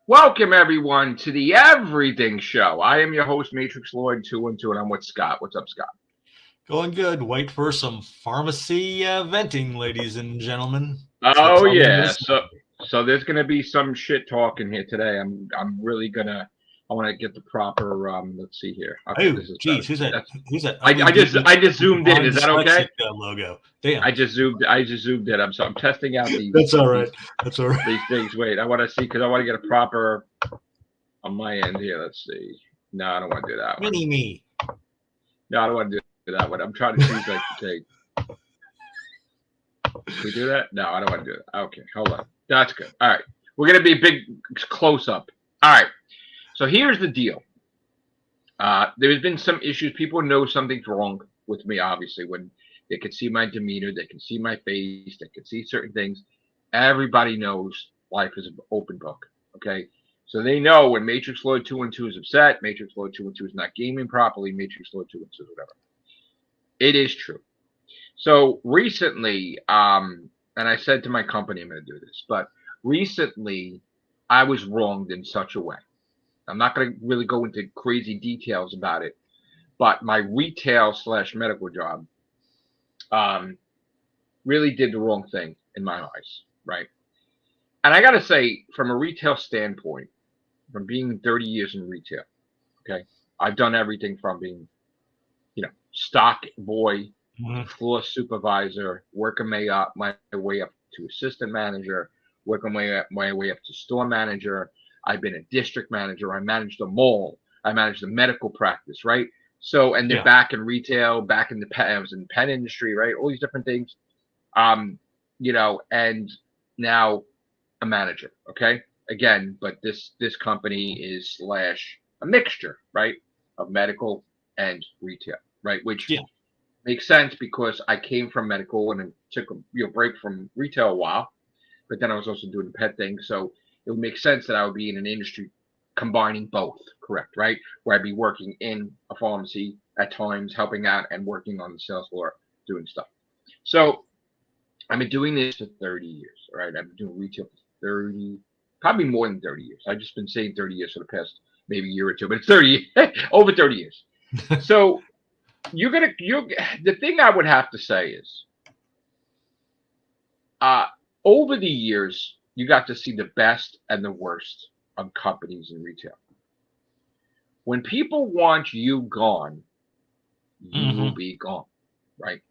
Welcome everyone to the Everything Show. I am your host, Matrix Lloyd 212, and I'm with Scott. What's up, Scott? Going good. Wait for some pharmacy venting, ladies and gentlemen. That's Oh all I'm going yeah. to So there's gonna be some shit talking here today. I'm really gonna I want to get the proper let's see here. Okay, say. Oh, this is better. geez, who's that? That's Who's that I, I ugly just dude I just zoomed in. behind Is the that okay? dyslexic logo? Damn, I just zoomed in. I'm testing out that's all right. That's all right. these things. Wait, I want to see because I want to get a proper on my end here. Let's see. No, I don't want to do that one. Mini me. No, I don't want to do that one. I'm trying to choose like to take. Can we do that? No, I don't want to do it. Okay, hold on. That's good. All right. We're going to be a big close up. All right. So here's the deal. There's been some issues. People know something's wrong with me, obviously, when they can see my demeanor, they can see my face, they can see certain things. Everybody knows life is an open book. Okay. So they know when Matrix Lloyd 212 is upset, Matrix Lloyd 212 is not gaming properly, Matrix Lloyd 212 is whatever. It is true. So recently, and I said to my company I'm going to do this, but recently I was wronged in such a way. I'm not going to really go into crazy details about it, but my retail slash medical job um, really did the wrong thing in my eyes, right? And I got to say, from a retail standpoint, from being 30 years in retail, okay, I've done everything from being, stock boy, Mhm. floor supervisor, working my way up to assistant manager, working my way up to store manager. I've been a district manager. I managed a mall. I managed a medical practice, right? So, and then Yeah. back in retail, back in the pet, I was in the pet industry, right? All these different things. Um, and now a manager, okay? Again, but this company is slash a mixture, right, of medical and retail, right? Which Yeah. makes sense because I came from medical and then took a break from retail a while, but then I was also doing the pet thing, so it would make sense that I would be in an industry combining both, correct, right? Where I'd be working in a pharmacy at times, helping out and working on the sales floor, doing stuff. So I've been doing this for 30 years, right? I've been doing retail for 30, probably more than 30 years. I've just been saying 30 years for the past maybe year or two, but it's 30, over 30 years. So you're the thing I would have to say is uh over the years you got to see the best and the worst of companies in retail. When people want you gone, you will Hmm. be gone, right?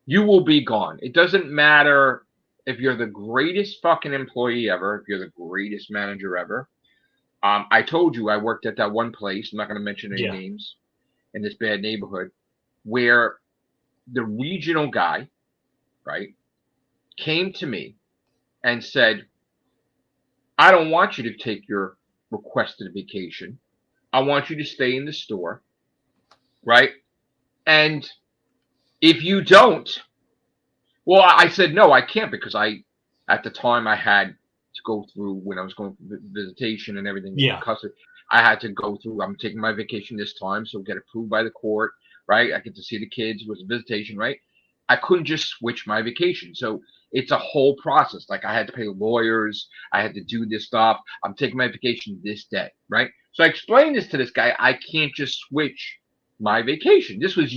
You will be gone. It doesn't matter if you're the greatest fucking employee ever, if you're the greatest manager ever. I told you I worked at that one place. I'm not going to mention any Yeah. names in this bad neighborhood where the regional guy, right, came to me and said, I don't want you to take your requested vacation. I want you to stay in the store, right? And if you don't, well, I said, no, I can't because at the time, I had to go through when I was going through visitation and everything with Yeah. custody. I had to go through, I'm taking my vacation this time, so get approved by the court, right? I get to see the kids. It was a visitation, right? I couldn't just switch my vacation. So it's a whole process. Like I had to pay lawyers. I had to do this stuff. I'm taking my vacation this day, right? So I explained this to this guy. I can't just switch my vacation. This was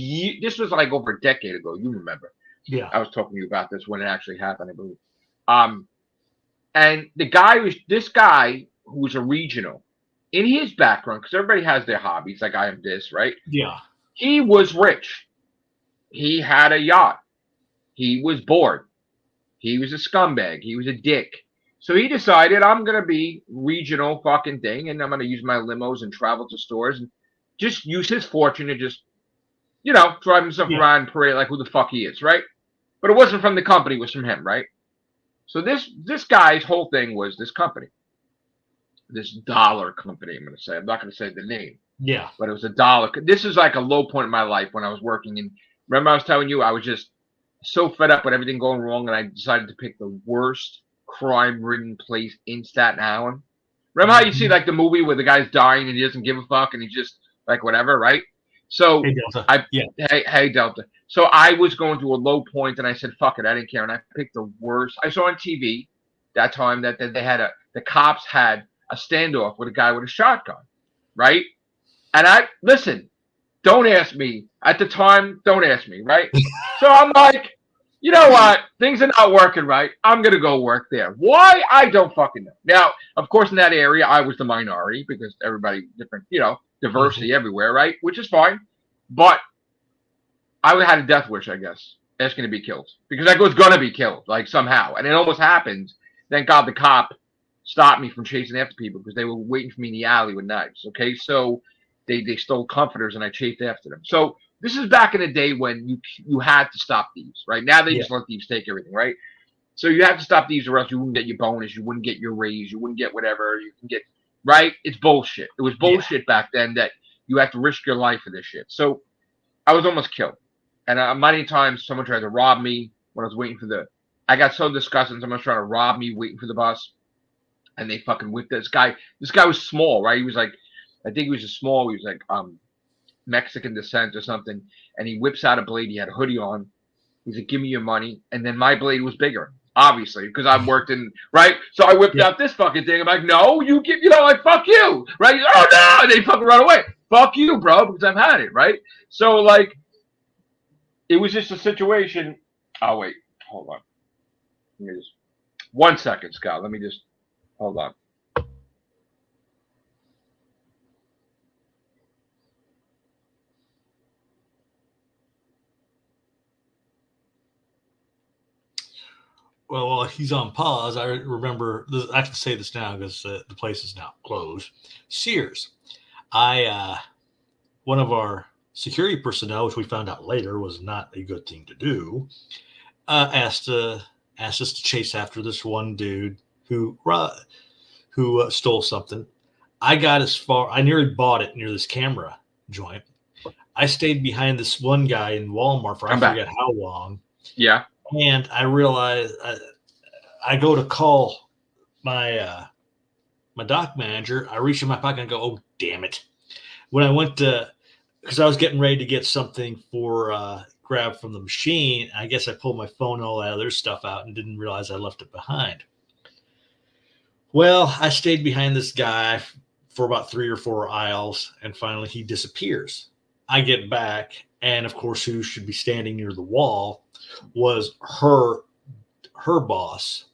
like over a decade ago. You remember? Yeah. I was talking to you about this when it actually happened, I believe. Um, and the guy was this guy who was a regional in his background, because everybody has their hobbies. Like I am this, right? Yeah. He was rich. He had a yacht. He was bored. He was a scumbag. He was a dick. So he decided I'm gonna be regional fucking thing, and I'm gonna use my limos and travel to stores and just use his fortune to just drive himself Yeah. around and parade like who the fuck he is, right? But it wasn't from the company; it was from him, right? So this guy's whole thing was this company, this dollar company. I'm going to say. I'm not going to say the name, Yeah. but it was a dollar. This is like a low point in my life when I was working. And remember, I was telling you I was just so fed up with everything going wrong, and I decided to pick the worst crime-ridden place in Staten Island. Remember how you see Hmm. like the movie where the guy's dying and he doesn't give a fuck and he just like whatever, right? So Hey, Delta. I Yeah. hey Delta. So I was going through a low point and I said fuck it, I didn't care, and I picked the worst. I saw on TV that time that they had the cops had a standoff with a guy with a shotgun, right? And listen, don't ask me. At the time, don't ask me, right? So I'm like, you know what? Things are not working right. I'm going to go work there. Why? I don't fucking know. Now, of course, in that area, I was the minority because everybody different, diversity everywhere, right? Which is fine. But I had a death wish, I guess, asking to be killed because I was going to be killed, like somehow. And it almost happened. Thank God the cop stopped me from chasing after people because they were waiting for me in the alley with knives. Okay, so they stole comforters and I chased after them. So this is back in the day when you had to stop thieves, right? Now they just let thieves take everything, right? So you have to stop thieves or else you wouldn't get your bonus, you wouldn't get your raise, you wouldn't get whatever you can get, right? It's bullshit. It was bullshit back then that you have to risk your life for this shit. So I was almost killed. And many times someone tried to rob me when I was waiting for I got so disgusted. Someone was trying to rob me waiting for the bus. And they fucking whipped this guy. This guy was small, right? He was like, I think he was he was like Mexican descent or something. And he whips out a blade. He had a hoodie on. He's like, give me your money. And then my blade was bigger, obviously, because I've worked in, right? So I whipped out this fucking thing. I'm like, no, you give, like, fuck you, right? Oh, no. And they fucking run away. Fuck you, bro, because I've had it, right? So, like, it was just a situation. Oh, wait. Hold on. Let me just, 1 second, Scott. Let me just, hold on. Well, while he's on pause, I remember, I can say this now because the place is now closed. Sears. One of our security personnel, which we found out later was not a good thing to do, asked us to chase after this one dude who stole something. I got as far, I nearly bought it near this camera joint. I stayed behind this one guy in Walmart for I forget how long. Yeah. And I realized I go to call my my dock manager. I reach in my pocket and go, oh, damn it. When I went to, because I was getting ready to get something for grab from the machine, I guess I pulled my phone and all that other stuff out and didn't realize I left it behind. Well, I stayed behind this guy for about 3 or 4 aisles, and finally he disappears. I get back, and of course, who should be standing near the wall was her boss.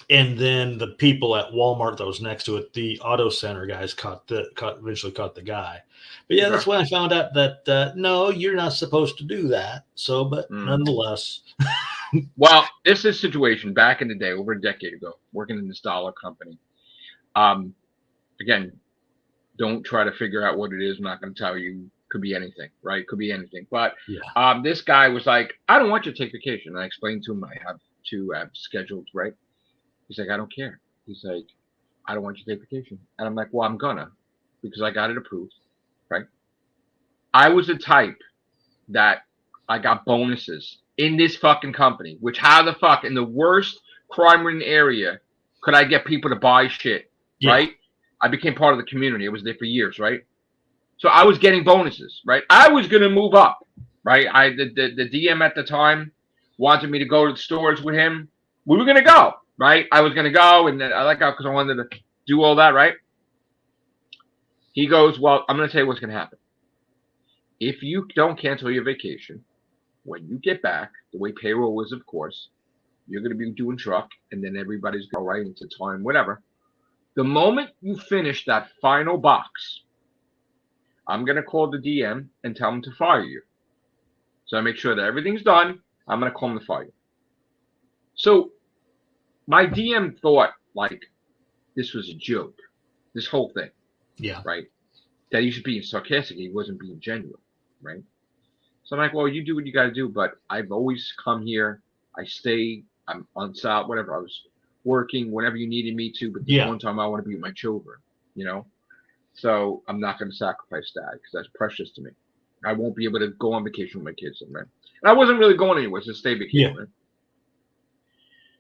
And then the people at Walmart that was next to it, the auto center guys eventually caught the guy. But yeah, that's when I found out that no, you're not supposed to do that. So, but nonetheless. Well, this is a situation back in the day, over a decade ago, working in this dollar company. Again, don't try to figure out what it is. I'm not going to tell you. Could be anything, right? Could be anything. But this guy was like, I don't want you to take vacation. And I explained to him I have to have scheduled, right? He's like, I don't care. He's like, I don't want you to take vacation. And I'm like, well, I'm gonna, because I got it approved, right? I was the type that I got bonuses in this fucking company, which how the fuck in the worst crime-ridden area could I get people to buy shit, right? I became part of the community. I was there for years, right? So I was getting bonuses, right? I was going to move up, right? The DM at the time wanted me to go to the stores with him. We were going to go, right? I was going to go, and I like how because I wanted to do all that, right? He goes, well, I'm going to tell you what's going to happen. If you don't cancel your vacation, when you get back, the way payroll is, of course, you're going to be doing truck, and then everybody's going right into time, whatever. The moment you finish that final box, I'm going to call the DM and tell him to fire you. So I make sure that everything's done. I'm going to call him to fire you. So my DM thought like this was a joke, this whole thing. Yeah. Right? That he should be sarcastic. He wasn't being genuine. Right? So I'm like, well, you do what you got to do. But I've always come here. I stay. I'm on site, whatever. I was working whenever you needed me to. But this one time I want to be with my children, So I'm not going to sacrifice that because that's precious to me. I won't be able to go on vacation with my kids. Right? And I wasn't really going anywhere, so stay vacation. Yeah. Right?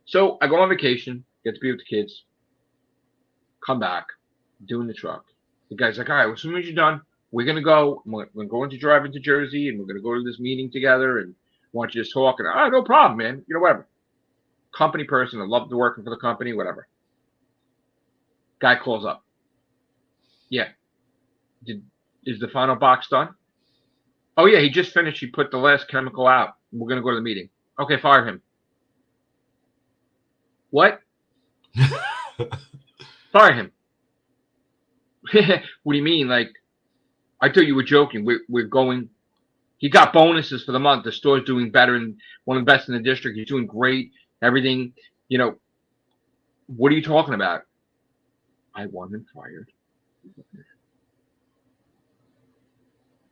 So I go on vacation, get to be with the kids, come back, doing the truck. The guy's like, all right, well, as soon as you're done, we're going to go. We're going to drive into Jersey, and we're going to go to this meeting together, and want you to talk. And, no problem, man. Whatever. Company person. I love working for the company, whatever. Guy calls up. Yeah. Is the final box done? Oh yeah, he just finished. He put the last chemical out. We're gonna go to the meeting. Okay, fire him. What? Fire him. What do you mean? Like, I thought you were joking. We're going. He got bonuses for the month. The store's doing better and one of the best in the district. He's doing great. Everything, you know. What are you talking about? I want him fired.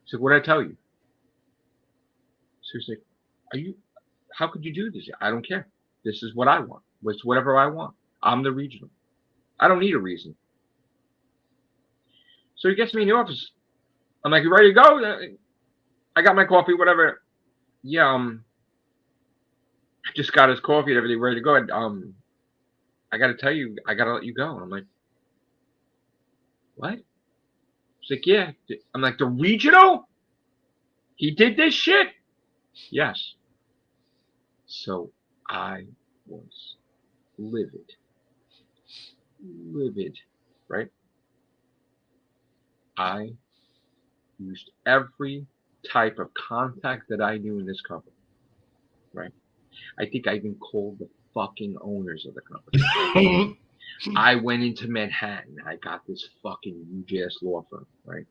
So what did I tell you? Seriously, how could you do this? I don't care. This is what I want. It's whatever I want. I'm the regional. I don't need a reason. So he gets me in the office. I'm like, you ready to go? I got my coffee, whatever. Yeah, I just got his coffee and everything ready to go. And I gotta tell you, I gotta let you go. And I'm like, what? He's like, yeah. I'm like, the regional? He did this shit? Yes. So I was livid. Livid, right? I used every type of contact that I knew in this company, right? I think I even called the fucking owners of the company. I went into Manhattan. I got this fucking UJS law firm, right?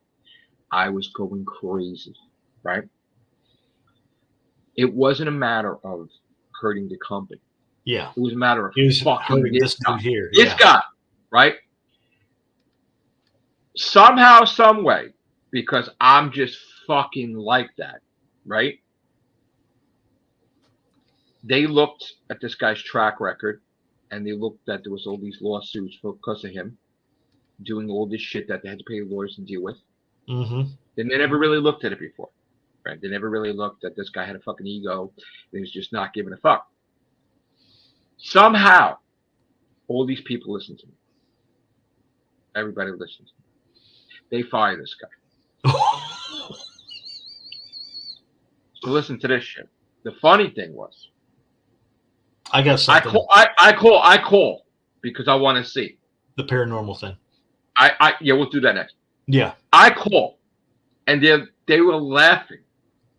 I was going crazy, right? It wasn't a matter of hurting the company. Yeah. It was a matter of fucking this guy here. This guy, right? Somehow, some way, because I'm just fucking like that, right? They looked at this guy's track record and they looked that there was all these lawsuits because of him doing all this shit that they had to pay lawyers to deal with. Mm-hmm. Then they never really looked at it before, right? They never really looked at this guy had a fucking ego. He was just not giving a fuck. Somehow, all these people listen to me. Everybody listens to me. They fire this guy. So listen to this shit. The funny thing was, I got something. I call because I want to see the paranormal thing. Yeah, we'll do that next. Yeah. I call, and they were laughing,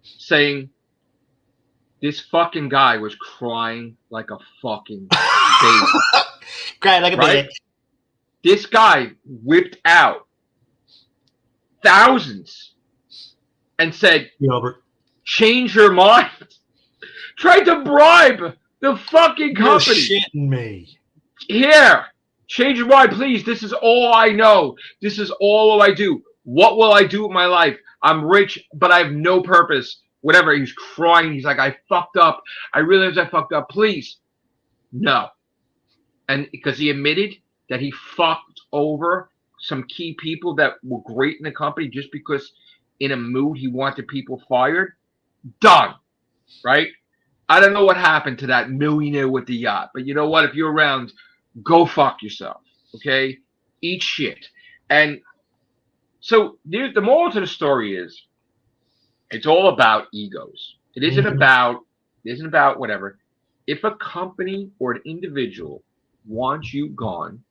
saying this fucking guy was crying like a fucking baby. Crying like a baby. This guy whipped out thousands and said, Albert, change your mind. Tried to bribe the fucking company. You're shitting me. Here, change your mind, please. This is all I know. This is all I do. What will I do with my life? I'm rich, but I have no purpose. Whatever. He's crying. He's like, I fucked up. I realize I fucked up. Please. No. And because he admitted that he fucked over some key people that were great in the company just because in a mood he wanted people fired. Done. Right? I don't know what happened to that millionaire with the yacht, but you know what? If you're around, go fuck yourself. Okay? Eat shit. And so the moral to the story is it's all about egos. It isn't about whatever. If a company or an individual wants you gone,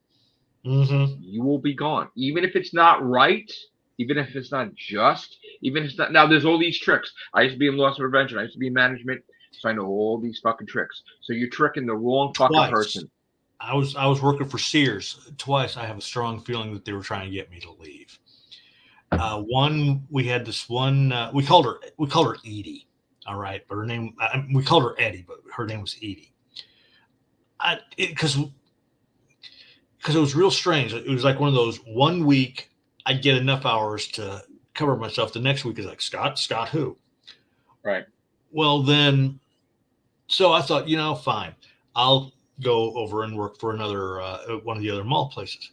you will be gone. Even if it's not right, even if it's not just, even if it's not. Now, there's all these tricks. I used to be in loss prevention. I used to be in management. So I know all these fucking tricks. So you're tricking the wrong fucking person. I was working for Sears twice. I have a strong feeling that they were trying to get me to leave. We had this one. We called her Edie. All right, but her name we called her Eddie, but her name was Edie. Because it was real strange. It was like one of those 1 week I'd get enough hours to cover myself. The next week is like Scott who? Right. Well then, so I thought, fine, I'll go over and work for another one of the other mall places.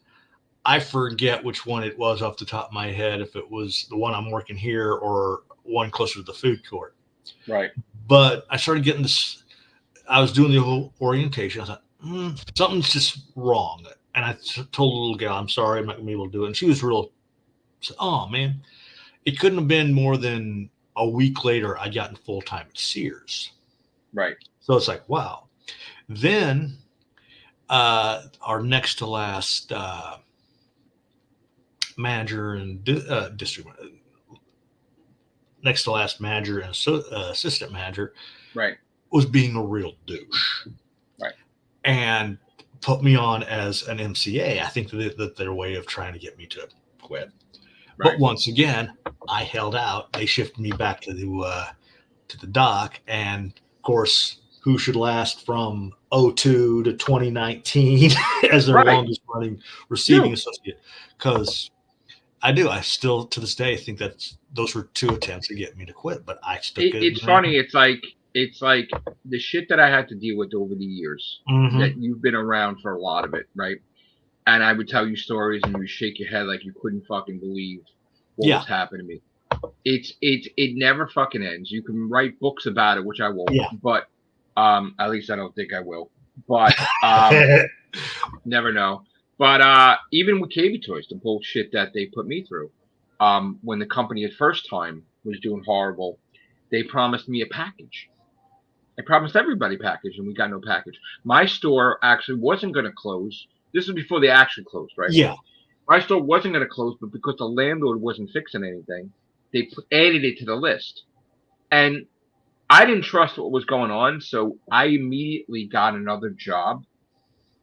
I forget which one it was off the top of my head, if it was the one I'm working here or one closer to the food court. Right. But I started getting this. I was doing the whole orientation. I thought, something's just wrong. And I told the little gal, I'm sorry, I'm not going to be able to do it. And she was said, oh, man. It couldn't have been more than a week later I'd gotten full-time at Sears. Right. So it's like, wow. Then our next to last manager and district next to last manager and assistant manager Right. was being a real douche. Right. And put me on as an MCA. I think that their way of trying to get me to quit. Right. But once again, I held out. They shifted me back to the dock, and of course, who should last from 02 to 2019 as their longest running receiving associate? Because I still to this day think that those were 2 attempts to get me to quit, but I still. It's funny. It's like the shit that I had to deal with over the years that you've been around for a lot of it, right? And I would tell you stories and you would shake your head like you couldn't fucking believe what was happening to me. It never fucking ends. You can write books about it, which I won't, but at least I don't think I will. But never know. But even with KB Toys, the bullshit that they put me through, when the company at first time was doing horrible, they promised me a package. I promised everybody package, and we got no package. My store actually wasn't going to close. This was before they actually closed, right? Yeah. My store wasn't going to close, but because the landlord wasn't fixing anything, they added it to the list. And I didn't trust what was going on, so I immediately got another job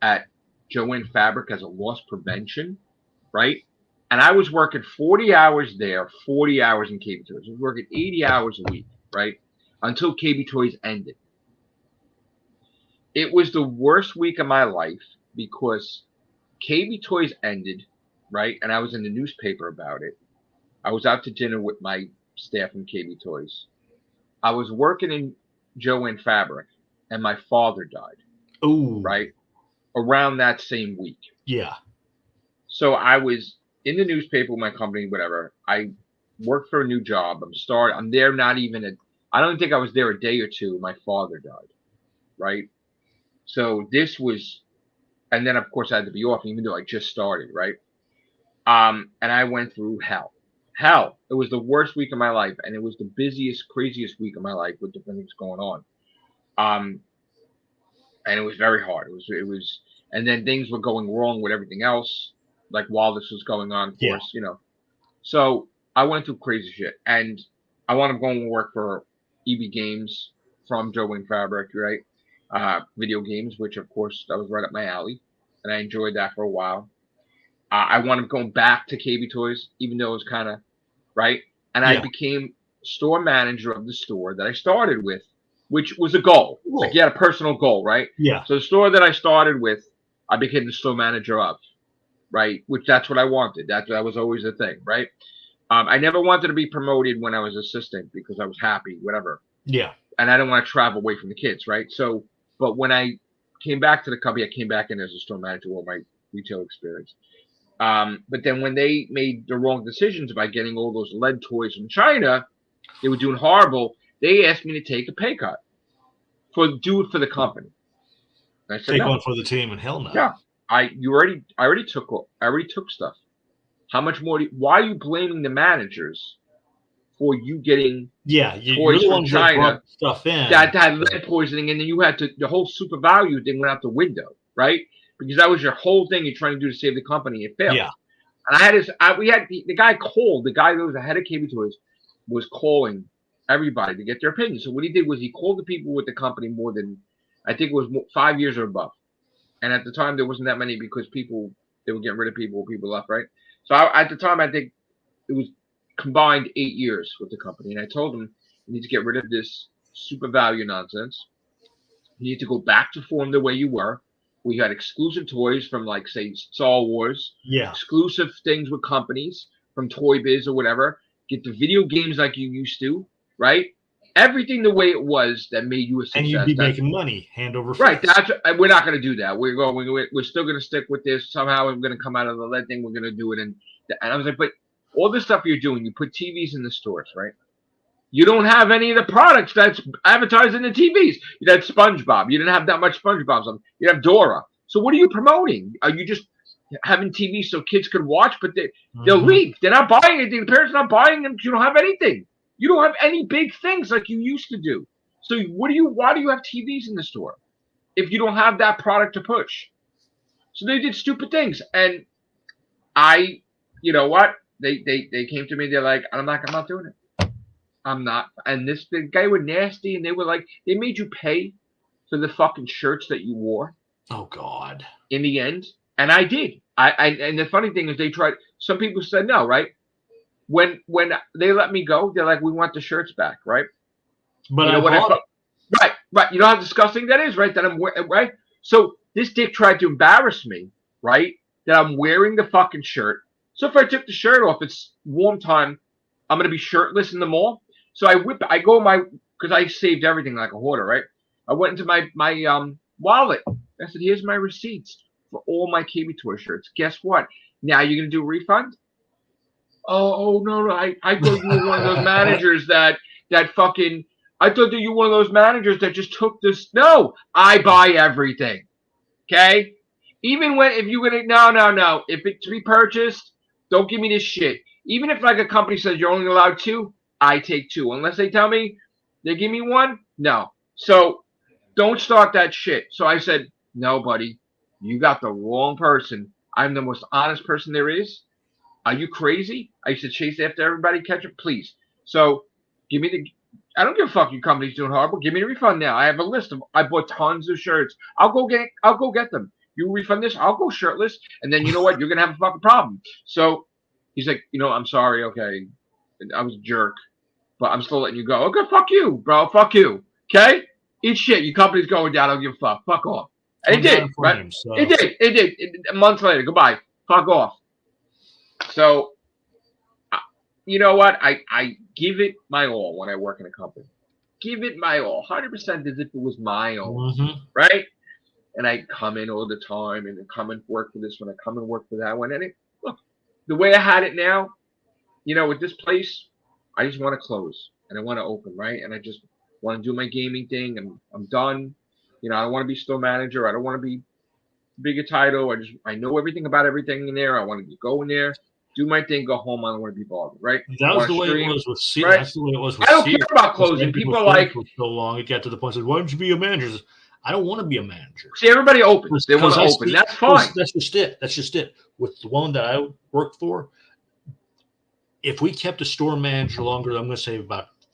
at Jo-Ann Fabric as a loss prevention, right? And I was working 40 hours there, 40 hours in KB Toys. I was working 80 hours a week, right? Until KB Toys ended. It was the worst week of my life because KB Toys ended, right? And I was in the newspaper about it. I was out to dinner with my staff from KB Toys. I was working in Jo-Ann Fabric, and my father died. Ooh. Right? Around that same week. Yeah. So I was in the newspaper with my company, whatever. I worked for a new job. I'm there not even I don't think I was there a day or two. My father died. Right? So this was, and then of course I had to be off, even though I just started, right? And I went through hell. Hell. It was the worst week of my life, and it was the busiest, craziest week of my life with different things going on. And it was very hard. It was, and then things were going wrong with everything else, like while this was going on, of course, you know. So I went through crazy shit, and I wound up going to work for EB Games from Jo-Ann Fabric, right? Video games, which of course that was right up my alley, and I enjoyed that for a while. I wound up going back to KB Toys, even though it was kind of right, and I became store manager of the store that I started with, which was a goal. Cool. Like you had a personal goal, right? Yeah. So the store that I started with, I became the store manager of, right? Which that's what I wanted. That was always the thing, right? I never wanted to be promoted when I was assistant because I was happy, whatever. Yeah. And I didn't want to travel away from the kids, right? So, but when I came back to the company, I came back in as a store manager with my retail experience. But then when they made the wrong decisions about getting all those lead toys from China, they were doing horrible. They asked me to take a pay cut do it for the company. And I said, take no. one for the team, and hell no. Yeah, I already took stuff. How much more? Why are you blaming the managers for you getting toys from China stuff in that had lead poisoning, and then you had to the whole super value thing went out the window, right? Because that was your whole thing you're trying to do to save the company. It failed. Yeah. And I had the guy called, the guy that was the head of KB Toys was calling everybody to get their opinion. So what he did was he called the people with the company more than, I think it was 5 years or above. And at the time, there wasn't that many because they were getting rid of people left, right? So at the time, I think it was combined 8 years with the company. And I told him, you need to get rid of this super value nonsense. You need to go back to form the way you were. We had exclusive toys from, like, say, Star Wars. Yeah. Exclusive things with companies from Toy Biz or whatever. Get the video games like you used to, right? Everything the way it was that made you a success. And you'd be making money hand over fist. Right. We're not going to do that. We're still going to stick with this. Somehow we're going to come out of the lead thing. We're going to do it. And I was like, but all this stuff you're doing, you put TVs in the stores, right? You don't have any of the products that's advertised in the TVs. You had SpongeBob. You didn't have that much SpongeBob's on. You have Dora. So what are you promoting? Are you just having TV so kids could watch, but they'll leave? They're not buying anything. The parents are not buying them. You don't have anything. You don't have any big things like you used to do. So why do you have TVs in the store if you don't have that product to push? So they did stupid things. And I you know what? They came to me. They're like, I'm not doing it. I'm not. And the guy was nasty, and they were like, they made you pay for the fucking shirts that you wore. Oh God. In the end, and I did. And the funny thing is, they tried. Some people said no, right? When they let me go, they're like, we want the shirts back, right? But right. You know how disgusting that is, right? That I'm right. So this dick tried to embarrass me, right? That I'm wearing the fucking shirt. So if I took the shirt off, it's warm time. I'm gonna be shirtless in the mall. So I go because I saved everything like a hoarder, right? I went into my wallet. I said, here's my receipts for all my KB Tour shirts. Guess what? Now you're gonna do a refund? Oh no. I thought you were one of those managers that fucking. I thought that you were one of those managers that just took this. No, I buy everything. Okay? Even if you're gonna no. If it's repurchased, don't give me this shit. Even if like a company says you're only allowed 2, I take 2. Unless they tell me they give me 1, no. So don't start that shit. So I said, no, buddy, you got the wrong person. I'm the most honest person there is. Are you crazy? I used to chase after everybody, catch it, please. So give me I don't give a fuck. Your company's doing horrible. Give me the refund now. I have a list of. I bought tons of shirts. I'll go get them. You refund this. I'll go shirtless, and then you know what? You're gonna have a fucking problem. So he's like, I'm sorry. Okay, I was a jerk, but I'm still letting you go. Okay, fuck you, bro. Fuck you. Okay, eat shit. Your company's going down. I don't give a fuck. Fuck off. And it did. Right? It did. A month later, goodbye. Fuck off. So. You know what? I give it my all when I work in a company. Give it my all, 100% as if it was my own, right? And I come in all the time and come and work for this one. I come and work for that one. And look, the way I had it now, with this place, I just want to close and I want to open, right? And I just want to do my gaming thing and I'm done. I don't want to be store manager. I don't want to be big a title. I know everything about everything in there. I want to go in there. Do my thing, go home. I don't want to be bothered, right? That was the way it was with Sears. Right? That's the way it was with I don't Sears. care about closing. People are like, for so long, it got to the point. Said, "Why don't you be a manager?" I don't want to be a manager. See, everybody opens. They want to open. That's fine. That's just it. With the one that I worked for, if we kept a store manager longer, I'm going to say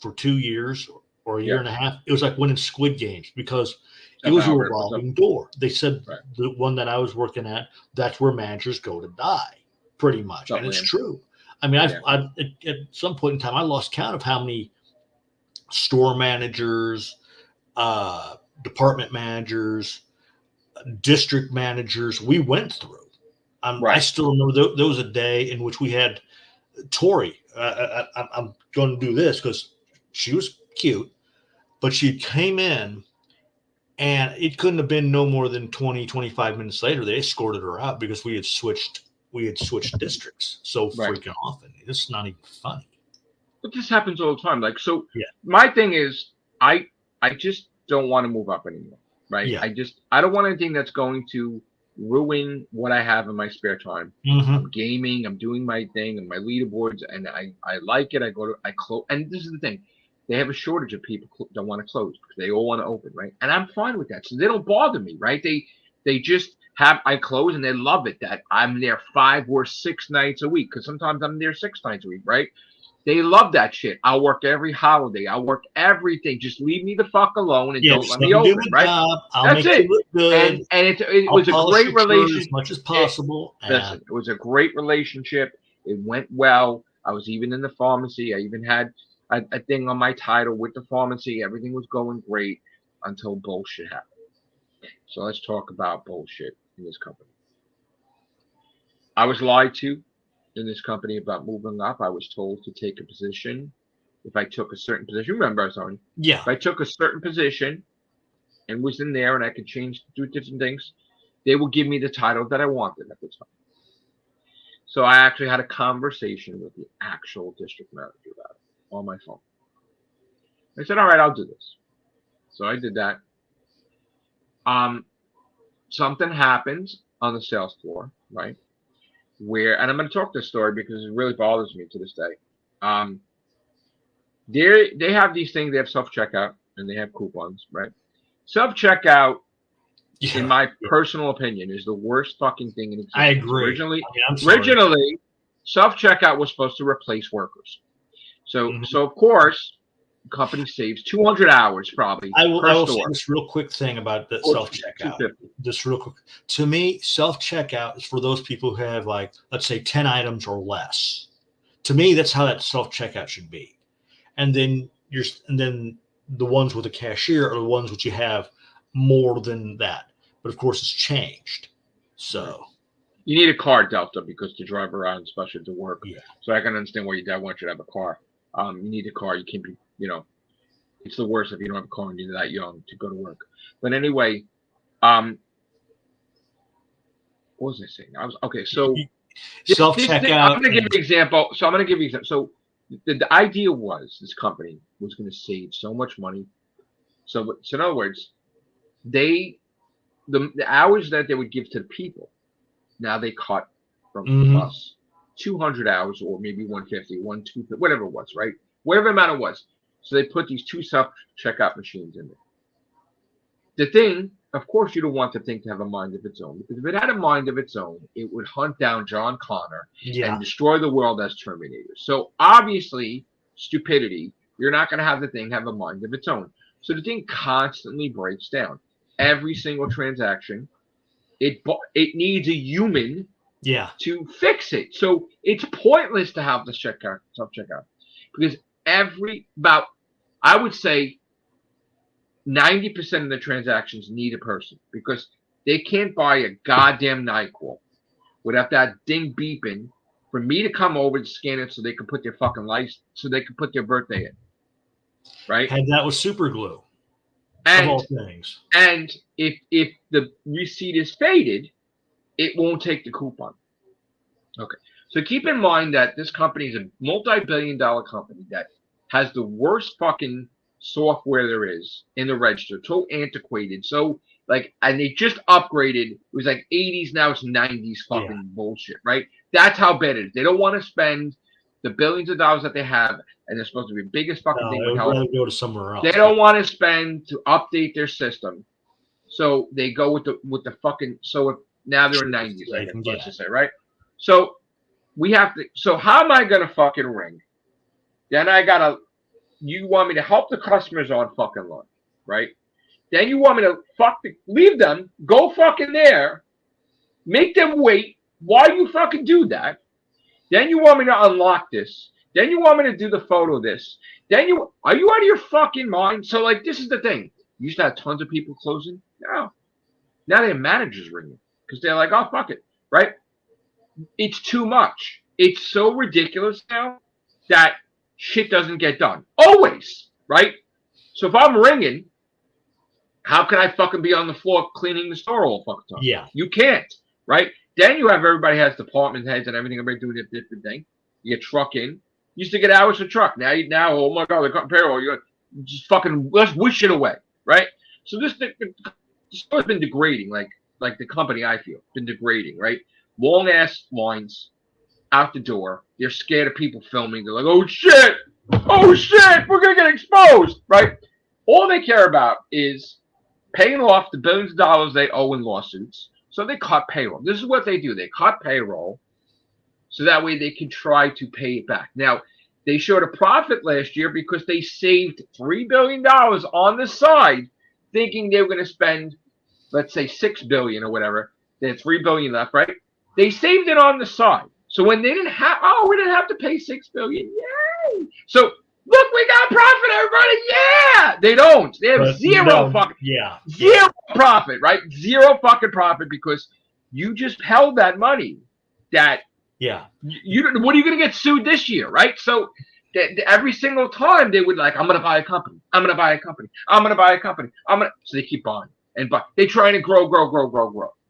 for 2 years or a year and a half, it was like winning Squid Games because it was a revolving door. They said the one that I was working at, that's where managers go to die. Pretty much, and it's true. I mean, I at some point in time, I lost count of how many store managers, department managers, district managers we went through. I still know there was a day in which we had Tori. I'm going to do this because she was cute, but she came in, and it couldn't have been no more than 20, 25 minutes later. They escorted her out because we had switched districts so freaking often. It's not even funny. But this happens all the time. Like, so my thing is, I just don't want to move up anymore, right? Yeah. I don't want anything that's going to ruin what I have in my spare time. I'm gaming, I'm doing my thing and my leaderboards, and I like it. I close. And this is the thing. They have a shortage of people that want to close because they all want to open, right? And I'm fine with that. So they don't bother me, right? They just I close and they love it that I'm there 5 or 6 nights a week because sometimes I'm there 6 nights a week, right? They love that shit. I'll work every holiday. I'll work everything. Just leave me the fuck alone and don't let me open, right? That's it. And it was a great relationship as much as possible. Listen, it was a great relationship. It went well. I was even in the pharmacy. I even had a thing on my title with the pharmacy. Everything was going great until bullshit happened. So let's talk about bullshit in this company. I was lied to in this company about moving up. I was told to take a position. If I took a certain position, remember I was on. Yeah. If I took a certain position and was in there and I could do different things, they would give me the title that I wanted at the time. So I actually had a conversation with the actual district manager about it on my phone. I said, all right, I'll do this. So I did that. Something happens on the sales floor, right? And I'm going to talk this story because it really bothers me to this day. They have these things. They have self-checkout and they have coupons, right? Self-checkout, in my personal opinion, is the worst fucking thing in existence. I agree. Originally, self-checkout was supposed to replace workers. So, Mhm. so of course, the company saves 200 hours probably I will say store. this real quick thing about the Or self checkout. 250. Just real quick. To me, self checkout is for those people who have, like, let's say 10 items or less. To me, that's how that self checkout should be. And then the ones with a cashier are the ones which you have more than that. But of course, it's changed. So You need a car, Delta, because to drive around, especially to work. yeah, So I can understand why your dad wants you to have a car. You need a car. You can't be, it's the worst if you don't have a car and you're that young to go to work. But anyway, what was I saying? Okay. So self I'm checkout. going to give you an example. So I'm going to give you an example. So the idea was this company was going to save so much money. So in other words, the hours that they would give to the people, now they cut from us 200 hours or maybe 150, 150, whatever it was, right? Whatever amount it was. So they put these 2 self-checkout machines in there. The thing, of course, you don't want the thing to have a mind of its own, because if it had a mind of its own, it would hunt down John Connor and destroy the world as Terminator. So obviously, stupidity, you're not going to have the thing have a mind of its own. So the thing constantly breaks down. Every single transaction, it needs a human to fix it. So it's pointless to have the self-checkout, because I would say 90% of the transactions need a person, because they can't buy a goddamn NyQuil without that ding beeping for me to come over and scan it so they can put their fucking license, so they can put their birthday in. Right? Had that with super glue. And, of all things. And if the receipt is faded, it won't take the coupon. Okay. So keep in mind that this company is a multi-billion-dollar company that has the worst fucking software there is in the register. So antiquated. So and they just upgraded. It was like 80s, now it's 90s fucking bullshit, right? That's how bad it is. They don't want to spend the billions of dollars that they have, and they're supposed to be the biggest fucking thing. They would rather go to somewhere else. They don't want to spend to update their system, so they go with the fucking. So if now they're in 90s, I guess, let's just say, right? So we have to. So how am I gonna fucking ring? Then you want me to help the customers on fucking lunch, right? Then you want me to leave them, go fucking there, make them wait while you fucking do that. Then you want me to unlock this. Then you want me to do the photo of this. Are you out of your fucking mind? So this is the thing. You used to have tons of people closing. No. Now they have managers ringing because they're like, oh, fuck it, right? It's too much. It's so ridiculous now that shit doesn't get done. Always, right? So if I'm ringing, how can I fucking be on the floor cleaning the store all fucking time? Yeah. You can't, right? Then you have everybody has department heads and everything. Everybody doing a different thing. You get truck in. You used to get hours for truck. Now, oh my God, they're cutting payroll. You just fucking let's wish it away, right? So the store's been degrading, like the company I feel been degrading, right? Long ass lines out the door. They're scared of people filming. They're like, oh shit, we're gonna get exposed, right? All they care about is paying off the billions of dollars they owe in lawsuits. So they cut payroll. This is what they do. They cut payroll so that way they can try to pay it back. Now, they showed a profit last year because they saved $3 billion on the side, thinking they were going to spend, let's say, $6 billion or whatever. They had $3 billion left, right? They saved it on the side. So when they didn't have, we didn't have to pay $6 billion. Yay! So look, we got profit, everybody. Yeah, they don't. They have zero profit, right? Zero fucking profit because you just held that money. What are you going to get sued this year, right? So every single time they would I'm going to buy a company. I'm going to buy a company. I'm going to buy a company. So they keep buying and buy. They're trying to grow,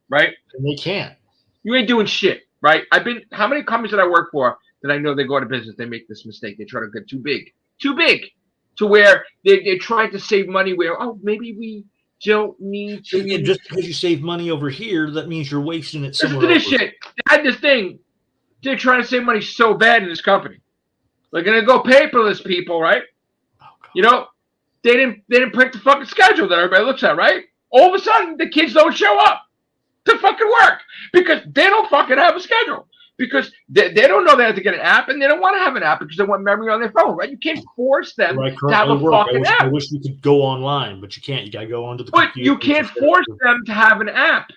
right? And they can't. You ain't doing shit, right? How many companies that I work for that I know they go out of business, they make this mistake. They try to get too big to where they're trying to save money where, maybe we don't need to. Yeah, just because you save money over here, that means you're wasting it somewhere else. Listen to this shit. They had this thing. They're trying to save money so bad in this company. They're going to go paperless, people, right? Oh, they didn't print the fucking schedule that everybody looks at, right? All of a sudden, the kids don't show up to fucking work because they don't fucking have a schedule. because they don't know they have to get an app, and they don't want to have an app because they want memory on their phone, right? You can't force them to have a fucking app. I wish you could go online, but you can't. You got to go onto the but computer. You can't force them to have an app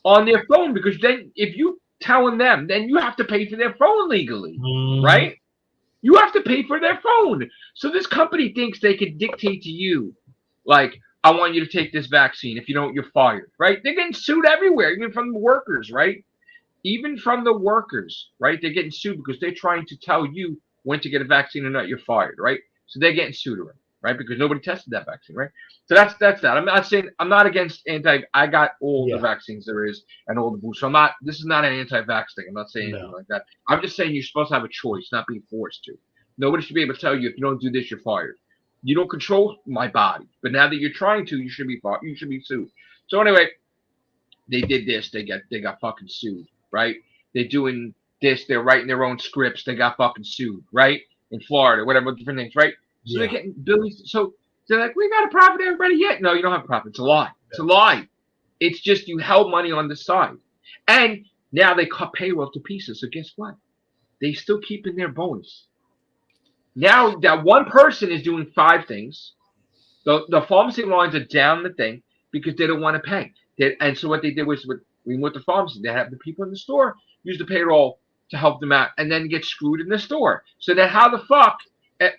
on their phone, because then if you telling them, then you have to pay for their phone legally, right? You have to pay for their phone. So this company thinks they can dictate to you, like, I want you to take this vaccine. If you don't, you're fired, right? They're getting sued everywhere, even from the workers, right? Even from the workers, right? They're getting sued because they're trying to tell you when to get a vaccine or not. You're fired, right? So they're getting sued already, right? Because nobody tested that vaccine, right? So that's that. I'm not saying, I'm not against I got all the vaccines there is and all the boosters. So this is not an anti-vax thing. I'm not saying anything like that. I'm just saying you're supposed to have a choice, not being forced to. Nobody should be able to tell you, if you don't do this, you're fired. You don't control my body, but now that you're trying to, you should be fired. You should be sued. So anyway, they did this. They got fucking sued, right? They're doing this. They're writing their own scripts. They got fucking sued, right? In Florida, whatever, different things, right? So they're getting billions. So they're like, we got a profit, everybody. Yet no, you don't have a profit. It's a lie. It's a lie. It's just you held money on the side, and now they cut payroll to pieces. So guess what? They still keeping their bonus. Now that one person is doing 5 things, the pharmacy lines are down the thing because they don't want to pay. And so what they did was with the pharmacy, they have the people in the store use the payroll to help them out, and then get screwed in the store. So then how the fuck?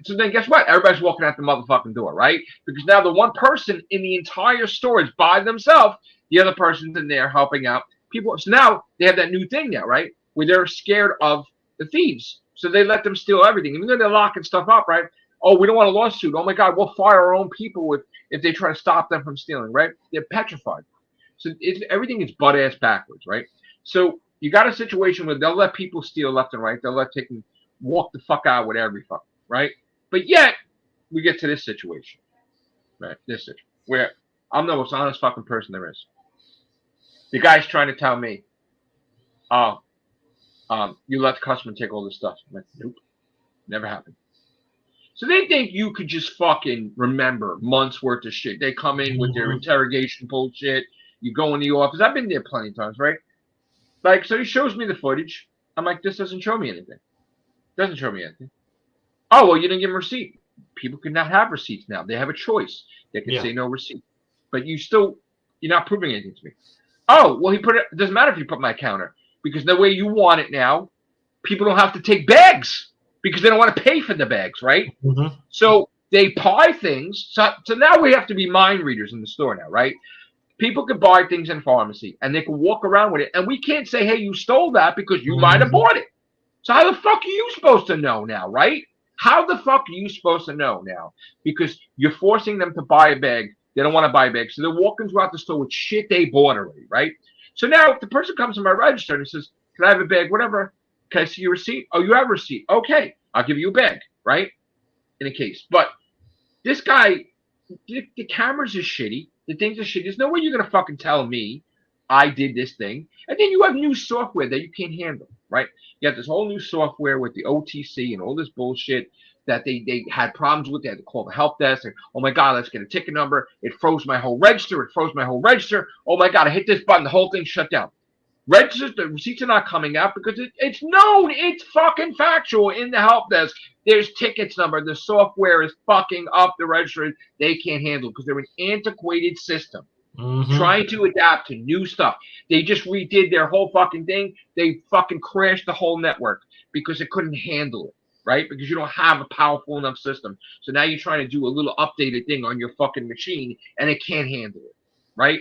So then guess what? Everybody's walking out the motherfucking door, right? Because now the one person in the entire store is by themselves. The other person's in there helping out people. So now they have that new thing now, right? Where they're scared of the thieves. So they let them steal everything. Even though they're locking stuff up, right? Oh, we don't want a lawsuit. Oh my God, we'll fire our own people if they try to stop them from stealing, right? They're petrified. So everything is butt ass backwards, right? So you got a situation where they'll let people steal left and right. They'll let take them walk the fuck out with every fuck, right? But yet we get to this situation, right? This situation where I'm the most honest fucking person there is. The guy's trying to tell me, oh, you let the customer take all this stuff. I'm like, nope, never happened. So they think you could just fucking remember months worth of shit. They come in with their interrogation bullshit. You go in the office. I've been there plenty of times, right? Like, so he shows me the footage. I'm like, this doesn't show me anything. Doesn't show me anything. Oh, well, you didn't give him a receipt. People can not have receipts now. They have a choice. They can say no receipt. But you're not proving anything to me. Oh, well, it doesn't matter if you put my counter. Because the way you want it now, people don't have to take bags because they don't want to pay for the bags, right? So they buy things. So now we have to be mind readers in the store now, right? People can buy things in pharmacy and they can walk around with it. And we can't say, hey, you stole that because you might have bought it. So how the fuck are you supposed to know now, right? How the fuck are you supposed to know now? Because you're forcing them to buy a bag. They don't want to buy a bag. So they're walking throughout the store with shit they bought already, right? So now if the person comes to my register and says, can I have a bag? Whatever. Can I see your receipt? Oh, you have a receipt. Okay. I'll give you a bag, right? In a case. But this guy, the cameras are shitty. The things are shitty. There's no way you're going to fucking tell me I did this thing. And then you have new software that you can't handle, right? You have this whole new software with the OTC and all this bullshit that they had problems with. They had to call the help desk and, oh my God, let's get a ticket number. It froze my whole register. Oh my God, I hit this button. The whole thing shut down. Registers, the receipts are not coming out because it's known. It's fucking factual in the help desk. There's tickets number. The software is fucking up the register. They can't handle it because they're an antiquated system. Trying to adapt to new stuff. They just redid their whole fucking thing. They fucking crashed the whole network because it couldn't handle it. Right? Because you don't have a powerful enough system. So now you're trying to do a little updated thing on your fucking machine and it can't handle it. Right?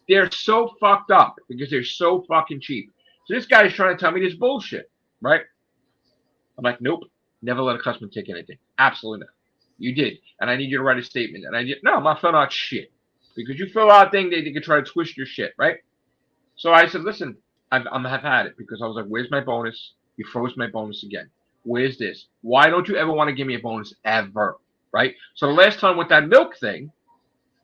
They're so fucked up because they're so fucking cheap. So this guy's trying to tell me this bullshit. Right? I'm like, nope. Never let a customer take anything. Absolutely not. You did. And I need you to write a statement. And no, I'm not filling out shit. Because you fill out a thing, they can try to twist your shit. Right? So I said, listen, I've had it. Because I was like, where's my bonus? You froze my bonus again. Where's this? Why don't you ever want to give me a bonus ever? Right? So the last time with that milk thing,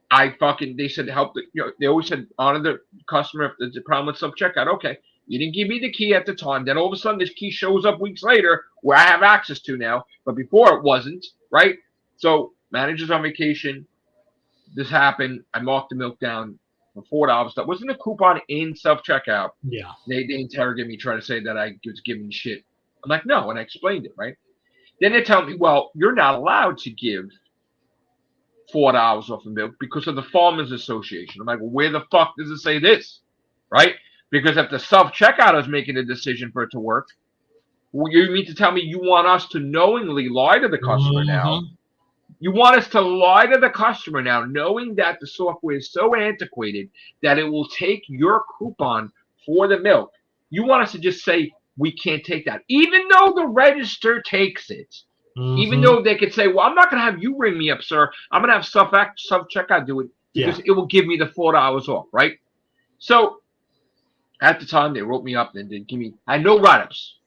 they said help. They always said honor the customer if there's a problem with self-checkout. Okay. You didn't give me the key at the time. Then all of a sudden this key shows up weeks later where I have access to now. But before it wasn't. Right? So manager's on vacation. This happened. I marked the milk down. for $4. That wasn't a coupon in self-checkout. Yeah. They interrogate me trying to say that I was giving shit. I'm like, no, and I explained it, right? Then they tell me, well, you're not allowed to give $4 off of milk because of the Farmers Association. I'm like, well, where the fuck does it say this? Right? Because if the self-checkout is making a decision for it to work, well, you mean to tell me you want us to knowingly lie to the customer now? You want us to lie to the customer now, knowing that the software is so antiquated that it will take your coupon for the milk. You want us to just say, we can't take that, even though the register takes it. Even though they could say, well, I'm not going to have you ring me up, sir. I'm going to have self-checkout do it because it will give me the $4 off, right? So at the time, they wrote me up and they give me, I had no write-ups.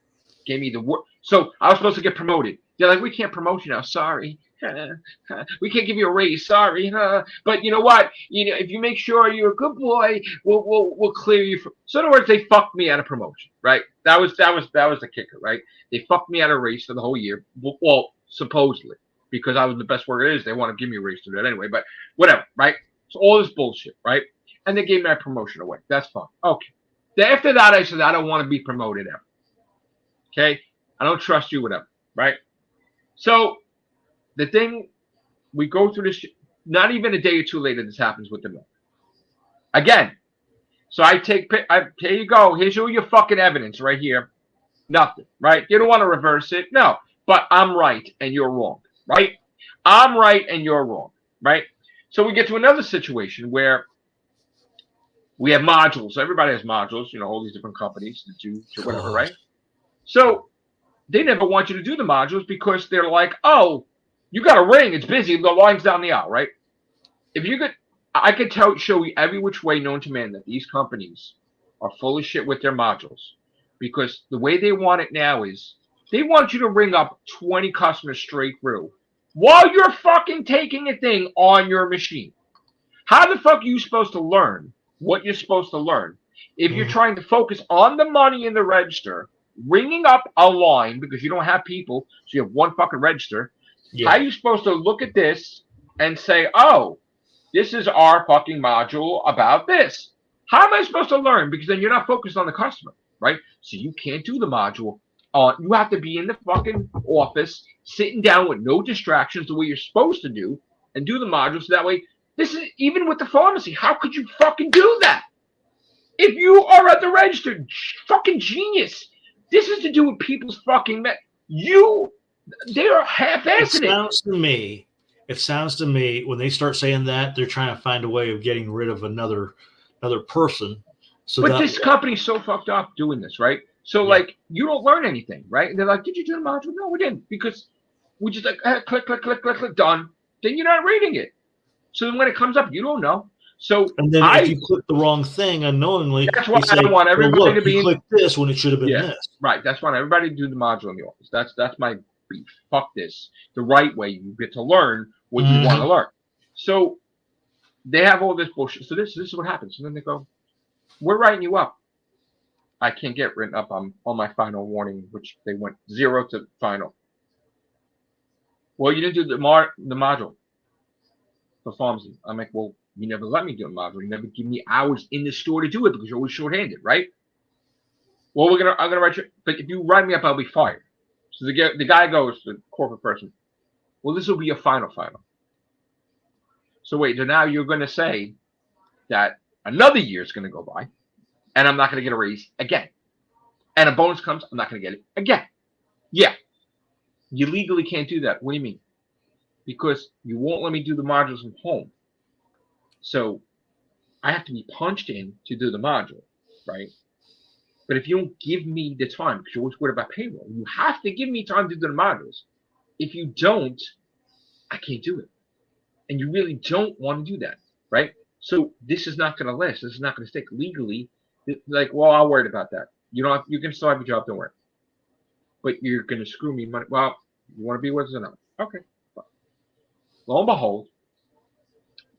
Gave me the work. So I was supposed to get promoted. They're like, we can't promote you now. Sorry. We can't give you a raise. Sorry. But you know what? If you make sure you're a good boy, we'll clear you. So in other words, they fucked me out of promotion, right? That was the kicker, right? They fucked me out of raise for the whole year. Well, supposedly, because I was the best worker there is. They want to give me a raise to that anyway. But whatever, right? So all this bullshit, right? And they gave my promotion away. That's fine. Okay. Then after that, I said, I don't want to be promoted ever. Okay, I don't trust you, whatever, right? So the thing, we go through this, not even a day or two later, this happens with the milk. Again, so here you go. Here's all your fucking evidence right here. Nothing, right? You don't want to reverse it. No, but I'm right and you're wrong, right? I'm right and you're wrong, right? So we get to another situation where we have modules. Everybody has modules, all these different companies that do whatever, right? So they never want you to do the modules because they're like, oh, you got a ring. It's busy. The line's down the aisle, right? I could show you every which way known to man that these companies are full of shit with their modules because the way they want it now is they want you to ring up 20 customers straight through while you're fucking taking a thing on your machine. How the fuck are you supposed to learn what you're supposed to learn if you're trying to focus on the money in the register, ringing up a line because you don't have people, so you have one fucking register. Yeah. How are you supposed to look at this and say, oh, this is our fucking module about this? How am I supposed to learn? Because then you're not focused on the customer, right? So you can't do the module. You have to be in the fucking office, sitting down with no distractions the way you're supposed to do, and do the module. So that way, this is even with the pharmacy. How could you fucking do that? If you are at the register, fucking genius. This is to do with people's fucking they're half-assing it. It sounds to me when they start saying that, they're trying to find a way of getting rid of another person. But this company's so fucked up doing this, right? So like you don't learn anything, right? And they're like, did you do the module? No, we didn't, because we just like click, done. Then you're not reading it. So then when it comes up, you don't know. So and then if you click the wrong thing unknowingly, that's why I don't want everybody to be click this when it should have been this. Right. That's why everybody do the module in the office. That's my beef. Fuck this. The right way, you get to learn what you want to learn. So they have all this bullshit. So this is what happens. And then they go, we're writing you up. I can't get written up on my final warning, which they went 0 to final. Well, you didn't do the module for pharmacy. I'm like, well, you never let me do a module. You never give me hours in the store to do it because you're always shorthanded, right? Well, I'm gonna write you, but if you write me up, I'll be fired. So the guy goes, the corporate person, well, this will be your final. So wait, so now you're gonna say that another year is gonna go by, and I'm not gonna get a raise again, and a bonus comes, I'm not gonna get it again. Yeah, you legally can't do that. What do you mean? Because you won't let me do the modules from home. So I have to be punched in to do the module, right? But if you don't give me the time, because you're always worried about payroll, you have to give me time to do the modules. If you don't, I can't do it. And you really don't want to do that, right? So this is not going to last. This is not going to stick legally. Like, well, I'll worry about that. You can still have your job, don't worry. But you're going to screw me money. Well, you want to be with us or not? Okay. Fine. Lo and behold,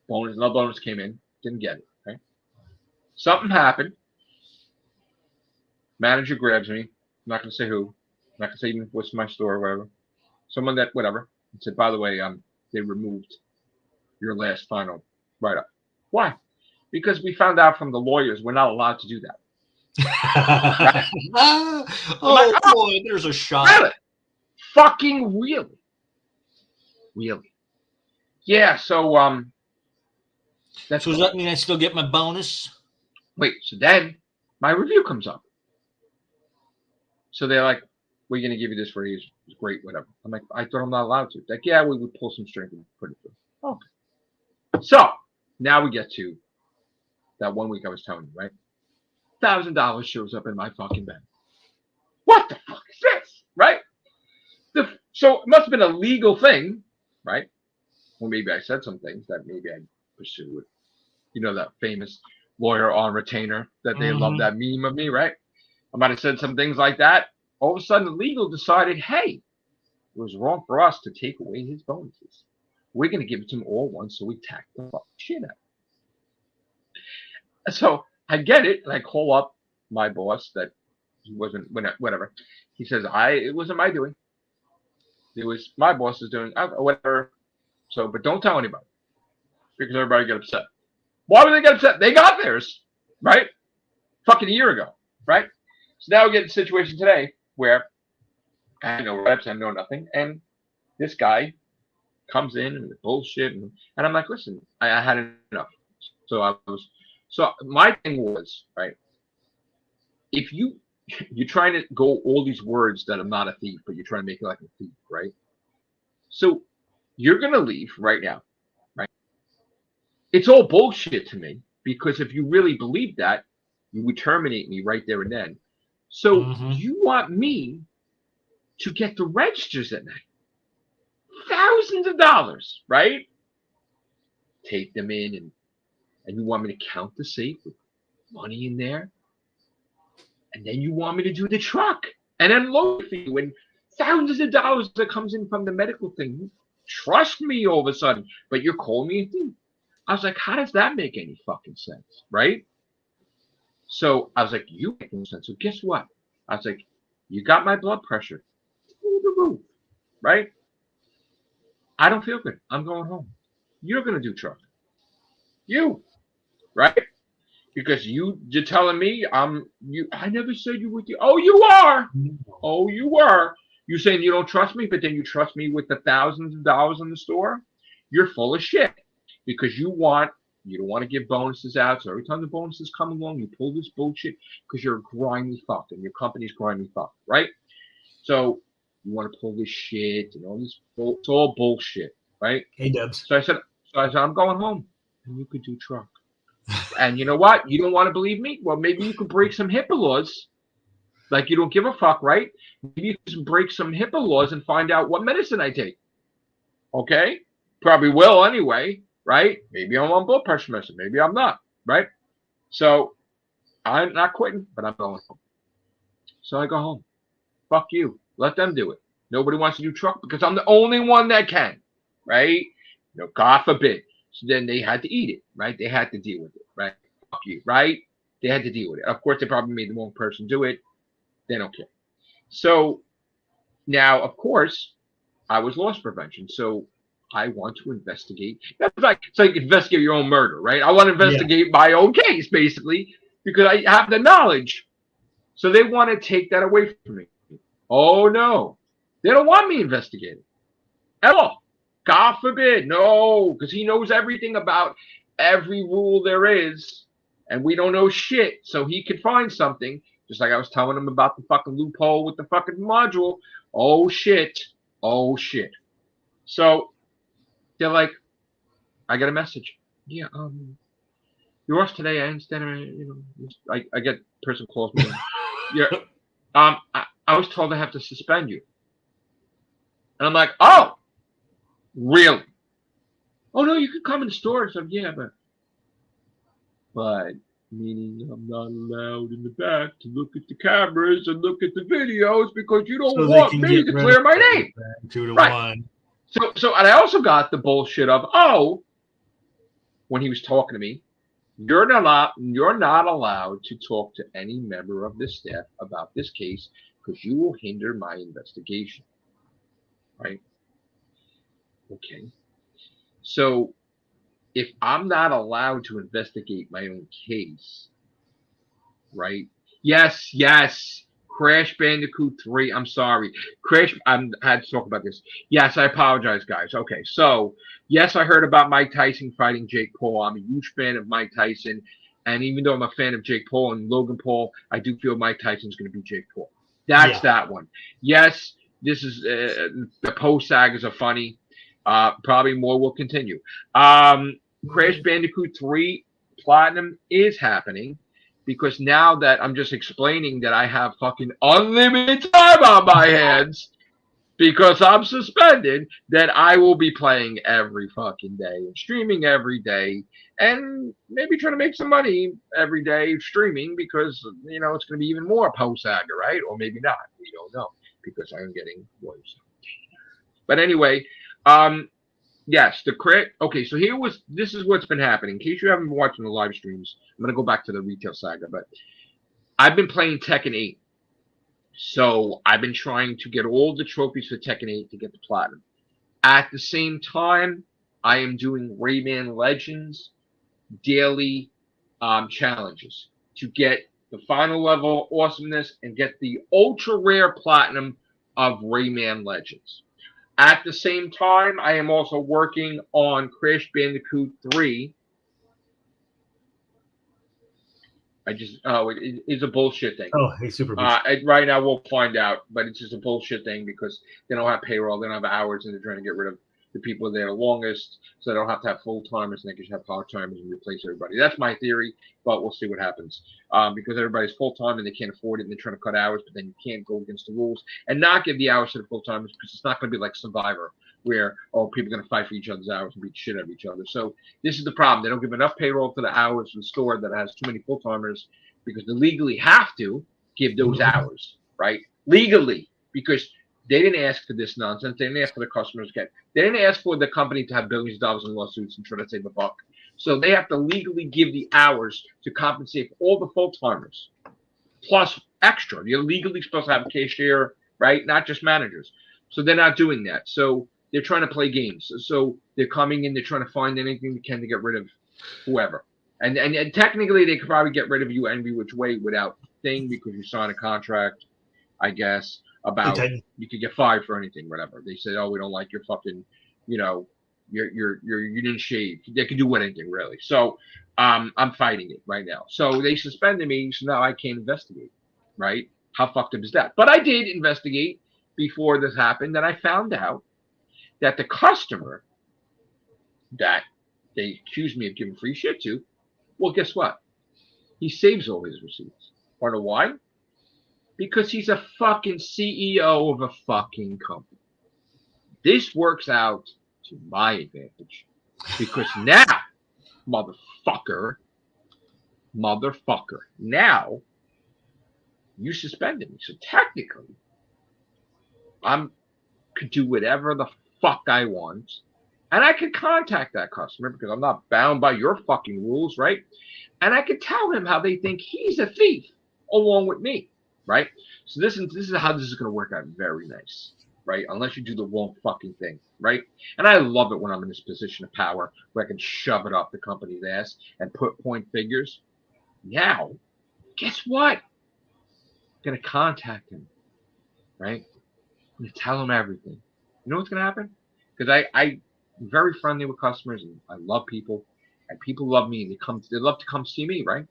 no bonus came in, didn't get it. Okay. Something happened. Manager grabs me. I'm not going to say who. I'm not going to say even what's my store or whatever. Someone that, whatever, and said, by the way, they removed your last final write-up. Why? because we found out from the lawyers we're not allowed to do that. Oh boy, there's a shot. Really? Fucking really? Really? Yeah. So that's So does that mean I still get my bonus? wait. So then my review comes up. So they're like, "We're gonna give you this raise. It's great, whatever." I'm like, "I thought I'm not allowed to." Like, yeah, we would pull some strings and put it through. Okay. So now we get to that 1 week I was telling you, right? $1,000 shows up in my fucking bank. What the fuck is this, right? So it must have been a legal thing, right? Or maybe I said some things that maybe I pursued. You know that famous lawyer on retainer that they love that meme of me, right? I might have said some things like that. All of a sudden, the legal decided, hey, it was wrong for us to take away his bonuses. We're going to give it to him all once, so we tack the fuck shit out. So I get it, and I call up my boss that he wasn't, whatever. He says, it wasn't my doing. It was my boss's doing, whatever. So, but don't tell anybody because everybody get upset. Why would they get upset? They got theirs, right? Fucking a year ago, right? So now we get a situation today where I have no reps, I know nothing, and this guy comes in and bullshit, and I'm like, listen, I had enough. So my thing was, right? If you're trying to go all these words that I'm not a thief, but you're trying to make it like a thief, right? So you're gonna leave right now, right? It's all bullshit to me because if you really believe that, you would terminate me right there and then. So you want me to get the registers at night? Thousands of dollars, right? Take them in and you want me to count the safe with money in there? And then you want me to do the truck and unload for you and thousands of dollars that comes in from the medical thing. You trust me all of a sudden, but you're calling me a thief. I was like, how does that make any fucking sense, right? So I was like, you make no sense. So guess what? I was like, you got my blood pressure through the roof, right? I don't feel good. I'm going home. You're going to do truck. You, right? Because you're telling me I never said you would. Oh, you are. Oh, you are. You're saying you don't trust me, but then you trust me with the thousands of dollars in the store? You're full of shit because you don't want to give bonuses out. So every time the bonuses come along, you pull this bullshit because you're a grimy fuck and your company's grimy fuck, right? So you want to pull this shit and all this. It's all bullshit, right? Hey, Dubs. So I said, I'm going home, and you could do truck. And you know what? You don't want to believe me? Well, maybe you could break some HIPAA laws. Like you don't give a fuck, right? Maybe you can break some HIPAA laws and find out what medicine I take. Okay? Probably will anyway, right? Maybe I'm on blood pressure medicine. Maybe I'm not, right? So I'm not quitting, but I'm going home. So I go home. Fuck you. Let them do it. Nobody wants to do truck because I'm the only one that can, right? God forbid. So then they had to eat it, right? They had to deal with it, right? Fuck you, right? They had to deal with it. Of course, they probably made the wrong person do it. They don't care. So now, of course, I was loss prevention. So I want to investigate. That's like it's like investigate your own murder, right? I want to investigate my own case, basically, because I have the knowledge. So they want to take that away from me. Oh, no. They don't want me investigating at all. God forbid. No, because he knows everything about every rule there is, and we don't know shit. So he could find something, just like I was telling him about the fucking loophole with the fucking module. Oh, shit. Oh, shit. So they're like, I got a message. Yeah, you're off today. I understand. I get person calls me. Yeah. I was told I have to suspend you. And I'm like, oh, really? Oh, no, you can come in the store. So, yeah, but meaning I'm not allowed in the back to look at the cameras and look at the videos because you don't want me to clear my name. 2 to right. 1. So, and I also got the bullshit of, when he was talking to me, you're not allowed to talk to any member of the staff about this case because you will hinder my investigation. Right? Okay. So if I'm not allowed to investigate my own case, right? Yes. Crash Bandicoot 3. I'm sorry. I had to talk about this. Yes, I apologize, guys. Okay, so yes, I heard about Mike Tyson fighting Jake Paul. I'm a huge fan of Mike Tyson, and even though I'm a fan of Jake Paul and Logan Paul, I do feel Mike Tyson's going to beat Jake Paul. That's that one. Yes, this is the post sagas are funny. Probably more will continue. Crash Bandicoot 3 Platinum is happening. Because now that I'm just explaining that I have fucking unlimited time on my hands because I'm suspended, that I will be playing every fucking day and streaming every day and maybe trying to make some money every day streaming because, you know, it's going to be even more post-saga, right? Or maybe not. We don't know because I'm getting worse. But anyway, yes, the crit. Okay, so this is what's been happening. In case you haven't been watching the live streams, I'm gonna go back to the retail saga, but I've been playing Tekken 8. So I've been trying to get all the trophies for Tekken 8 to get the platinum. At the same time, I am doing Rayman Legends daily challenges to get the final level awesomeness and get the ultra rare platinum of Rayman Legends. At the same time, I am also working on Crash Bandicoot 3. It's a bullshit thing. Oh, hey, super. Right now, we'll find out, but it's just a bullshit thing because they don't have payroll, they don't have hours, and they're trying to get rid of the people there the longest, so they don't have to have full timers, and they can just have part timers and replace everybody. That's my theory, but we'll see what happens. Because everybody's full time and they can't afford it, and they're trying to cut hours, but then you can't go against the rules and not give the hours to the full timers because it's not going to be like Survivor, where people are going to fight for each other's hours and beat shit out of each other. So this is the problem. They don't give enough payroll to the hours in the store that has too many full timers because they legally have to give those hours, right? Legally, because they didn't ask for this nonsense. They didn't ask for the customers to get. They didn't ask for the company to have billions of dollars in lawsuits and try to save a buck. So they have to legally give the hours to compensate for all the full timers, plus extra. You're legally supposed to have a cashier, right? Not just managers. So they're not doing that. So they're trying to play games. So they're coming in. They're trying to find anything they can to get rid of whoever. And technically, they could probably get rid of you any which way without thing because you sign a contract, I guess. About you could get fired for anything, whatever. They said, "Oh, we don't like your fucking, you didn't shave." They could do anything really. So, I'm fighting it right now. So they suspended me, so now I can't investigate. Right? How fucked up is that? But I did investigate before this happened, and I found out that the customer that they accused me of giving free shit to, well, guess what? He saves all his receipts. Want to know why? Because he's a fucking CEO of a fucking company. This works out to my advantage. Because now, motherfucker, now you suspended me. So technically, I could do whatever the fuck I want. And I could contact that customer because I'm not bound by your fucking rules, right? And I could tell him how they think he's a thief along with me. Right? So this is how this is going to work out very nice, right? Unless you do the wrong fucking thing, right? And I love it when I'm in this position of power where I can shove it up the company's ass and point figures. Now, guess what? I'm going to contact him, right? I'm going to tell him everything. You know what's going to happen? Because I'm very friendly with customers and I love people and people love me and they love to come see me, right?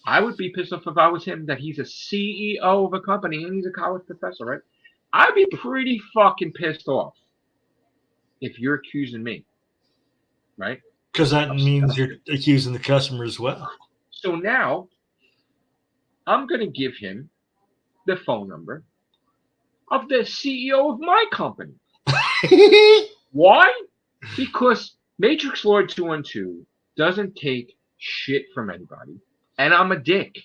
I would be pissed off if I was him that he's a CEO of a company and he's a college professor, right? I'd be pretty fucking pissed off if you're accusing me, right? Because that means you're accusing the customer as well. So now I'm going to give him the phone number of the CEO of my company. Why? Because Matrix Lord 212 doesn't take shit from anybody. And I'm a dick,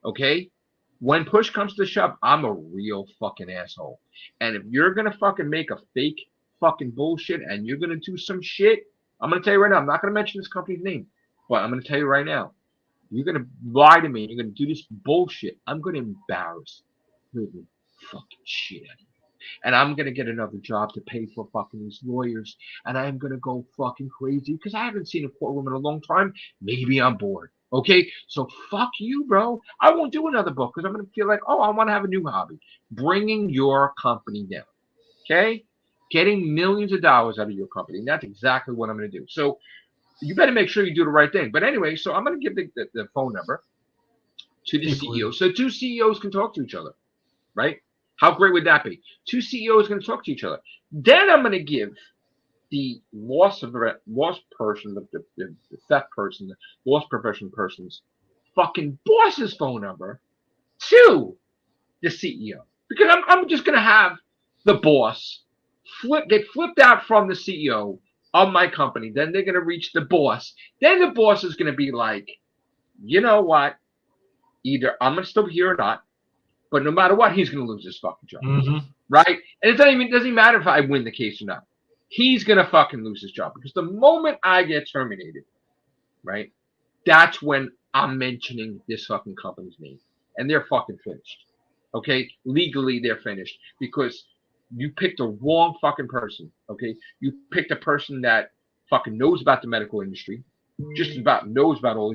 okay? When push comes to shove, I'm a real fucking asshole. And if you're going to fucking make a fake fucking bullshit and you're going to do some shit, I'm going to tell you right now, I'm not going to mention this company's name, but I'm going to tell you right now, you're going to lie to me, you're going to do this bullshit, I'm going to embarrass the fucking shit out of you. And I'm going to get another job to pay for fucking these lawyers. And I'm going to go fucking crazy because I haven't seen a courtroom in a long time. Maybe I'm bored. Okay. So fuck you, bro. I won't do another book because I'm going to feel like, oh, I want to have a new hobby. Bringing your company down. Okay. Getting millions of dollars out of your company. And that's exactly what I'm going to do. So you better make sure you do the right thing. But anyway, so I'm going to give the phone number to the CEO. So two CEOs can talk to each other, right? How great would that be? Two CEOs going to talk to each other. Then I'm going to give the lost person, the theft person, the lost profession person's fucking boss's phone number to the CEO. Because I'm just going to have the boss get flipped out from the CEO of my company. Then they're going to reach the boss. Then the boss is going to be like, you know what? Either I'm going to still be here or not. But no matter what, he's going to lose his fucking job, right? And it doesn't matter if I win the case or not. He's going to fucking lose his job because the moment I get terminated, right, that's when I'm mentioning this fucking company's name, and they're fucking finished. Okay, legally they're finished because you picked the wrong fucking person. Okay, you picked a person that fucking knows about the medical industry. Just about knows about all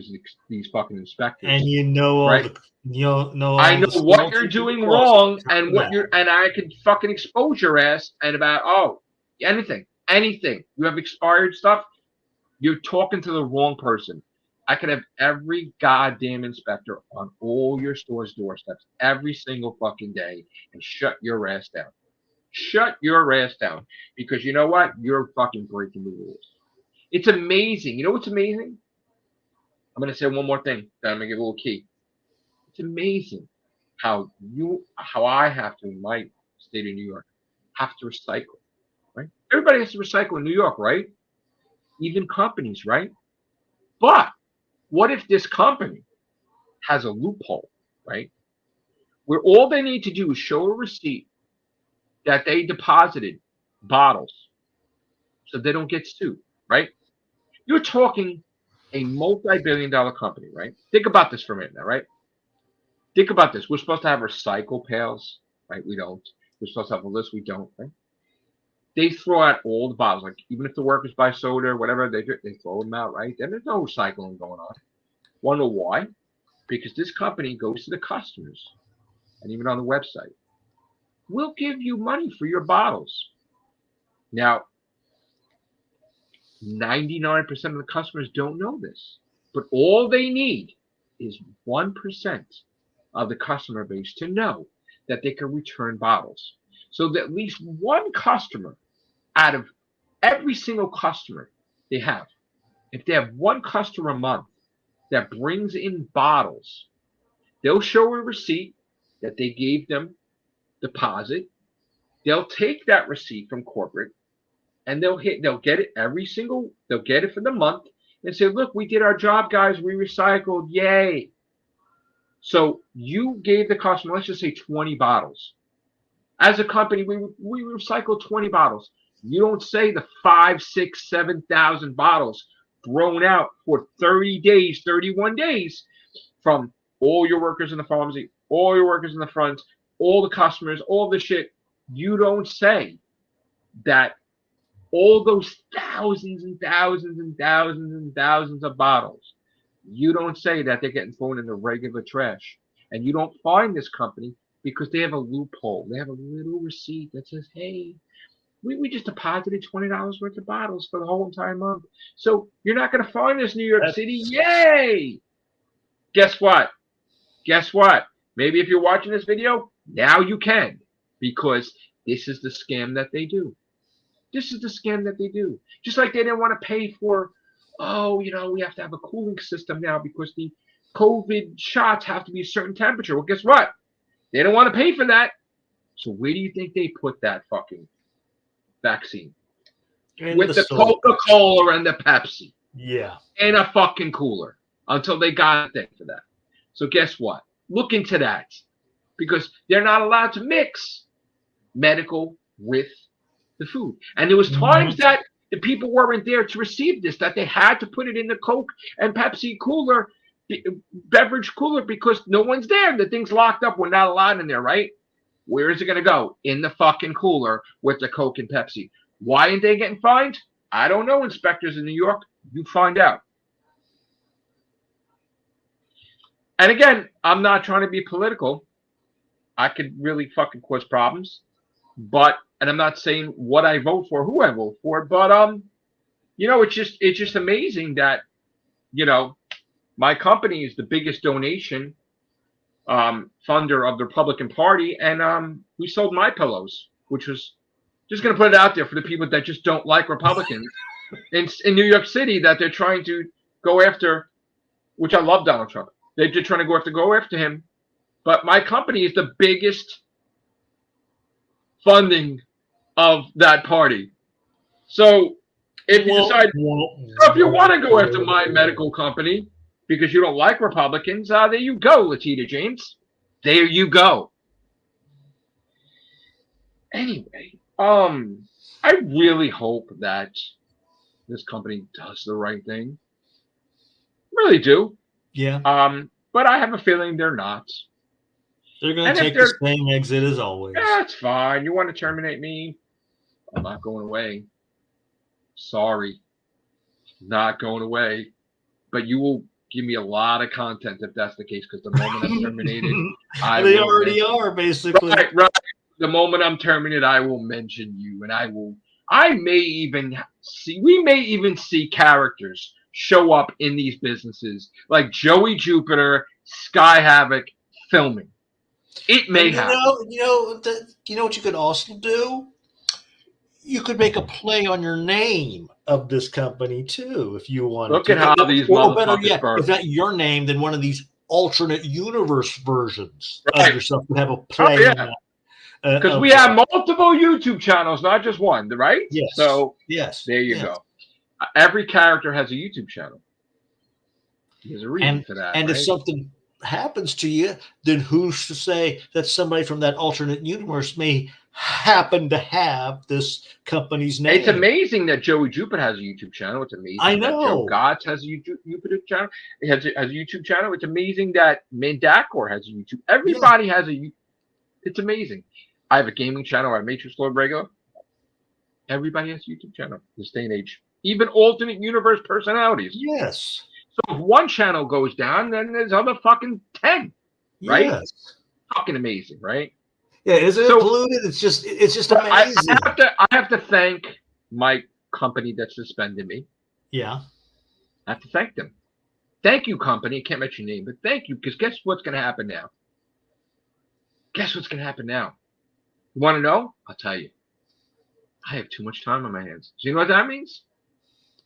these fucking inspectors, and you know right? I know what you're doing wrong, and I could fucking expose your ass and about anything. You have expired stuff. You're talking to the wrong person. I could have every goddamn inspector on all your store's doorsteps every single fucking day and shut your ass down. Shut your ass down because you know what? You're fucking breaking the rules. It's amazing. You know what's amazing? I'm going to say one more thing. Then I'm going to give a little key. It's amazing how I have to, in my state of New York, have to recycle, right? Everybody has to recycle in New York, right? Even companies, right? But what if this company has a loophole, right? Where all they need to do is show a receipt that they deposited bottles so they don't get sued, right? You're talking a multi-billion-dollar company, right? Think about this for a minute now, right? Think about this. We're supposed to have recycle pails, right? We don't. We're supposed to have a list. We don't, right? They throw out all the bottles, like even if the workers buy soda or whatever, they throw them out, right? Then there's no recycling going on. Want to know why? Because this company goes to the customers, and even on the website, we'll give you money for your bottles. Now, 99% of the customers don't know this, but all they need is 1% of the customer base to know that they can return bottles. So that at least one customer out of every single customer they have, if they have one customer a month that brings in bottles, they'll show a receipt that they gave them deposit. They'll take that receipt from corporate and they'll get it they'll get it for the month and say, look, we did our job, guys. We recycled. Yay. So you gave the customer, let's just say 20 bottles. As a company, we recycled 20 bottles. You don't say the 5, 6, 7,000 bottles thrown out for 30 days, 31 days from all your workers in the pharmacy, all your workers in the front, all the customers, all the shit. You don't say that all those thousands and thousands and thousands and thousands of bottles, you don't say that they're getting thrown in the regular trash. And you don't find this company because they have a loophole. They have a little receipt that says, hey, we just deposited $20 worth of bottles for the whole entire month. So you're not going to find this New York City. Yay! Guess what? Maybe if you're watching this video, now you can, because this is the scam that they do. This is the scam that they do. Just like they didn't want to pay for, we have to have a cooling system now because the COVID shots have to be a certain temperature. Well, guess what? They don't want to pay for that. So where do you think they put that fucking vaccine? With the Coca-Cola and the Pepsi. Yeah. In a fucking cooler until they got a thing for that. So guess what? Look into that, because they're not allowed to mix medical with the food. And there was times that the people weren't there to receive this, that they had to put it in the Coke and Pepsi cooler, beverage cooler, because no one's there. The thing's locked up. We're not allowed in there, right? Where is it going to go? In the fucking cooler with the Coke and Pepsi. Why aren't they getting fined? I don't know, inspectors in New York. You find out. And again, I'm not trying to be political. I could really fucking cause problems. But, and I'm not saying what I vote for, who I vote for, but you know, it's just amazing that, you know, my company is the biggest donation funder of the Republican Party, and we sold My Pillows, which was just going to put it out there for the people that just don't like Republicans in New York City, that they're trying to go after, which I love Donald Trump. They're just trying to go after him. But my company is the biggest funding of that party. So if you decide, if you want to go after my medical company because you don't like Republicans, there you go, Latita James. There you go. Anyway, I really hope that this company does the right thing. Really do. Yeah. But I have a feeling they're not. They're going to take the same exit as always. That's fine. You want to terminate me? I'm not going away. Sorry. Not going away. But you will give me a lot of content if that's the case, because the moment I'm terminated, they already are, basically. Right. The moment I'm terminated, I will mention you, and we may even see characters show up in these businesses like Joey Jupiter, Sky Havoc filming. It may happen. You know what you could also do? You could make a play on your name of this company too, if you want. Look at how these motherfuckers burn. If not your name, then one of these alternate universe versions of yourself would have a play. Because we have multiple YouTube channels, not just one, right? Yes. So yes, there you go. Every character has a YouTube channel. There's a reason for that. And if something happens to you, then who's to say that somebody from that alternate universe may happen to have this company's name? It's amazing that Joey Jupiter has a YouTube channel. It's amazing. I know. That Joe Gotts has a YouTube channel. He has a YouTube channel. It's amazing that Mandacor has a YouTube. Everybody has a YouTube. It's amazing. I have a gaming channel. I have Matrix Lord Regular. Everybody has a YouTube channel this day and age. Even alternate universe personalities. Yes. So if one channel goes down, then there's other fucking 10. Right? Yes. Fucking amazing, right? Yeah, isn't it polluted? It's just amazing. I have to thank my company that suspended me. Yeah. I have to thank them. Thank you, company. I can't mention your name, but thank you, because guess what's going to happen now? Guess what's going to happen now? You want to know? I'll tell you. I have too much time on my hands. Do you know what that means?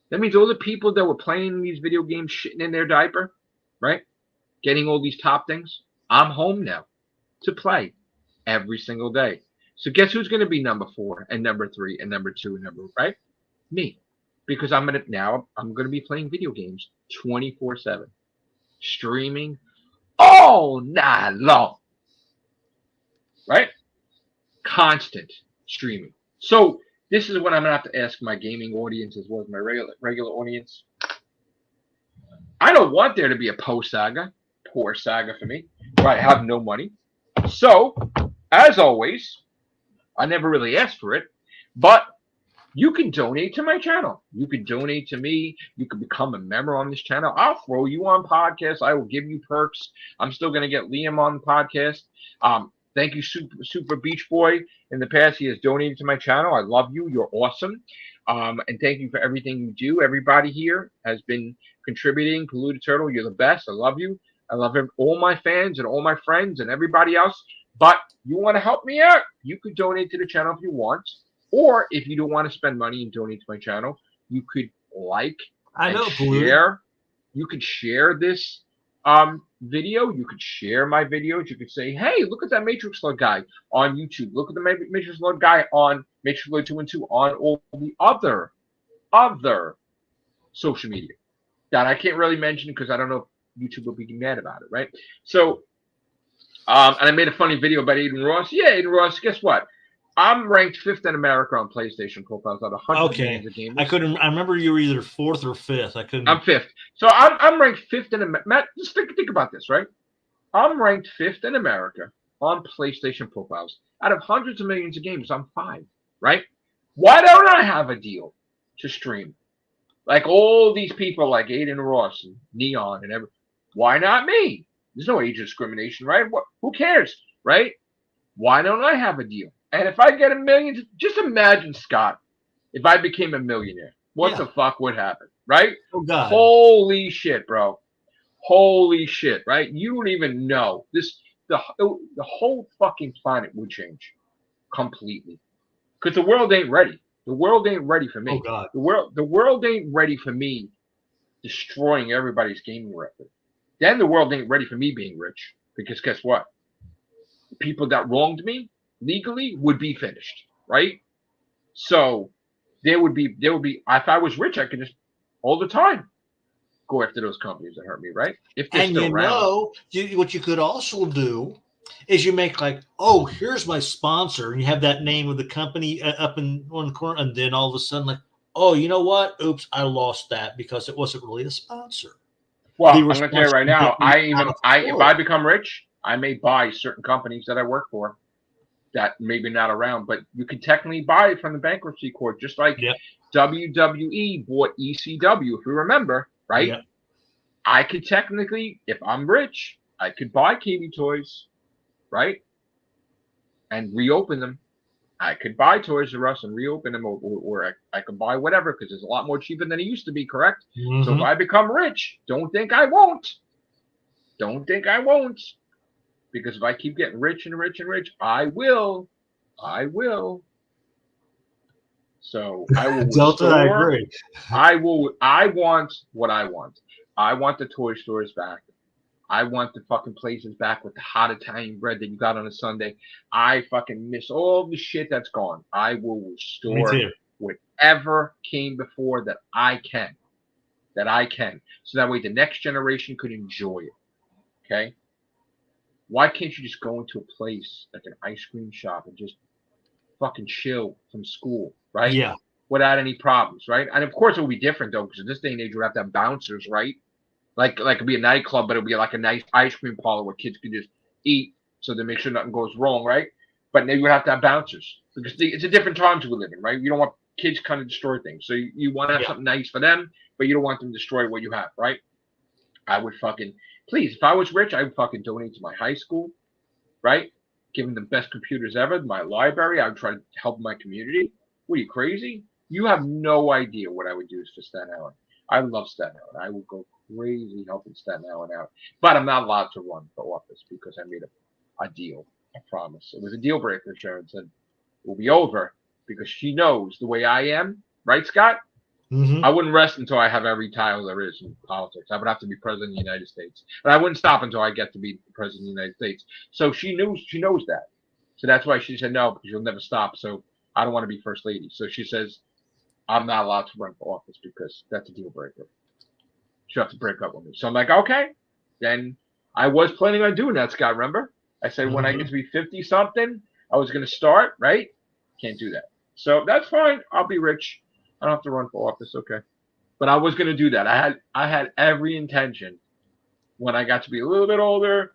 That means all the people that were playing these video games shitting in their diaper, right? Getting all these top things. I'm home now to play every single day. So guess who's going to be number 4 and number 3 and number 2 and number, right? Me. Because I'm going to be playing video games 24/7. Streaming all night long. Right? Constant streaming. So this is what I'm going to have to ask my gaming audience as well as my regular audience. I don't want there to be a post-saga. Poor saga for me. I have no money. So, as always, I never really asked for it, but you can donate to my channel. You can donate to me. You can become a member on this channel. I'll throw you on podcasts. I will give you perks. I'm still going to get Liam on the podcast. Thank you, Super Beach Boy. In the past, he has donated to my channel. I love you. You're awesome. And thank you for everything you do. Everybody here has been contributing. Polluted Turtle, you're the best. I love you. I love all my fans and all my friends and everybody else. But you want to help me out, you could donate to the channel if you want. Or if you don't want to spend money and donate to my channel, you could share. You could share this video. You could share my videos. You could say, hey, look at that Matrix Lord guy on YouTube. Look at the Matrix Lord guy on Matrix Lord 2 and 2 on all the other social media that I can't really mention because I don't know if YouTube will be mad about it, right? So, and I made a funny video about Aiden Ross. Yeah, Aiden Ross, guess what? I'm ranked 5th in America on PlayStation profiles out of 100 millions of gamers. I remember you were either 4th or 5th. I'm 5th. So I'm ranked 5th in America. Matt, just think about this, right? I'm ranked 5th in America on PlayStation profiles. Out of hundreds of millions of games, I'm 5, right? Why don't I have a deal to stream? Like all these people like Aiden Ross and Neon and every, why not me? There's no age discrimination, right? Who cares, right? Why don't I have a deal? And if I get $1 million, just imagine, Scott, if I became a millionaire, what the fuck would happen, right? Oh God! Holy shit, bro! Holy shit, right? You don't even know this. The whole fucking planet would change completely because the world ain't ready. The world ain't ready for me. Oh God! The world ain't ready for me destroying everybody's gaming record. Then the world ain't ready for me being rich because guess what? People that wronged me legally would be finished, right? So there would be if I was rich, I could just all the time go after those companies that hurt me, right? If they're And still around. what you could also do is you make like, oh, here's my sponsor, and you have that name of the company up in one corner, and then all of a sudden, like, oh, you know what? Oops, I lost that because it wasn't really a sponsor. Well, I'm going to tell you right now, if I become rich, I may buy certain companies that I work for that maybe not around, but you can technically buy it from the bankruptcy court, just like WWE bought ECW, if you remember, right? Yep. I could technically, if I'm rich, I could buy KB Toys, right? And reopen them. I could buy Toys R Us and reopen them, or I could buy whatever because it's a lot more cheaper than it used to be, correct? Mm-hmm. So if I become rich, don't think I won't. Don't think I won't. Because if I keep getting rich and rich and rich, I will. So I will Delta, I agree. I want what I want. I want the toy stores back. I want the fucking places back with the hot Italian bread that you got on a Sunday. I fucking miss all the shit that's gone. I will restore whatever came before that I can. So that way the next generation could enjoy it. Okay? Why can't you just go into a place like an ice cream shop and just fucking chill from school, right? Yeah. Without any problems, right? And of course it would be different though, because in this day and age you would have to have bouncers, right? Like it'd be a nightclub, but it'd be like a nice ice cream parlor where kids could just eat so to make sure nothing goes wrong, right? But then you would have to have bouncers because it's a different times we live in, right? You don't want kids kind of destroy things. So you want to have something nice for them, but you don't want them to destroy what you have, right? I would fucking, please, if I was rich, I would fucking donate to my high school, right? Give them the best computers ever, my library. I would try to help my community. What are you, crazy? You have no idea what I would do for Staten Island. I love Staten Island. I would go crazy helping Staten Island out. But I'm not allowed to run for office because I made a deal, a promise. It was a deal breaker. Sharon said, it will be over because she knows the way I am. Right, Scott? Mm-hmm. I wouldn't rest until I have every title there is in politics. I would have to be president of the United States. But I wouldn't stop until I get to be president of the United States. So she knows that. So that's why she said no, because you'll never stop. So I don't want to be first lady. So she says, I'm not allowed to run for office because that's a deal breaker. She'll have to break up with me. So I'm like, okay. Then I was planning on doing that, Scott, remember? I said when I get to be 50-something, I was going to start, right? Can't do that. So that's fine. I'll be rich. I don't have to run for office, okay. But I was going to do that. I had every intention when I got to be a little bit older,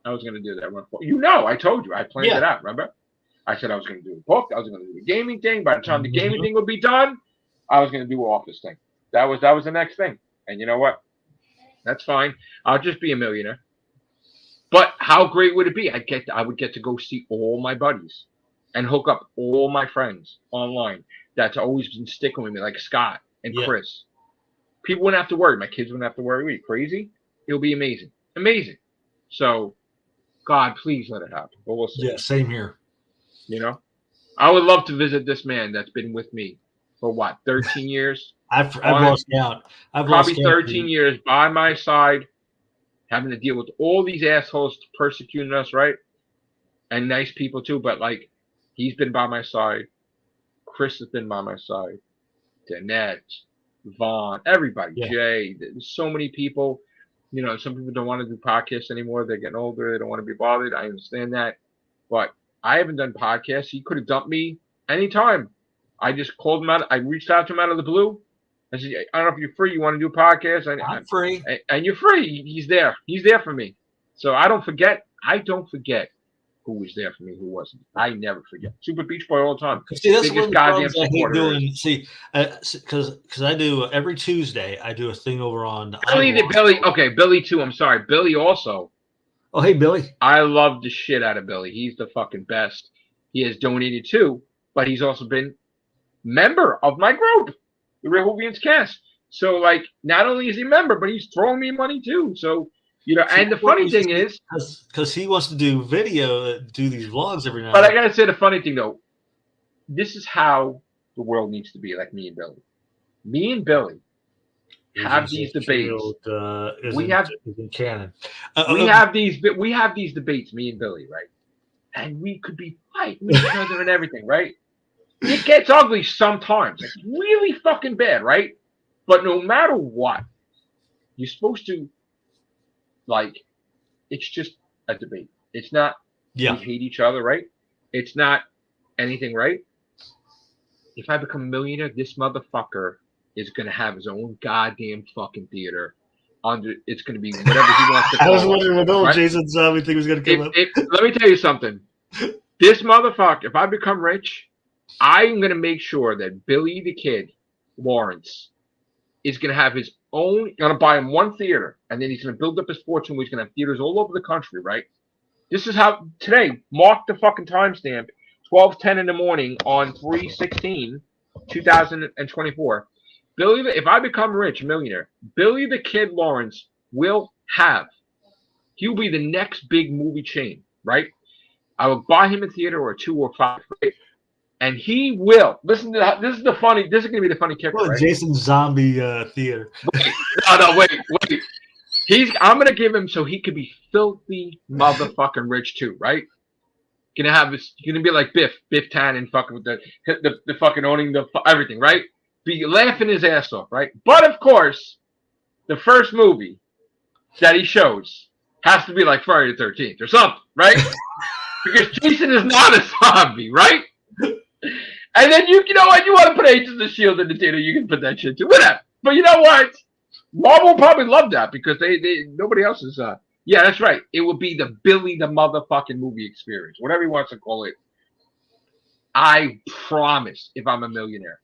I was going to do that. Run for, I told you. I planned it out, remember? I said I was going to do a book. I was going to do a gaming thing. By the time the gaming thing would be done, I was going to do an office thing. That was the next thing. And you know what? That's fine. I'll just be a millionaire. But how great would it be? I would get to go see all my buddies and hook up all my friends online. That's always been sticking with me, like Scott and Chris. People wouldn't have to worry. My kids wouldn't have to worry. Are you crazy? It'll be amazing. Amazing. So, God, please let it happen. But we'll see. Yeah, same here. You know? I would love to visit this man that's been with me for what, 13 years? I've lost count. Probably 13 years by my side, having to deal with all these assholes persecuting us, right? And nice people too, but like, he's been by my side. Chris has been by my side. Danette, Vaughn, everybody, Jay. There's so many people. You know, some people don't want to do podcasts anymore. They're getting older. They don't want to be bothered. I understand that. But I haven't done podcasts. He could have dumped me anytime. I just called him out. I reached out to him out of the blue. I said, I don't know if you're free. You want to do a podcast? I'm free. And you're free. He's there. He's there for me. So I don't forget who was there for me, who wasn't. I never forget. Super Beach Boy all the time. See, that's Biggest one of the goddamn problems I hate supporter doing. See, because I do every Tuesday, I do a thing over on Billy too. I'm sorry. Billy also. Oh, hey, Billy. I love the shit out of Billy. He's the fucking best. He has donated too, but he's also been member of my group, the Real Hoovians cast. So, like, not only is he a member, but he's throwing me money too. So, and the funny thing is, because he wants to do do these vlogs every night. But I gotta say, the funny thing though, this is how the world needs to be, like me and Billy. Me and Billy have these debates. We have canon. We have these debates, me and Billy, right? And we could be fighting each other and everything, right? It gets ugly sometimes, like really fucking bad, right? But no matter what, you're supposed to, like, it's just a debate. It's not we hate each other, right? It's not anything, right? If I become a millionaire, this motherfucker is gonna have his own goddamn fucking theater. It's gonna be whatever he wants to call it. I was wondering what the old Jason Zombie thing was gonna come up. Let me tell you something. This motherfucker, if I become rich, I'm gonna make sure that Billy the Kid Lawrence is gonna have his own. Gonna buy him one theater, and then he's gonna build up his fortune. Where he's gonna have theaters all over the country, right? This is how today. Mark the fucking timestamp. 12:10 in the morning on 3/16/2024. Billy, if I become rich, millionaire, Billy the Kid Lawrence will have. He'll be the next big movie chain, right? I will buy him a theater or 2 or 5, right? And he will listen to that. This is going to be the funny kicker, right? Jason Zombie theater. Wait. I'm going to give him so he could be filthy motherfucking rich too, right? Gonna be like Biff Tannen, fucking with the fucking owning the everything, right? Be laughing his ass off, right? But of course, the first movie that he shows has to be like Friday the 13th or something, right? Because Jason is not a zombie, right? And then you know what? You want to put Agents of S.H.I.E.L.D. in the theater, you can put that shit too. Whatever. But you know what? Marvel probably love that because they nobody else is. Yeah, that's right. It would be the Billy the motherfucking movie experience, whatever he wants to call it. I promise, if I'm a millionaire,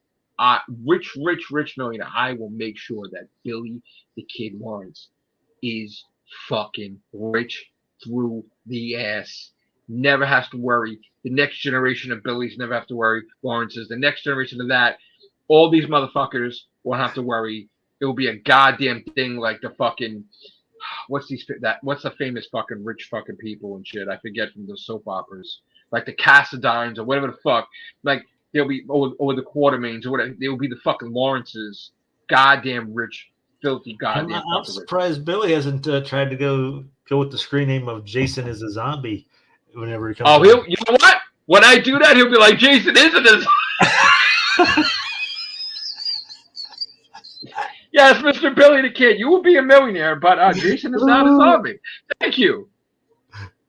rich millionaire, I will make sure that Billy the Kid Lawrence is fucking rich through the ass. Never has to worry. The next generation of Billy's never have to worry. Lawrence's. The next generation of that, all these motherfuckers won't have to worry. It will be a goddamn thing like the fucking. What's the famous fucking rich fucking people and shit? I forget from the soap operas, like the Cassadines or whatever the fuck. Like they'll be or the Quartermains or whatever. They will be the fucking Lawrences, goddamn rich, filthy goddamn. I'm surprised rich. Billy hasn't tried to go with the screen name of Jason is a Zombie whenever he comes. Oh, you know what? When I do that, he'll be like, Jason isn't a. Yes, Mr. Billy the Kid, you will be a millionaire, but Jason is not a zombie. Thank you,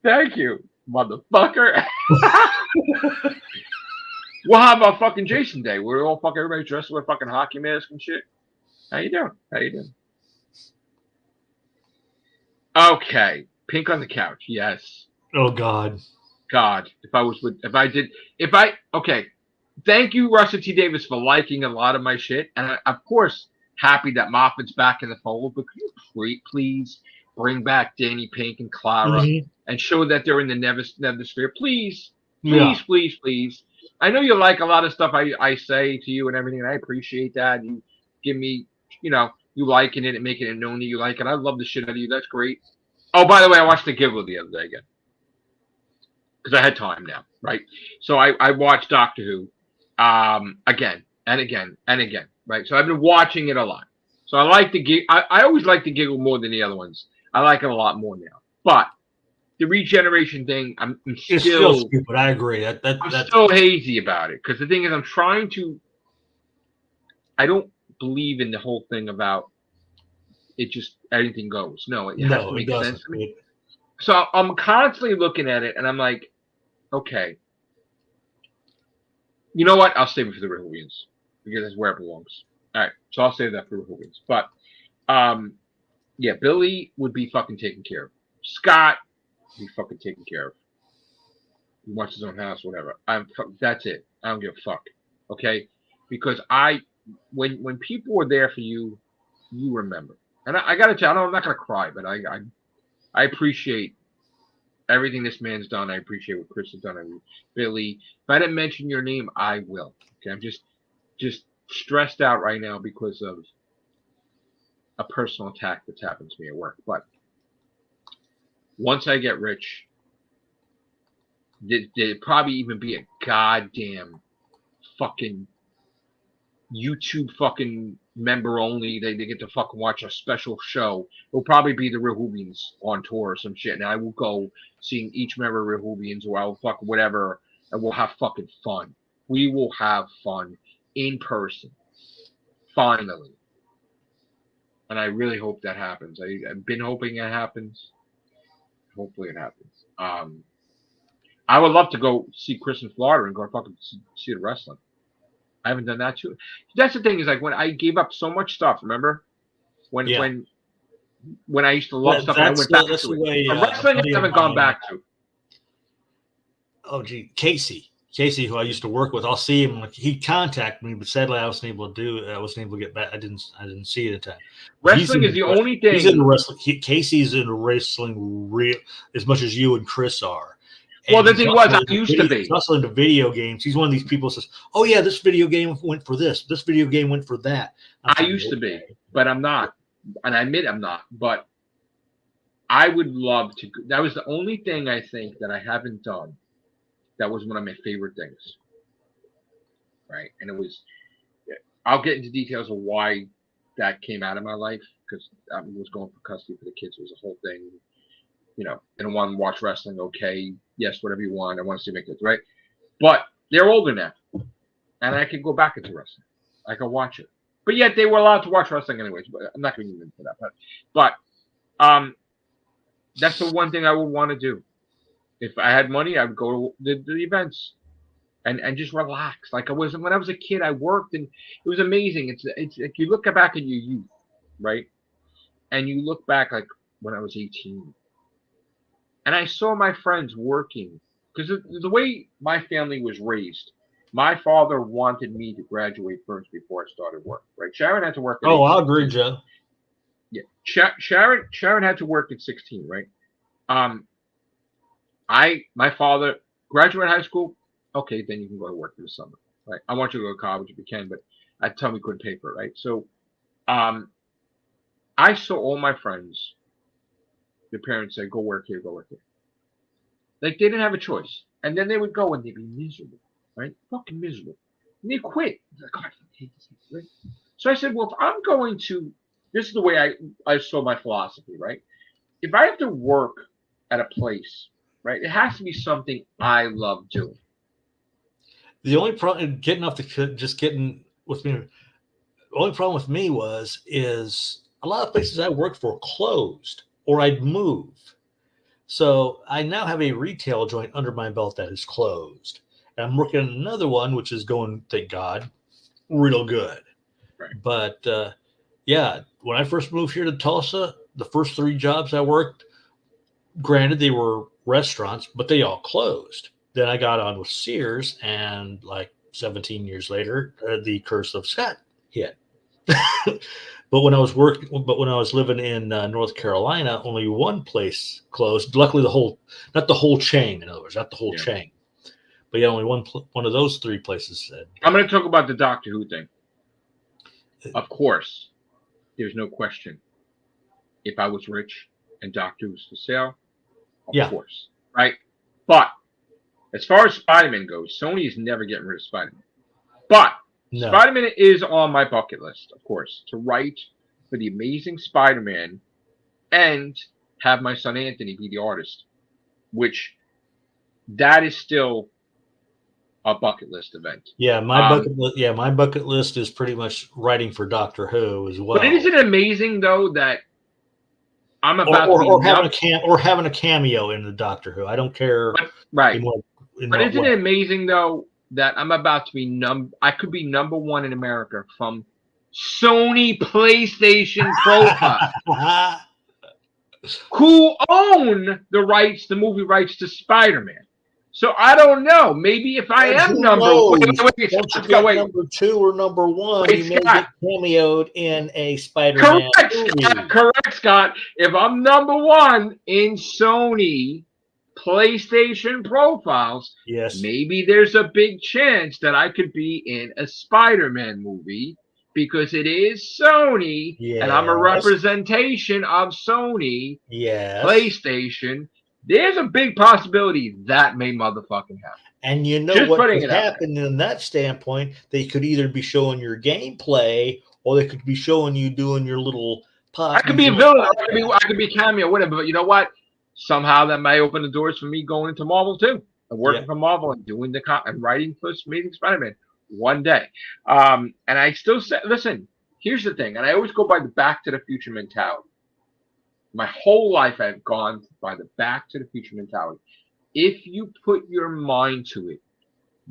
motherfucker. We'll have a fucking Jason Day. We're all fucking everybody dressed with a fucking hockey mask and shit. How you doing? Okay, Pink on the Couch. Yes. Oh God. Okay. Thank you, Russia T. Davis, for liking a lot of my shit, and of course. Happy that Moffat's back in the fold, but could you please bring back Danny Pink and Clara and show that they're in the Neversphere? Please. I know you like a lot of stuff I say to you and everything, and I appreciate that. You give me, you liking it and making it known that you like it. I love the shit out of you. That's great. Oh, by the way, I watched The Giggler the other day again because I had time now, right? So I watched Doctor Who again and again and again. Right, so I've been watching it a lot. So I like the gig. I always like the Giggle more than the other ones. I like it a lot more now. But the regeneration thing, it's still stupid. I agree. I'm still hazy about it because the thing is, I don't believe in the whole thing about it. Just anything goes. No, it has to make sense to me. So I'm constantly looking at it, and I'm like, okay, you know what? I'll save it for the Rehovians. Because that's where it belongs. All right, so I'll save that for Rehovians. But, yeah, Billy would be fucking taken care of. Scott would be fucking taken care of. He wants his own house, whatever. That's it. I don't give a fuck. Okay, because when people were there for you, you remember. And I gotta tell you, I'm not gonna cry, but I appreciate everything this man's done. I appreciate what Chris has done. And Billy, if I didn't mention your name, I will. Okay, I'm just stressed out right now because of a personal attack that's happened to me at work. But once I get rich, there'd probably even be a goddamn fucking YouTube fucking member only. They get to fucking watch a special show. It'll probably be the Rehubians on tour or some shit. And I will go seeing each member of Rehubians, or I'll fuck whatever, and we'll have fucking fun. We will have fun in person. Finally. And I really hope that happens. I've been hoping it happens. Hopefully it happens. I would love to go see Chris in Florida and go fucking see the wrestling. I haven't done that too. That's the thing, is like when I gave up so much stuff, remember? When I used to love stuff and I went back to it. Wrestling I haven't gone back to. Oh gee, Casey, who I used to work with, I'll see him. Like, he contacted me, but sadly I wasn't able to get back. I didn't see it in time. Wrestling is the only thing. He's in wrestling. Casey's in wrestling real as much as you and Chris are. Well, the thing was, I used to be. He's also into video games. He's one of these people who says, "Oh yeah, this video game went for this. This video game went for that." I used to be, but I'm not, and I admit I'm not. But I would love to. That was the only thing I think that I haven't done. That was one of my favorite things. Right, and it was. I'll get into details of why that came out of my life, because I was going for custody for the kids. It was a whole thing. You know, I don't want to watch wrestling. Okay, yes, whatever you want. I want to see my kids, right? But they're older now, and I can go back into wrestling. I can watch it, but yet they were allowed to watch wrestling anyways. But I'm not going to get into that. But that's the one thing I would want to do. If I had money, I would go to the events and just relax. Like I was when I was a kid. I worked, and it was amazing. It's if you look back at your youth, right, and you look back like when I was 18. And I saw my friends working, because the way my family was raised, my father wanted me to graduate first before I started work. Right? Sharon had to work. Oh, I'll agree, Joe. Yeah, Sharon had to work at 16. Right? My father graduate high school. Okay, then you can go to work for the summer. Right? I want you to go to college if you can, but I'd tell me couldn't pay for it. Right? So, I saw all my friends. Their parents say, "Go work here, go work here." Like they didn't have a choice, and then they would go and they'd be miserable, right? Fucking miserable. And they quit. Like, God, I hate this. Right? So I said, "Well, if I'm going to, this is the way I saw my philosophy, right? If I have to work at a place, right, it has to be something I love doing." The only problem getting with me. The only problem with me is a lot of places I worked for closed. Or I'd move. So I now have a retail joint under my belt that is closed. And I'm working on another one, which is going, thank God, real good. Right. But yeah, when I first moved here to Tulsa, the first 3 jobs I worked, granted they were restaurants, but they all closed. Then I got on with Sears, and like 17 years later, the curse of Scott hit. But when I was living in North Carolina, only one place closed. Luckily, not the whole chain. In other words, not the whole chain, but yeah, only one of those 3 places said. I'm going to talk about the Doctor Who thing. Of course, there's no question. If I was rich and Doctor Who was for sale, of course, right? But as far as Spider-Man goes, Sony is never getting rid of Spider-Man. But no. Spider-Man is on my bucket list, of course, to write for the Amazing Spider-Man and have my son Anthony be the artist, which that is still a bucket list event. Yeah, my bucket list is pretty much writing for Doctor Who as well. But isn't it amazing though that I'm about having a cameo in the Doctor Who? I don't care. But, right. But isn't it amazing though that I'm about to be I could be number 1 in America from Sony PlayStation Profile, who own the movie rights to Spider-Man. So I don't know. Maybe if I And am who number knows? wait, Once you let's go, get wait. number 2 or number 1, Wait, you may Scott. get cameoed in a Spider-Man movie. Correct, Scott. If I'm number 1 in Sony PlayStation profiles, Yes. maybe there's a big chance that I could be in a Spider-Man movie because it is Sony and I'm a Yes. representation of Sony Yes. PlayStation. There's a big possibility that may motherfucking happen. And you know Just what putting could it out happen in that standpoint? They could either be showing your gameplay or they could be showing you doing your little I could be a villain. I could be a cameo, whatever. But you know what? Somehow that may open the doors for me going into Marvel too, and working for Marvel and doing and writing for Amazing Spider-Man one day. And I still say, listen. Here's the thing, and I always go by the Back to the Future mentality. My whole life, I've gone by the Back to the Future mentality. If you put your mind to it,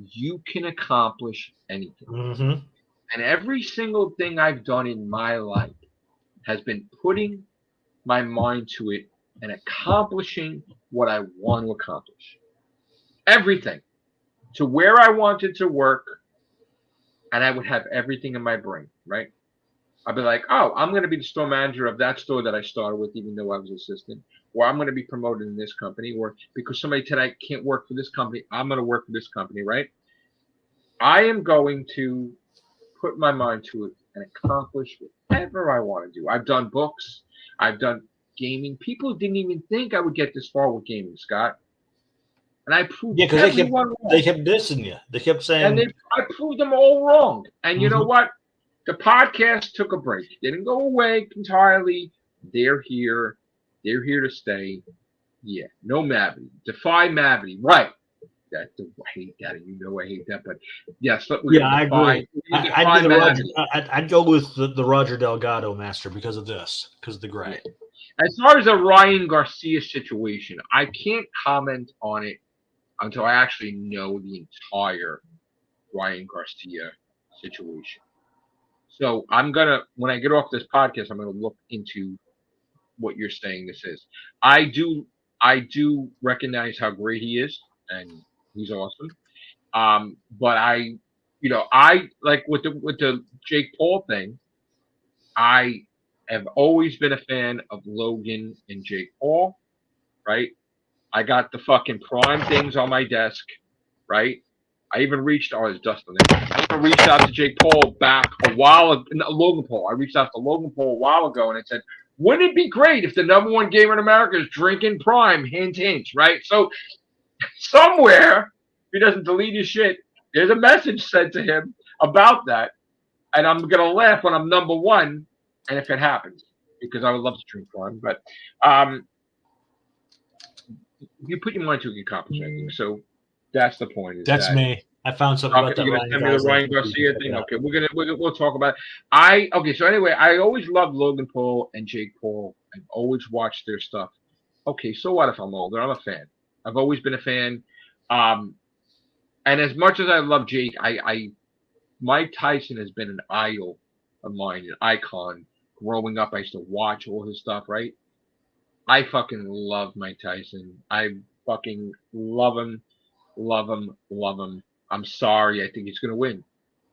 you can accomplish anything. Mm-hmm. And every single thing I've done in my life has been putting my mind to it and accomplishing what I want to accomplish. Everything. To where I wanted to work, and I would have everything in my brain, right? I'd be like, oh, I'm going to be the store manager of that store that I started with, even though I was assistant. Or I'm going to be promoted in this company. Or because somebody tonight can't work for this company, I'm going to work for this company, right? I am going to put my mind to it and accomplish whatever I want to do. I've done books. I've done gaming. People didn't even think I would get this far with gaming, Scott. And I proved because they kept dissing you. They kept saying, and I proved them all wrong. And you know what? The podcast took a break. They didn't go away entirely. They're here. They're here to stay. Yeah, no Mavity. Defy Mavity. Right. I hate that, and you know I hate that. But yes, I agree. I'd go with the Roger Delgado master because of this, because of the gray. As far as the Ryan Garcia situation, I can't comment on it until I actually know the entire Ryan Garcia situation. So I'm gonna, when I get off this podcast, I'm gonna look into what you're saying this is. I do recognize how great he is, and he's awesome. But I like with the Jake Paul thing, I have always been a fan of Logan and Jake Paul, right? I got the fucking Prime things on my desk, right? I even reached out to Jake Paul back a while ago. Logan Paul. I reached out to Logan Paul a while ago, and I said, wouldn't it be great if the #1 gamer in America is drinking Prime? Hint, hint, right? So somewhere, if he doesn't delete his shit, there's a message sent to him about that, and I'm gonna laugh when I'm #1, and if it happens, because I would love to drink Prime, but you put your mind to it, you accomplish anything. So that's the point. That's me. I found something about that. You're gonna send me the Ryan Garcia thing. Yeah. Okay, we'll talk about it. So anyway, I always loved Logan Paul and Jake Paul. I've always watched their stuff. Okay, so what if I'm older? I'm a fan. I've always been a fan. And as much as I love Jake, Mike Tyson has been an idol of mine, an icon. Growing up, I used to watch all his stuff, right? I fucking love Mike Tyson. I fucking love him. I'm sorry. I think he's going to win.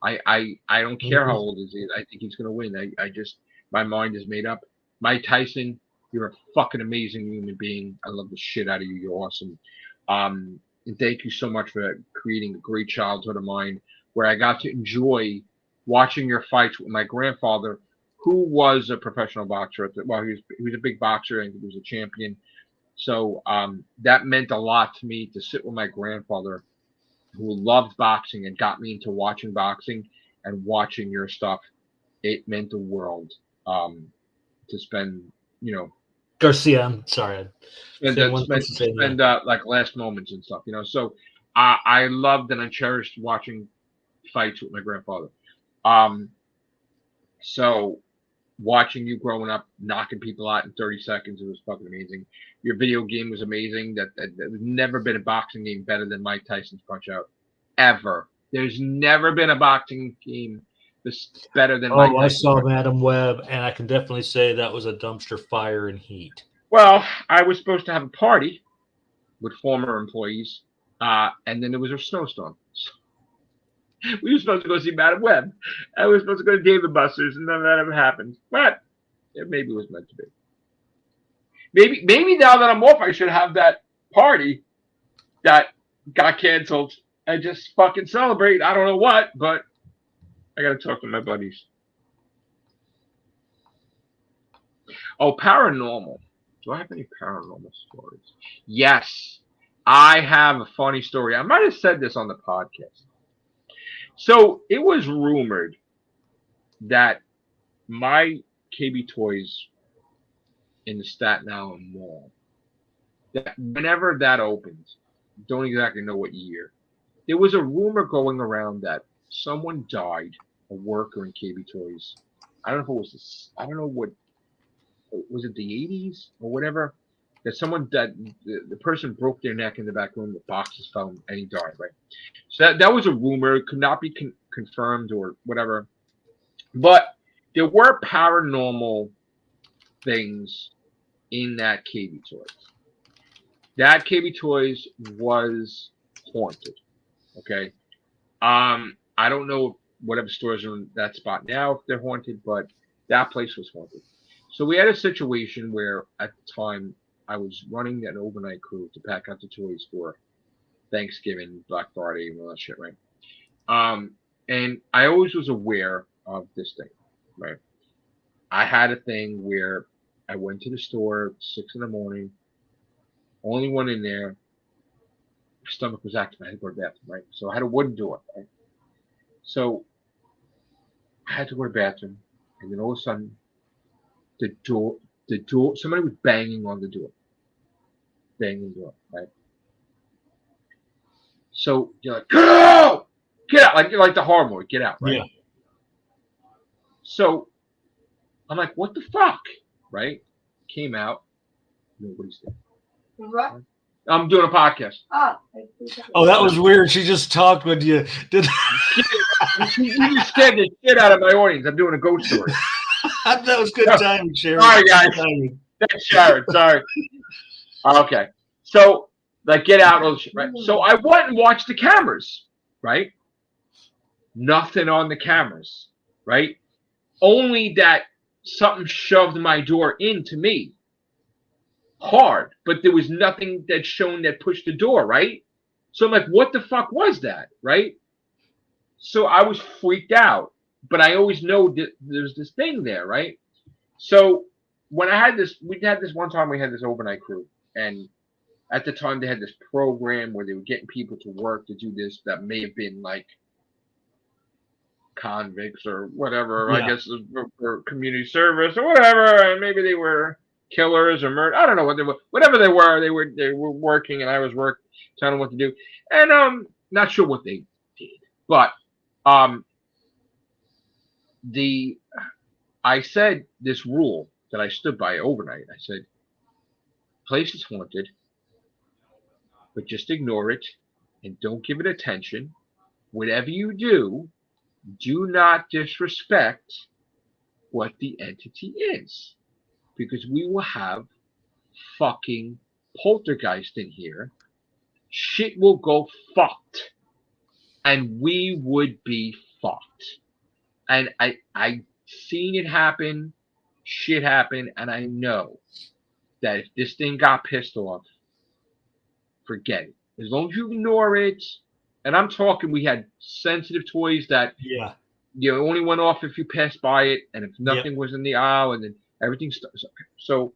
I don't care how old he is. I think he's going to win. I just, my mind is made up. Mike Tyson, you're a fucking amazing human being. I love the shit out of you. You're awesome. And thank you so much for creating a great childhood of mine where I got to enjoy watching your fights with my grandfather, who was a professional boxer. He was a big boxer and he was a champion. So that meant a lot to me to sit with my grandfather, who loved boxing and got me into watching boxing and watching your stuff. It meant the world to spend, Garcia, I'm sorry. Spend like last moments and stuff, So I loved and I cherished watching fights with my grandfather. So watching you growing up, knocking people out in 30 seconds, it was fucking amazing. Your video game was amazing. There's never been a boxing game better than Mike Tyson's Punch Out, ever. There's never been a boxing game that's better than Mike Tyson. I saw Madam Web, and I can definitely say that was a dumpster fire in heat. Well, I was supposed to have a party with former employees, And then there was a snowstorm. We were supposed to go see Madam Web. And we were supposed to go to David Buster's, and none of that ever happened. But it maybe was meant to be. Maybe now that I'm off, I should have that party that got canceled and just fucking celebrate. I don't know what, but I got to talk to my buddies. Oh, paranormal. Do I have any paranormal stories? Yes, I have a funny story. I might have said this on the podcast. So it was rumored that my KB Toys in the Staten Island Mall, that whenever that opens, don't exactly know what year, there was a rumor going around that someone died, a worker in KB Toys. I don't know if it was this, I don't know what, was it the 80s or whatever, that someone, that the person broke their neck in the back room, the boxes fell, and he died, right? So that was a rumor. It could not be confirmed or whatever. But there were paranormal things in that KB Toys. That KB Toys was haunted. Okay. I don't know whatever stores are in that spot now if they're haunted, but that place was haunted. So we had a situation where at the time I was running an overnight crew to pack out the toys for Thanksgiving, Black Friday, and all that shit, right? And I always was aware of this thing, right? I had a thing where I went to the store at 6 a.m, only one in there. My stomach was active. I had to go to the bathroom, right? So I had a wooden door, right? So I had to go to the bathroom, and then all of a sudden, the door, somebody was banging on the door. Banging the door, right? So you're like, get out! Get out! Like the horror movie, get out, right? Yeah. So I'm like, what the fuck? Right? Came out, nobody's there. What? I'm doing a podcast. Oh, that was weird. She just talked with you. Did You just scared the shit out of my audience. I'm doing a ghost story. that was good timing, Sharon. Sorry, guys. Good timing. Thanks, Sharon. Sorry. Okay. So, like, get out, all the shit, right? So I went and watched the cameras, right? Nothing on the cameras, right? Only that something shoved my door into me hard, but there was nothing that shown that pushed the door, right? So I'm like, what the fuck was that, right? So I was freaked out, but I always know that there's this thing there, right? So when I had this, we had this one time, we had this overnight crew, and at the time they had this program where they were getting people to work to do this that may have been like convicts or whatever, Yeah. I guess for community service or whatever, and maybe they were killers or murder. I don't know what they were. Whatever they were working, and I was telling them what to do, and not sure what they did, but I said this rule that I stood by overnight. I said, place is haunted, but just ignore it and don't give it attention. Whatever you do not disrespect what the entity is, because we will have fucking poltergeist in here. Shit will go fucked, and we would be fucked. And I seen it happen, shit happen, and I know that if this thing got pissed off, forget it. As long as you ignore it, and I'm talking, we had sensitive toys that only went off if you passed by it, and if nothing was in the aisle, and then everything starts. So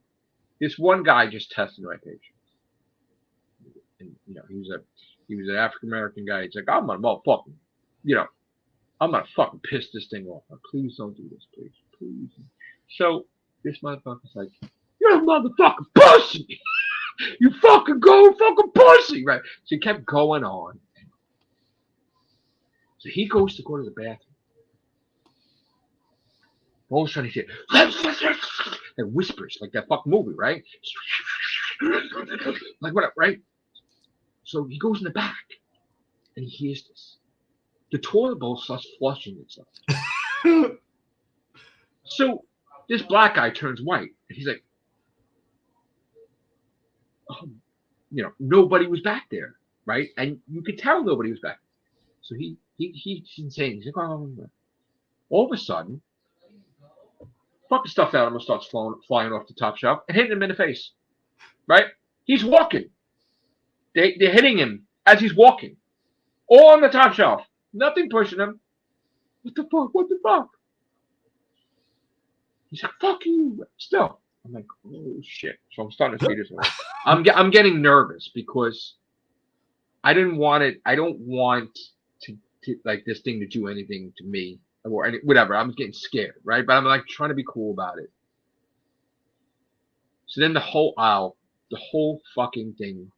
this one guy just tested my page, and he was an African American guy. He's like, I'm gonna motherfucking, I'm gonna fucking piss this thing off. Please don't do this, please. So this motherfucker's like, you're a motherfucking pussy. You fucking pussy, right? So he kept going on. So he goes to go to the bathroom. All of a sudden he said, and whispers like that fucking movie, right? Like what, right? So he goes in the back and he hears this. The toilet bowl starts flushing itself. So this black guy turns white and he's like, nobody was back there. right? And you could tell nobody was back. So he's insane. He's like, oh. All of a sudden, fucking stuffed animal starts flying off the top shelf and hitting him in the face, right? He's walking. They're hitting him as he's walking, all on the top shelf. Nothing pushing him. What the fuck? What the fuck? He's like, fuck you. Still. I'm like, oh shit. So I'm starting to see this. I'm getting nervous because I didn't want it. I don't want to like this thing to do anything to me or whatever. I'm getting scared, right? But I'm like trying to be cool about it. So then the whole fucking thing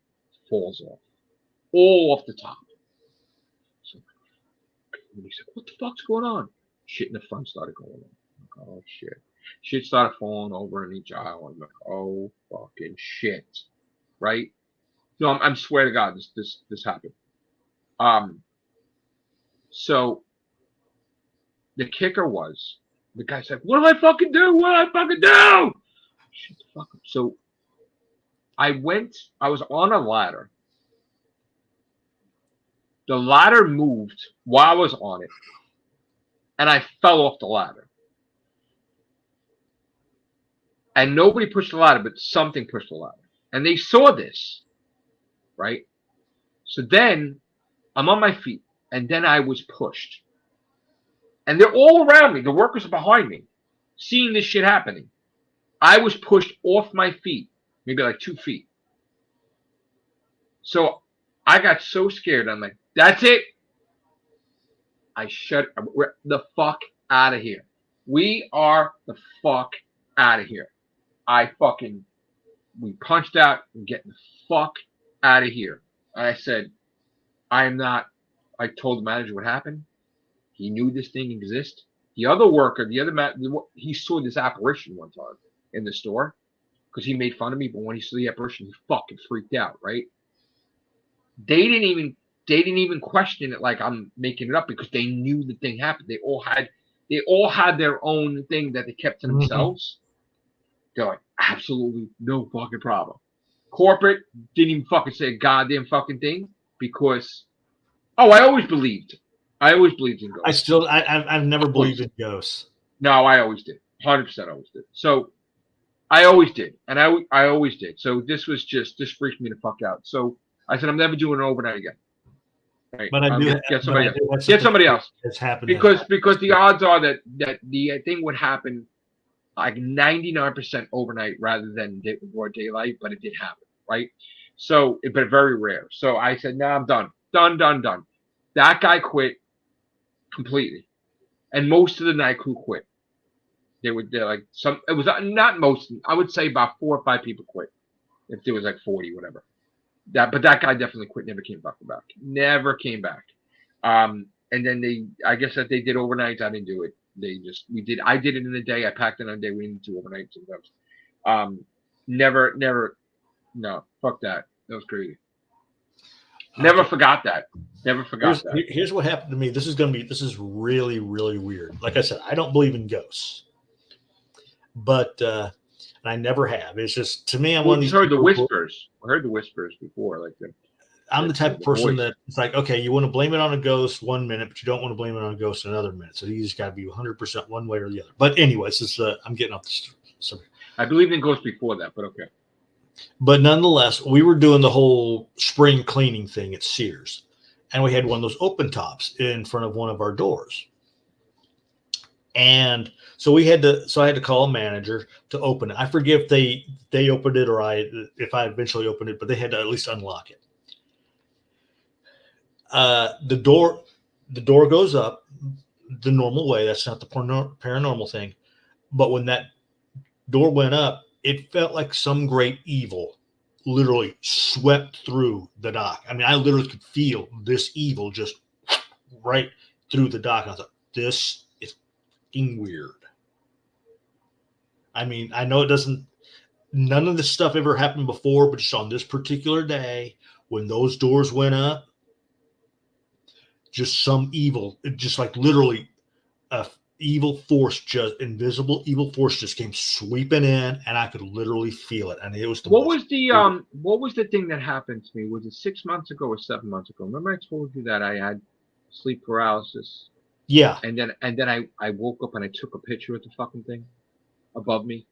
falls off, all off the top. So he's like, what the fuck's going on? Shit in the front started going on. Like, oh shit. Shit started falling over in each aisle. I'm like, oh fucking shit, right? No, I'm swear to God, this happened. So the kicker was the guy's like, what do I fucking do? What do I fucking do? Shut the fuck up. So I was on a ladder. The ladder moved while I was on it, and I fell off the ladder. And nobody pushed the ladder, but something pushed the ladder. And they saw this, right? So then I'm on my feet, and then I was pushed. And they're all around me. The workers are behind me, seeing this shit happening. I was pushed off my feet, maybe like 2 feet. So I got so scared. I'm like, that's it. I shut the fuck out of here. We are the fuck out of here. We punched out and getting the fuck out of here. I said, I told the manager what happened. He knew this thing exists. The other worker, he saw this apparition one time in the store because he made fun of me. But when he saw the apparition, he fucking freaked out, right? They didn't even question it like I'm making it up because they knew the thing happened. They all had their own thing that they kept to themselves. They're like, absolutely no fucking problem. Corporate didn't even fucking say a goddamn fucking thing because, I always believed in ghosts. I've never believed in ghosts. No, I always did. 100% always did. So I always did. And I always did. So this freaked me the fuck out. So I said, I'm never doing it overnight again. Right? But I do get somebody else. Get somebody else. It's happened because the odds are that the thing would happen like 99% overnight rather than broad daylight, but it did happen, right? So, but very rare. So I said, no, I'm done. Done. That guy quit completely. And most of the night crew quit. They're like it was not most, I would say about 4 or 5 people quit. If there was like 40, whatever. But that guy definitely quit, never came back. Never came back. And then I guess that they did overnight. I didn't do it. I did it in the day. I packed it on the day. We didn't do overnight sometimes. No, fuck that. That was crazy. Never forgot that. Here's what happened to me. This is really, really weird. Like I said, I don't believe in ghosts, but I never have. It's just, to me, I'm one of these. Heard the whispers. I heard the whispers before. I'm the type of person that it's like, okay, you want to blame it on a ghost 1 minute, but you don't want to blame it on a ghost another minute. So you just got to be 100% one way or the other. But anyways, I'm getting off the subject. I believed in ghosts before that, but okay. But nonetheless, we were doing the whole spring cleaning thing at Sears, and we had one of those open tops in front of one of our doors. And so I had to call a manager to open it. I forget if they opened it or if I eventually opened it, but they had to at least unlock it. The door goes up the normal way. That's not the paranormal thing. But when that door went up, it felt like some great evil literally swept through the dock. I mean, I literally could feel this evil just right through the dock. I thought, this is fucking weird. I mean, I know none of this stuff ever happened before, but just on this particular day, when those doors went up, just some evil, just like literally invisible evil force just came sweeping in, and I could literally feel it. And it was the What most was the thing that happened to me? Was it 6 months ago or 7 months ago? Remember I told you that I had sleep paralysis, yeah. and then I woke up and I took a picture of the fucking thing above me.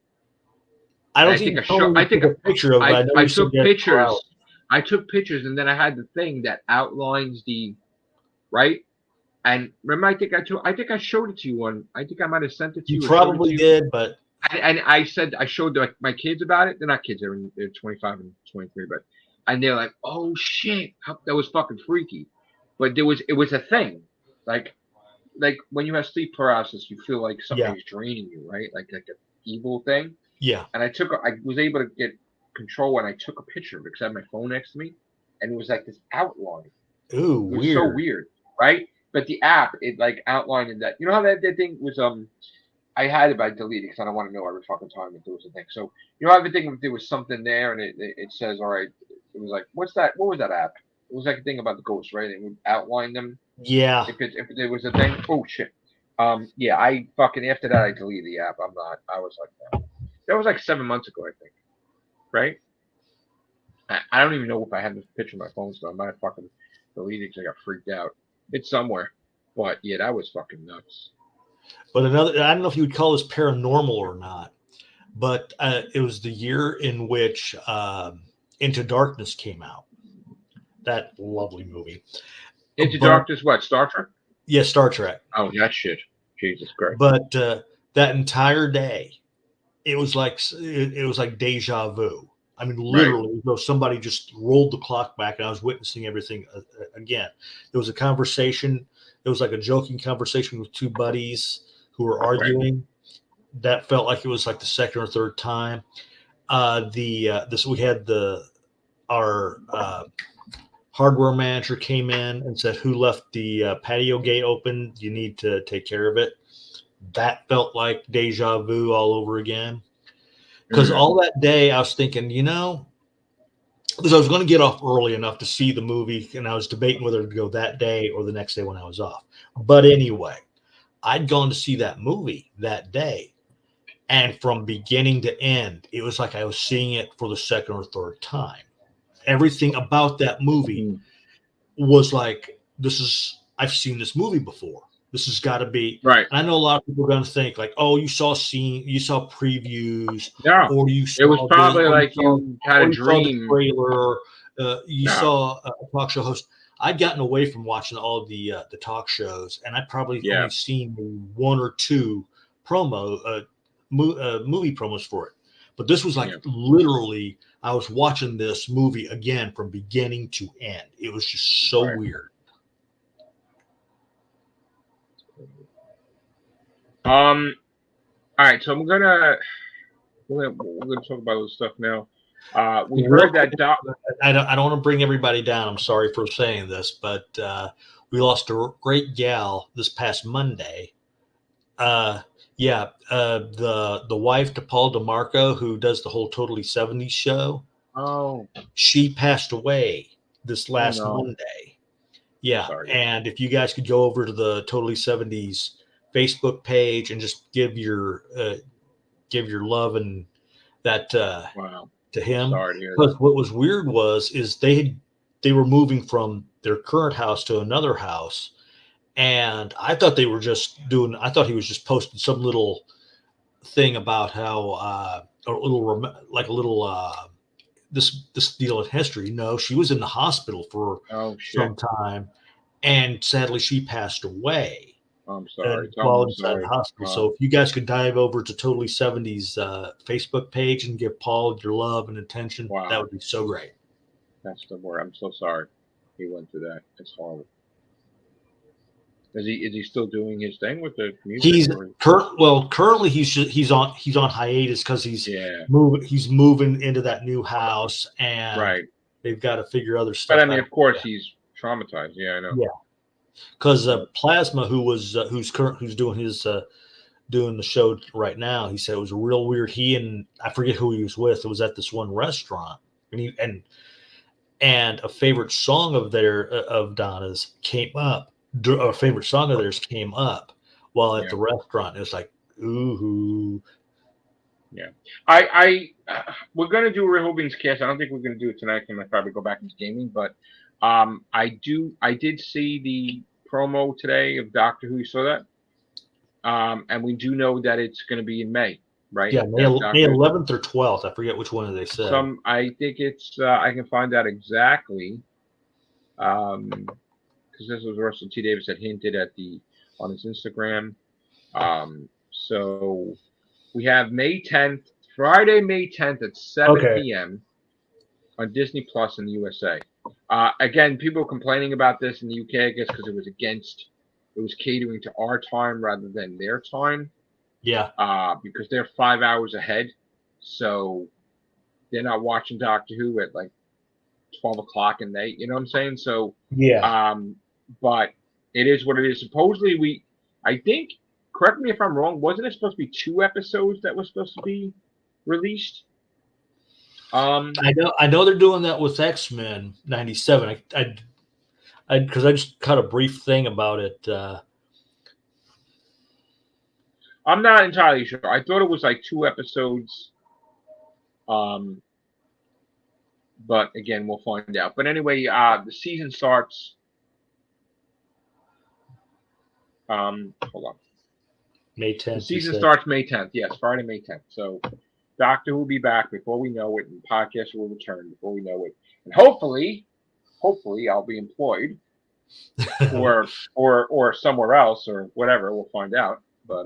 I don't I think think I showed. I think a picture of it. I know I you said took you had pictures. paralysis. I took pictures, and then I had the thing that outlines the right. And remember, I think I showed it to you on. I think I might have sent it to You you or showed it to probably you. did, but And I said I showed my kids about it. They're not kids; they're 25 and 23, but and they're like, "Oh shit, that was fucking freaky." But it was a thing, like when you have sleep paralysis, you feel like yeah, something's draining you, right? Like an evil thing. yeah. And I was able to get control, and I took a picture because I had my phone next to me, and it was like this outline. Ooh, It was so weird. weird, right? But the app, it like outlined in that. You know how that thing was I had it, but I deleted it because I don't want to know every fucking time if there was a thing. So you know, I would think if there was something there, and it says, all right, it was like, what's that? What was that app? It was like a thing about the ghosts, right? It would outline them Yeah. if there was a thing. Oh shit. Yeah, I fucking after that I deleted the app. I'm not. I was like that. That was like 7 months ago, I think. Right? I don't even know if I had this picture on my phone, so I might have fucking deleted it because I got freaked out. It's somewhere. But yeah, that was fucking nuts. But I don't know if you would call this paranormal or not, but it was the year in which Into Darkness came out. That lovely movie. Into Darkness, what? Star Trek? Yeah, Star Trek. Oh, that shit. Jesus Christ. But that entire day, it was like deja vu. I mean, literally, right. Though somebody just rolled the clock back, and I was witnessing everything again. There was a conversation. It was like a joking conversation with two buddies who were arguing. Right. That felt like it was like the second or third time. We had our hardware manager came in and said, "Who left the patio gate open? You need to take care of it." That felt like deja vu all over again. Because all that day I was thinking, because I was going to get off early enough to see the movie, and I was debating whether to go that day or the next day when I was off. But anyway, I'd gone to see that movie that day, and from beginning to end, it was like I was seeing it for the second or third time. Everything about that movie was like, I've seen this movie before. This has got to be right. And I know a lot of people are going to think like, "Oh, you saw previews, no, or you saw it was probably like you had a dream, trailer, you saw a talk show host." I'd gotten away from watching all the talk shows, and I'd probably only seen one or two movie promos for it. But this was like literally, I was watching this movie again from beginning to end. It was just so weird. All right, so we're gonna talk about this stuff now. We heard that I don't want to bring everybody down. I'm sorry for saying this, but we lost a great gal this past Monday. The wife to Paul DeMarco, who does the whole Totally 70s show. Oh, she passed away this last Monday. Yeah, sorry. And if you guys could go over to the Totally 70s Facebook page and just give your love and that to him. Because what was weird is they were moving from their current house to another house, and I thought he was just posting some little thing about how this deal in history. No, she was in the hospital for some time, and sadly she passed away. I'm sorry. While inside the hospital. So if you guys could dive over to Totally 70s Facebook page and give Paul your love and attention, that would be so great. That's the word. I'm so sorry he went through that. It's horrible. Is he still doing his thing with the music? Currently he's on hiatus because he's moving into that new house, and they've got to figure other stuff. But I mean, of course, he's traumatized. Yeah, I know. Yeah. Because Plasma, who's doing his doing the show right now, he said it was real weird. He and I forget who he was with. It was at this one restaurant, and a favorite song of Donna's came up. A favorite song of theirs came up while at Yeah. the restaurant it's like, ooh. We're gonna do a Rehoboam's cast. I don't think we're gonna do it tonight. I'm gonna probably go back into gaming, but I did see the promo today of Doctor Who. You saw that? And we do know that it's gonna be in May, right? Yeah, May Doctor Who. 11th or 12th. I forget which one they said. I think it's I can find out exactly. Because this was Russell T Davis had hinted at on his Instagram. So we have May 10th, Friday, May 10th at 7 p.m. on Disney Plus in the USA. Again, people are complaining about this in the UK, I guess, because it was catering to our time rather than their time. Yeah. Because they're 5 hours ahead. So they're not watching Doctor Who at like 12 o'clock at night. You know what I'm saying? So, yeah. But it is what it is. Supposedly, I think, correct me if I'm wrong, wasn't it supposed to be 2 episodes that were supposed to be released? I know they're doing that with X-Men 97. I because I just caught a brief thing about it. I'm not entirely sure. I thought it was like 2 episodes. But again, we'll find out. But anyway, the season starts. Hold on. May 10th. The season starts May 10th. Yes, Friday, May 10th. So Doctor Who will be back before we know it, and podcast will return before we know it. And hopefully I'll be employed or somewhere else or whatever. We'll find out. But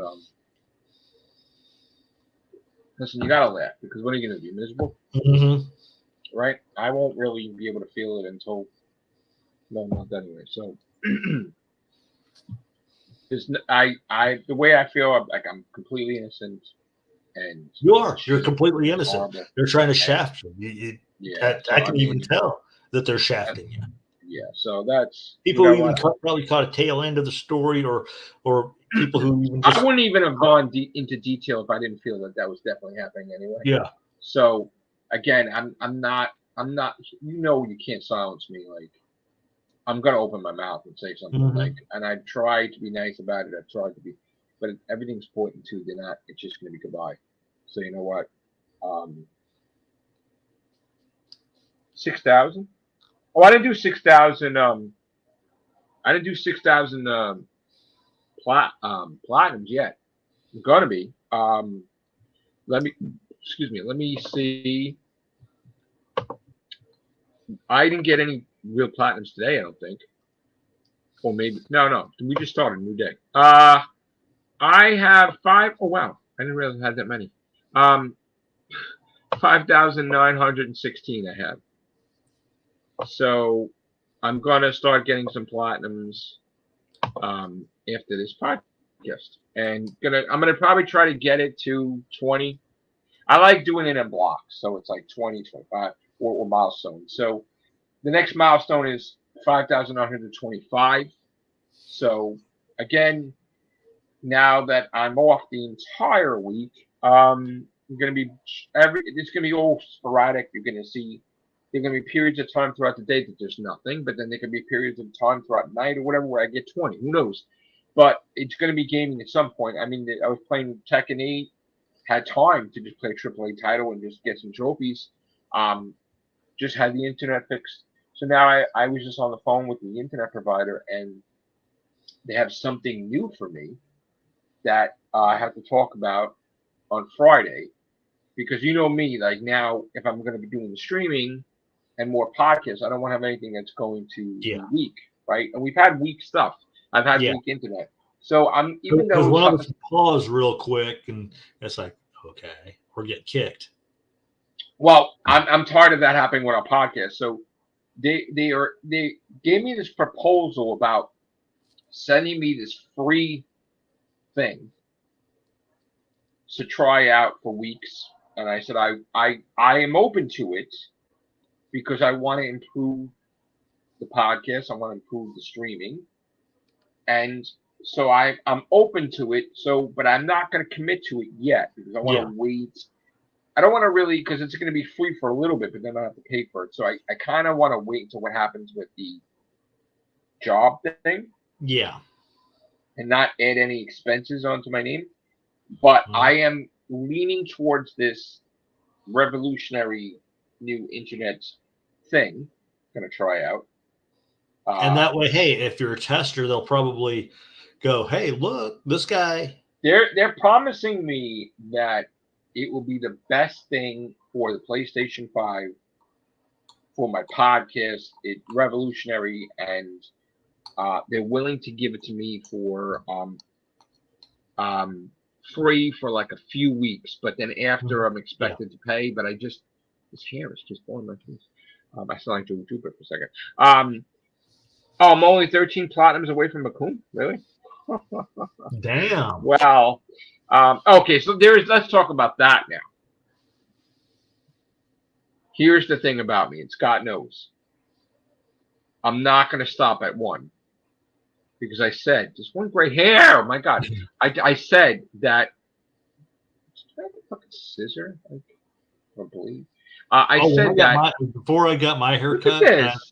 listen, you gotta laugh because what are you gonna be miserable? Mm-hmm. Right? I won't really be able to feel it until 1 month anyway. So the way I feel, I'm completely innocent, and you're completely innocent. Horrible. They're trying to shaft you. I can even tell that they're shafting you. Yeah, so that's people who even probably caught a tail end of the story, or people who even I wouldn't even have gone into detail if I didn't feel that was definitely happening anyway. Yeah. So again, I'm not. You can't silence me. Like I'm gonna open my mouth and say something. Mm-hmm. And I try to be nice about it. I try to be, but everything's pointing to they're not. It's just gonna be goodbye. So you know what? 6,000. Oh, I didn't do 6,000. I didn't do 6,000 platinums yet. I'm gonna be. Let me see. I didn't get any real platinums today, I don't think. Or maybe no. We just started a new day. I have 5. Oh wow, I didn't realize I had that many. 5,916 I have. So I'm gonna start getting some platinums after this podcast, and I'm gonna probably try to get it to 20. I like doing it in blocks, so it's like 20, 25, or milestones. So the next milestone is 5,925. So again, now that I'm off the entire week, I'm gonna be it's gonna be all sporadic. You're gonna see. There are going to be periods of time throughout the day that there's nothing, but then there can be periods of time throughout the night or whatever where I get 20. Who knows? But it's going to be gaming at some point. I mean, I was playing Tekken 8, had time to just play a AAA title and just get some trophies. Just had the internet fixed. So now I was just on the phone with the internet provider, and they have something new for me that I have to talk about on Friday. Because you know me, like now, if I'm going to be doing the streaming and more podcasts, I don't want to have anything that's going to be weak, right? And we've had weak stuff. I've had weak internet. So I'm even though one of us pause real quick, and it's like, okay, we're getting kicked. Well, I'm tired of that happening with our podcast. So they gave me this proposal about sending me this free thing to try out for weeks, and I said I am open to it because I want to improve the podcast. I want to improve the streaming, and so I'm open to it. So, but I'm not going to commit to it yet because I want to wait. I don't want to really, because it's going to be free for a little bit, but then I have to pay for it. So I kind of want to wait until what happens with the job thing. Yeah. and not add any expenses onto my name. But I am leaning towards this revolutionary new internet thing. Going to try out. And that way, hey, if you're a tester, they'll probably go, "Hey, look, this guy." They're promising me that it will be the best thing for the PlayStation 5 for my podcast. It's revolutionary, and they're willing to give it to me for free for like a few weeks. But then after, I'm expected to pay. But this hair is just blowing my face. I sound like Joe Jupiter for a second. I'm only 13 platinums away from Macomb. Really? Damn. Well, okay. So let's talk about that now. Here's the thing about me, and Scott knows. I'm not going to stop at one. Because I said, just one gray hair. Oh my God. I said that. Did I have a fucking scissor? I believe. Said that. Before I got my haircut.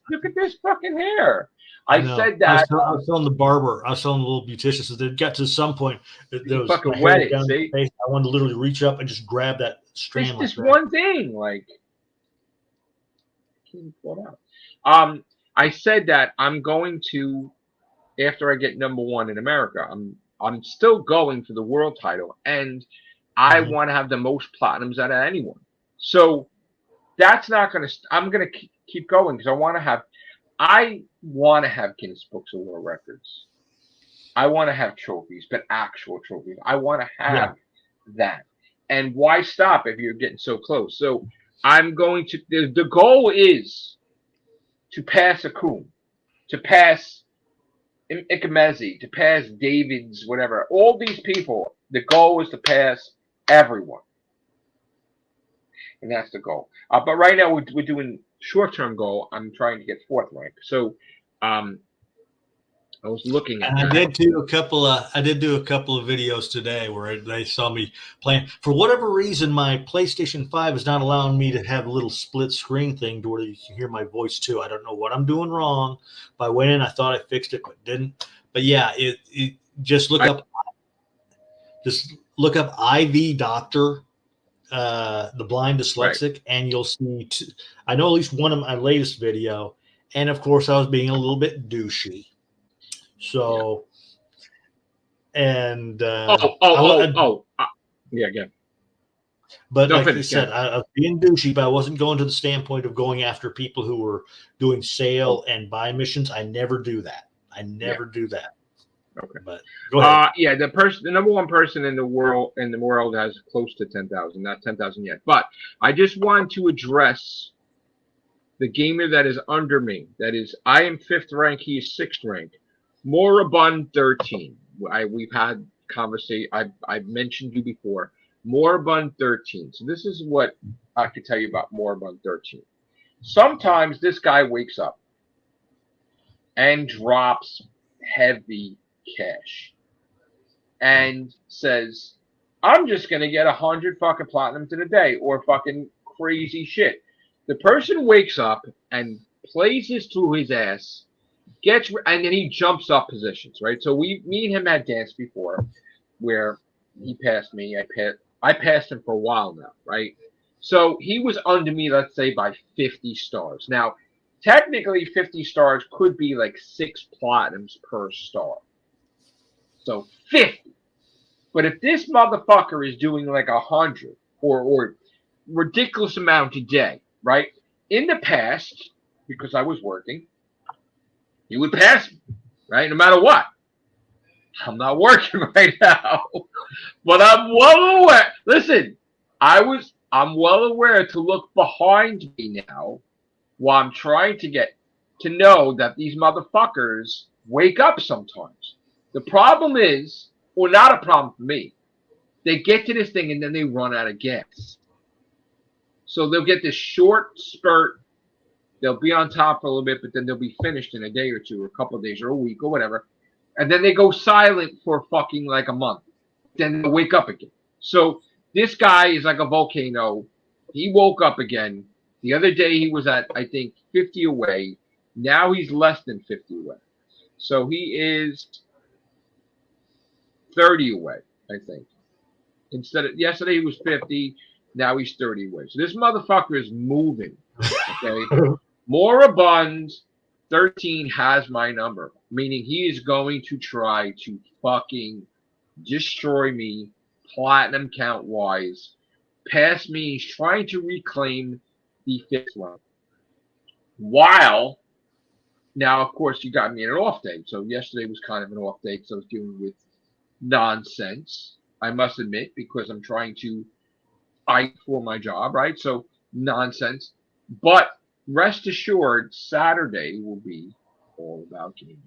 Look at this fucking hair. I said that. I was telling the barber, I was telling the little beautician, so they got to some point. There was fucking wet it, see? I wanted to literally reach up and just grab that strand. It's just one thing. Like, I can't pull it out. I said that I'm going to. After I get number one in America, I'm still going for the world title, and I want to have the most platinums out of anyone. So that's not going to. I'm going to keep going because I want to have Guinness Books of World Records. I want to have trophies, but actual trophies. I want to have that. And why stop if you're getting so close? So I'm going to. The goal is to pass Akum, to pass Ikamezi, to pass David's, whatever. All these people, the goal is to pass everyone. And that's the goal. But right now we're doing short-term goal. I'm trying to get 4th rank. So I was looking at I did do a couple of videos today where they saw me playing. For whatever reason, my PlayStation 5 is not allowing me to have a little split screen thing to where you can hear my voice too. I don't know what I'm doing wrong. By went in, I thought I fixed it, but didn't. But yeah, it just look up IV Doctor, the blind dyslexic, and you'll see. I know at least one of my latest video, and of course I was being a little bit douchey. So, and yeah, again. But like you said, I was being douchey, but I wasn't going to the standpoint of going after people who were doing sale and buy missions. I never do that. Do that. Okay, but go ahead. The number one person in the world has close to 10,000, not 10,000 yet. But I just want to address the gamer that is under me. That is, I am 5th rank. He is 6th rank. Moribund 13. We've had conversation. I've mentioned you before. Moribund 13. So this is what I could tell you about Moribund 13. Sometimes this guy wakes up and drops heavy cash and says, "I'm just gonna get 100 fucking platinums in a day," or fucking crazy shit. The person wakes up and plays this to his ass. And then he jumps up positions, right? So me and him had danced before, where he passed me. I passed him for a while now, right? So he was under me, let's say, by 50 stars. Now, technically, 50 stars could be like 6 platinums per star. So 50. But if this motherfucker is doing like 100 or ridiculous amount a day, right? In the past, because I was working, he would pass me, right? No matter what. I'm not working right now, but I'm well aware. Listen, I'm well aware to look behind me now while I'm trying to get to know that these motherfuckers wake up sometimes. The problem is, or not a problem for me, they get to this thing and then they run out of gas. So they'll get this short spurt. They'll be on top for a little bit, but then they'll be finished in a day or two or a couple of days or a week or whatever. And then they go silent for fucking like a month. Then they wake up again. So this guy is like a volcano. He woke up again. The other day he was at, I think, 50 away. Now he's less than 50 away. So he is 30 away, I think. Instead of yesterday he was 50, now he's 30 away. So this motherfucker is moving. Okay. Moribund 13 has my number, meaning he is going to try to fucking destroy me platinum count wise. Past me, he's trying to reclaim the fifth one. While now, of course, you got me in an off day. So yesterday was kind of an off day because I was dealing with nonsense, I must admit, because I'm trying to fight for my job, right? So nonsense. But rest assured, Saturday will be all about gaming,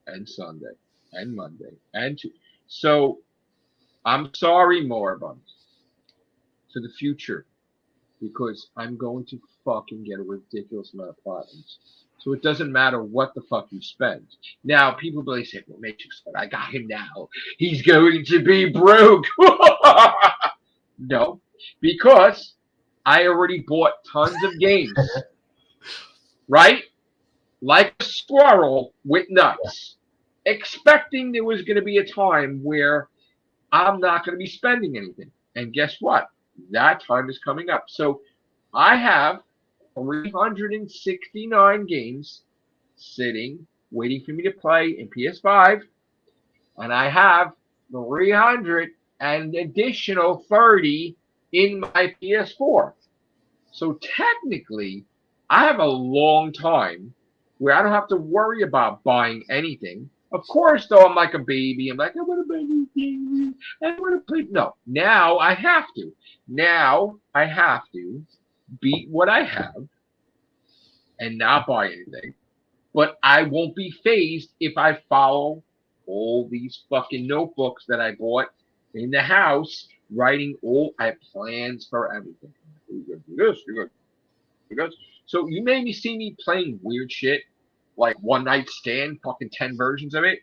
and Sunday, and Monday, and Tuesday. So I'm sorry, Moribund, for the future, because I'm going to fucking get a ridiculous amount of platinums. So it doesn't matter what the fuck you spend. Now, people really say, well, Matrix, but I got him now. He's going to be broke. No, because I already bought tons of games. Right? Like a squirrel with nuts. Expecting there was going to be a time where I'm not going to be spending anything. And guess what? That time is coming up. So I have 369 games sitting, waiting for me to play in PS5. And I have 300 and additional 30 in my PS4. So technically, I have a long time where I don't have to worry about buying anything. Of course, though, I'm like a baby. I'm like, I want to buy new games. I want to play. No, now I have to. Now I have to beat what I have and not buy anything. But I won't be phased if I follow all these fucking notebooks that I bought in the house, writing I have plans for everything. You're going to do this, you're going to do this. So you made me see me playing weird shit, like One Night Stand, fucking 10 versions of it.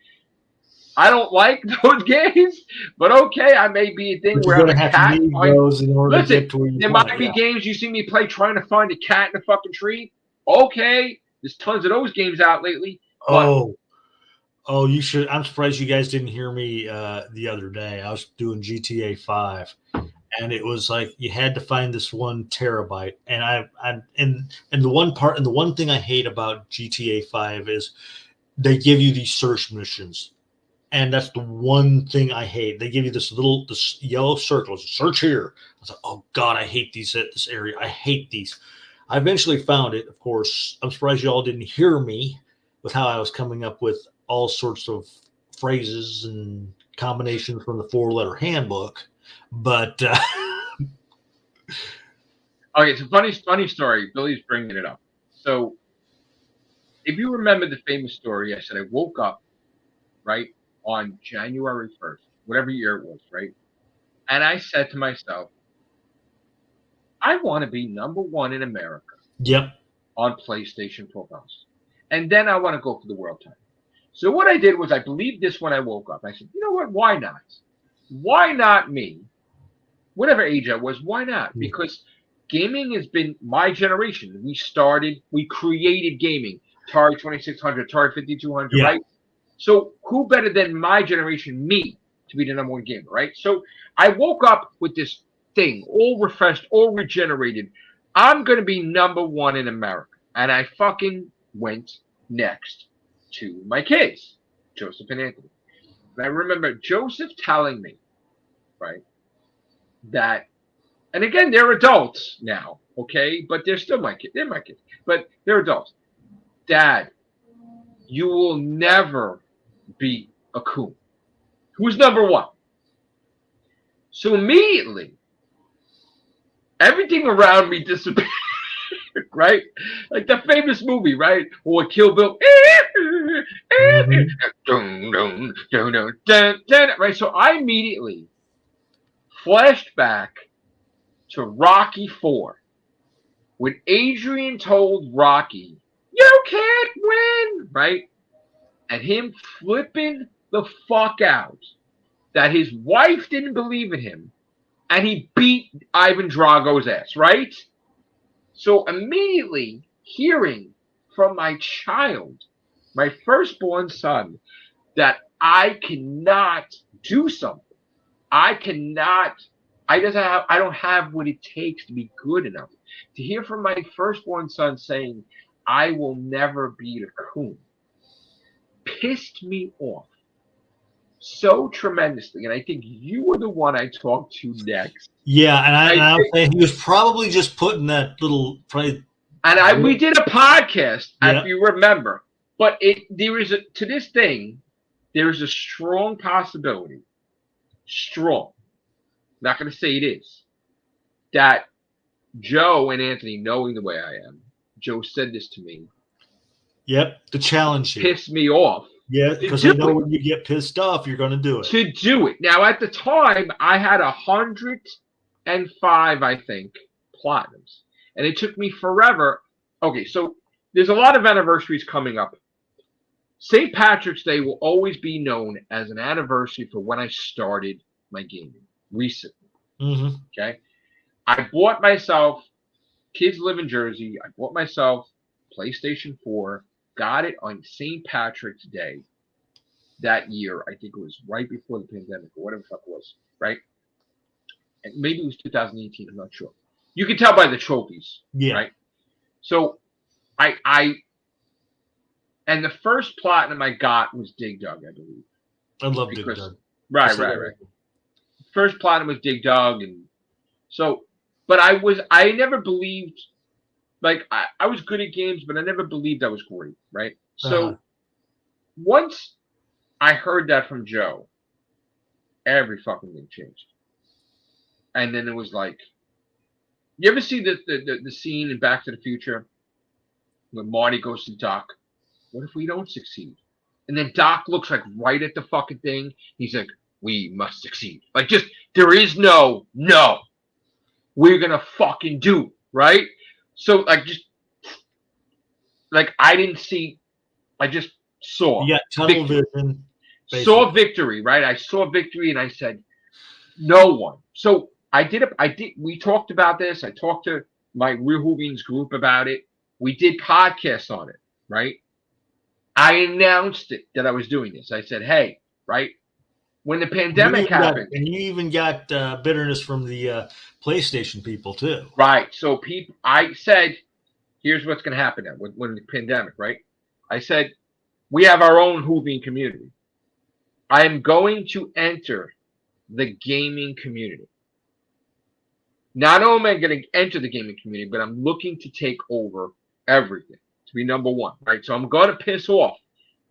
I don't like those games, but okay, I may be a thing But where you're I'm a gonna have cat. to need those in order to Listen, get to where you there want, might be yeah. games you see me play trying to find a cat in a fucking tree. Okay, there's tons of those games out lately. Oh, you should. I'm surprised you guys didn't hear me the other day. I was doing GTA 5, and it was like you had to find this 1 terabyte. And the one thing I hate about GTA 5 is they give you these search missions, and that's the one thing I hate. They give you this yellow circle, search here. I was like, oh god, I hate these at this area. I hate these. I eventually found it. Of course, I'm surprised you all didn't hear me with how I was coming up with all sorts of phrases and combinations from the 4-letter handbook. But Okay, so funny story. Billy's bringing it up. So if you remember the famous story, I said I woke up, right, on January 1st, whatever year it was, right? And I said to myself, I want to be #1 in America yep, on PlayStation Clubhouse. And then I want to go for the world title. So what I did was I believed this when I woke up. I said, you know what? Why not? Why not me? Whatever age I was, why not? Because gaming has been my generation. We created gaming. Atari 2600, Atari 5200, yeah. right? So who better than my generation, me, to be the #1 gamer, right? So I woke up with this thing, all refreshed, all regenerated. I'm going to be #1 in America. And I fucking went next to my kids, Joseph and Anthony. And I remember Joseph telling me, right, that, and again, they're adults now, okay? But they're still my kids. They're my kids, but they're adults. Dad, you will never beat a coon. Who's #1? So immediately, everything around me disappeared, right? Like the famous movie, right? Or Kill Bill. Right? So I immediately flashed back to Rocky 4 when Adrian told Rocky, you can't win, right? And him flipping the fuck out that his wife didn't believe in him and he beat Ivan Drago's ass, right? So immediately hearing from my child, my firstborn son, that I cannot do something. I cannot. I don't have what it takes to be good enough. To hear from my firstborn son saying, "I will never beat a coon," pissed me off so tremendously. And I think you were the one I talked to next. Yeah, and I would say he was probably just putting that little. We did a podcast, Yeah. if you remember. But to this thing, there is a strong possibility, strong, not going to say it is, that Joe and Anthony, knowing the way I am, Joe said this to me. Yep, to challenge you. Pissed me off. Yeah, because they know when you get pissed off, you're going to do it. To do it. Now, at the time, I had 105, I think, platinums. And it took me forever. Okay, so there's a lot of anniversaries coming up. St. Patrick's Day will always be known as an anniversary for when I started my gaming recently. Mm-hmm. Okay? I bought myself, kids live in Jersey, I bought myself PlayStation 4, got it on St. Patrick's Day that year. I think it was right before the pandemic or whatever the fuck it was, right? And maybe it was 2018, I'm not sure. You can tell by the trophies, right? So and the first platinum I got was Dig Dug, I believe. I love Dig Dug. Right. First platinum was Dig Dug, and so, but I never believed, like I was good at games, but I never believed I was great, right? So once I heard that from Joe, every fucking thing changed. And then it was like, you ever see the scene in Back to the Future when Marty goes to Doc? What if we don't succeed? And then Doc looks like right at the fucking thing. He's like, we must succeed. Like, just, there is no. We're going to fucking do it, right? So, like, just, like, I didn't see, I just saw. You got tunnel vision. Basically. Saw victory, right? I saw victory and I said, no one. So, we talked about this. I talked to my Real Hoovians group about it. We did podcasts on it, right? I announced it that I was doing this. I said, hey, right? When the pandemic happened. And you even got bitterness from the PlayStation people, too. Right. So I said, here's what's going to happen now when the pandemic, right? I said, we have our own Hoovian community. I am going to enter the gaming community. Not only am I going to enter the gaming community, but I'm looking to take over everything. To be number one, right? So I'm going to piss off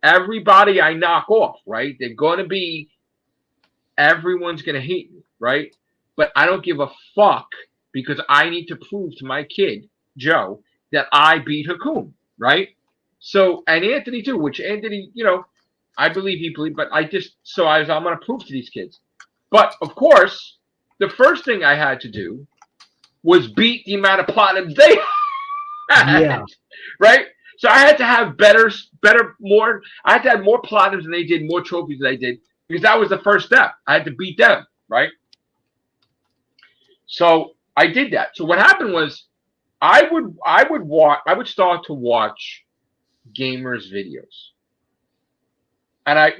everybody I knock off, right? They're going to be, everyone's going to hate me, right? But I don't give a fuck because I need to prove to my kid, Joe, that I beat Hakoon, right? So, and Anthony too, which Anthony, I believe he believed, but I'm going to prove to these kids. But of course, the first thing I had to do was beat the amount of platinums they had. Yeah. Right? So I had to have more. I had to have more platinums than they did, more trophies than they did, because that was the first step. I had to beat them, right? So I did that. So what happened was, I would start to watch gamers' videos, and I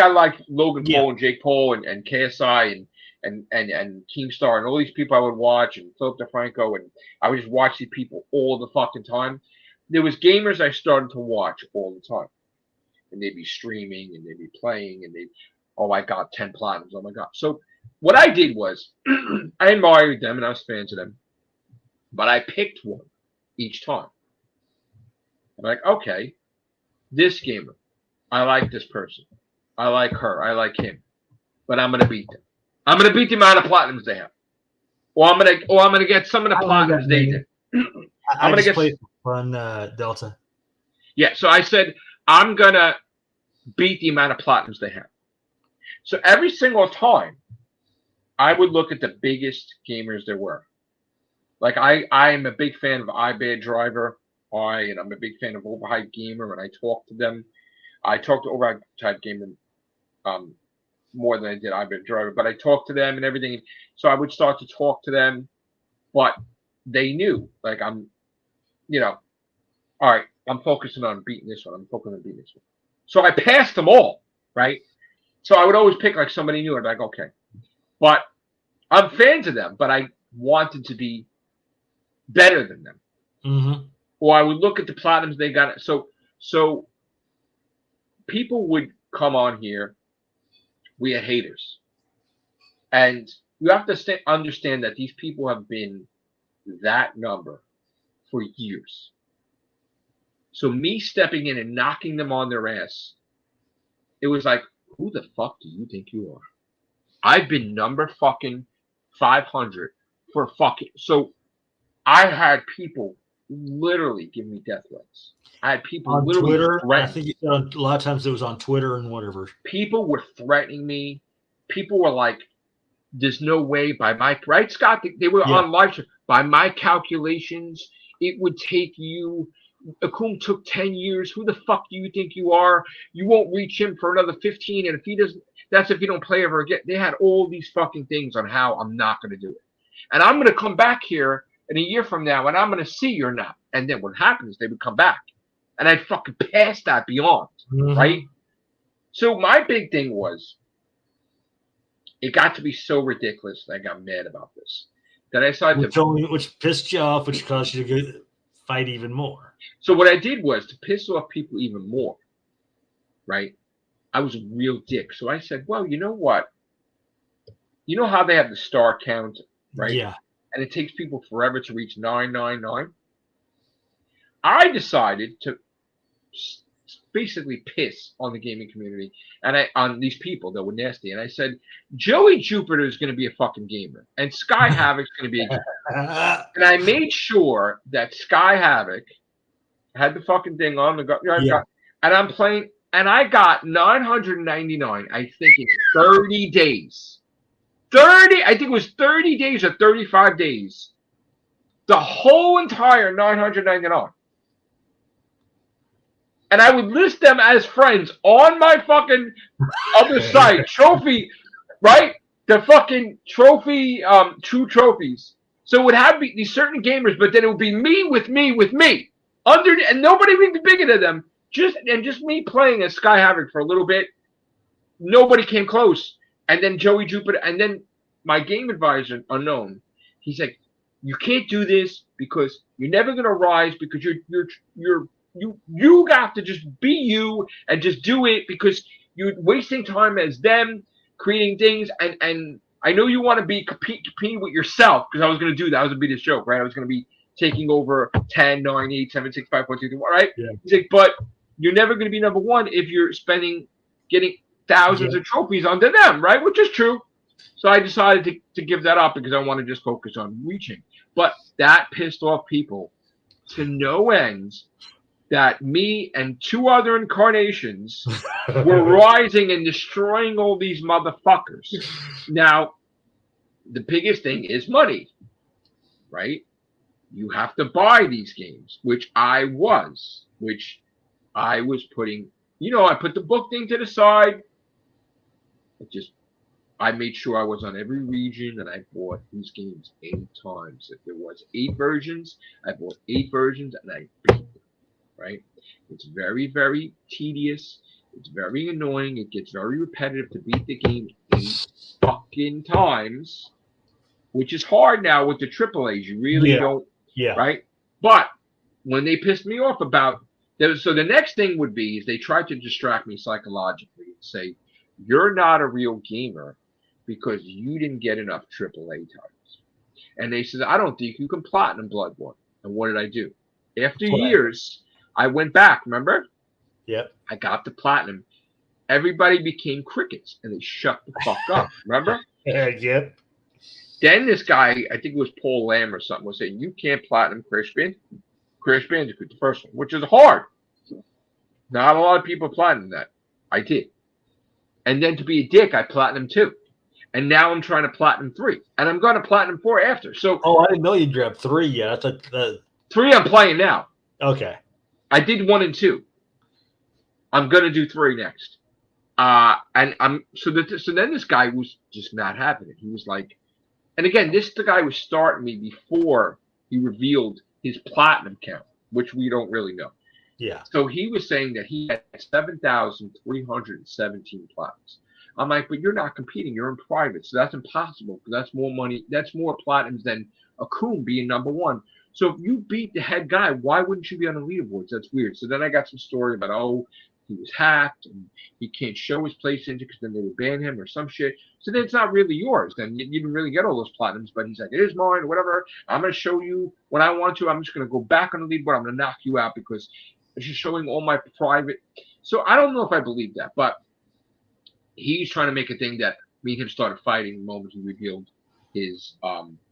like Logan Paul and Jake Paul and KSI and Keemstar and all these people I would watch, and Philip DeFranco, and I would just watch these people all the fucking time. There was gamers I started to watch all the time, and they'd be streaming and they'd be playing and I got 10 platinums. Oh my God. So what I did was I admired them and I was fans of them, but I picked one each time. I'm like, okay, this gamer, I like this person. I like her. I like him, but I'm going to beat them. I'm going to beat the amount of platinums they have, or I'm going to get some of the platinums they did. I'm going to get fun Delta. Yeah, so I said I'm going to beat the amount of platinums they have. So every single time, I would look at the biggest gamers there were. Like I am a big fan of iBad Driver, and I'm a big fan of Overhyped Gamer. When I talk to them, I talk to Overhyped Gamer more than I did iBad Driver, but I talked to them and everything. So I would start to talk to them, but they knew, like, I'm, all right, I'm focusing on beating this one. I'm focusing on beating this one. So I passed them all, right? So I would always pick like somebody new. I'd be like, okay. But I'm fans of them, but I wanted to be better than them. Mm-hmm. Or I would look at the platinums they got. So people would come on here. We had haters. And you have to understand that these people have been that number for years. So me stepping in and knocking them on their ass, it was like, who the fuck do you think you are? I've been number fucking 500 for fucking. So I had people literally give me death threats. I had people On literally Twitter. I threaten. think you said a lot of times it was on Twitter and whatever. People were threatening me. People were like, there's no way by my, right, Scott? They were on live show. By my calculations, it would take you, Akum took 10 years. Who the fuck do you think you are? You won't reach him for another 15. And if he doesn't, that's if you don't play ever again. They had all these fucking things on how I'm not going to do it. And I'm going to come back here in a year from now and I'm going to see you're not. And then what happens, they would come back. And I'd fucking pass that beyond, right? So my big thing was, it got to be so ridiculous that I got mad about this. That I decided which pissed you off, which caused you to fight even more. So what I did was to piss off people even more, right? I was a real dick. So I said, well, you know what? You know how they have the star count, right? Yeah. And it takes people forever to reach 999. I decided to basically piss on the gaming community and on these people that were nasty. And I said, Joey Jupiter is going to be a fucking gamer and Sky Havoc's going to be a gamer. And I made sure that Sky Havoc had the fucking thing on the and I'm playing and I got 999, I think in 30 days. 30, I think it was 30 days or 35 days. The whole entire 999. And I would list them as friends on my fucking other site. Trophy, right? The fucking trophy, 2 trophies. So it would have these certain gamers, but then it would be me with me. And nobody would be bigger than them. Just me playing as Sky Havoc for a little bit. Nobody came close. And then Joey Jupiter, and then my game advisor, Unknown, he's like, you can't do this because you're never gonna rise because you have to just be you and just do it because you're wasting time as them creating things and I know you want to be competing with yourself because I was going to do that. I was going to be this joke, right? I was going to be taking over 10, 9, 8, 7, 6, 5, 4, 3, 2, 1, right? Yeah. He's like, but you're never going to be number one if you're getting thousands of trophies under them, right? Which is true. So I decided to give that up because I want to just focus on reaching. But that pissed off people to no ends. That me and 2 other incarnations were rising and destroying all these motherfuckers. Now, the biggest thing is money, right? You have to buy these games, which I was putting, I put the book thing to the side. I made sure I was on every region and I bought these games 8 times. If there was 8 versions, I bought 8 versions and I beat them. Right? It's very, very tedious. It's very annoying. It gets very repetitive to beat the game 8 fucking times, which is hard now with the AAAs. You really don't, right? But when they pissed me off about so the next thing would be is they tried to distract me psychologically and say, you're not a real gamer because you didn't get enough AAA titles. And they said, I don't think you can platinum Bloodborne. And what did I do? After years, I went back, remember? Yep. I got the platinum. Everybody became crickets and they shut the fuck up, remember? Yep. Then this guy, I think it was Paul Lamb or something, was saying, you can't platinum Crash Bandicoot, the first one, which is hard. Not a lot of people platinum that. I did. And then to be a dick, I platinum 2. And now I'm trying to platinum 3. And I'm going to platinum 4 after. So I didn't know you grabbed 3 yet. I thought 3 I'm playing now. Okay. I did 1 and 2. I'm gonna do 3 next. And I'm so then this guy was just not having it. He was like, and again, the guy was starting me before he revealed his platinum count, which we don't really know. Yeah. So he was saying that he had 7,317 platinums. I'm like, but you're not competing. You're in private, so that's impossible because that's more money. That's more platinums than Akun being number one. So if you beat the head guy, why wouldn't you be on the leaderboards? That's weird. So then I got some story about, oh, he was hacked and he can't show his PlayStation because then they would ban him or some shit. So then it's not really yours. Then you didn't really get all those platinums, but he's like, it is mine, whatever. I'm going to show you when I want to. I'm just going to go back on the leaderboard. I'm going to knock you out because it's just showing all my private. So I don't know if I believe that, but he's trying to make a thing that me and him started fighting the moment he revealed his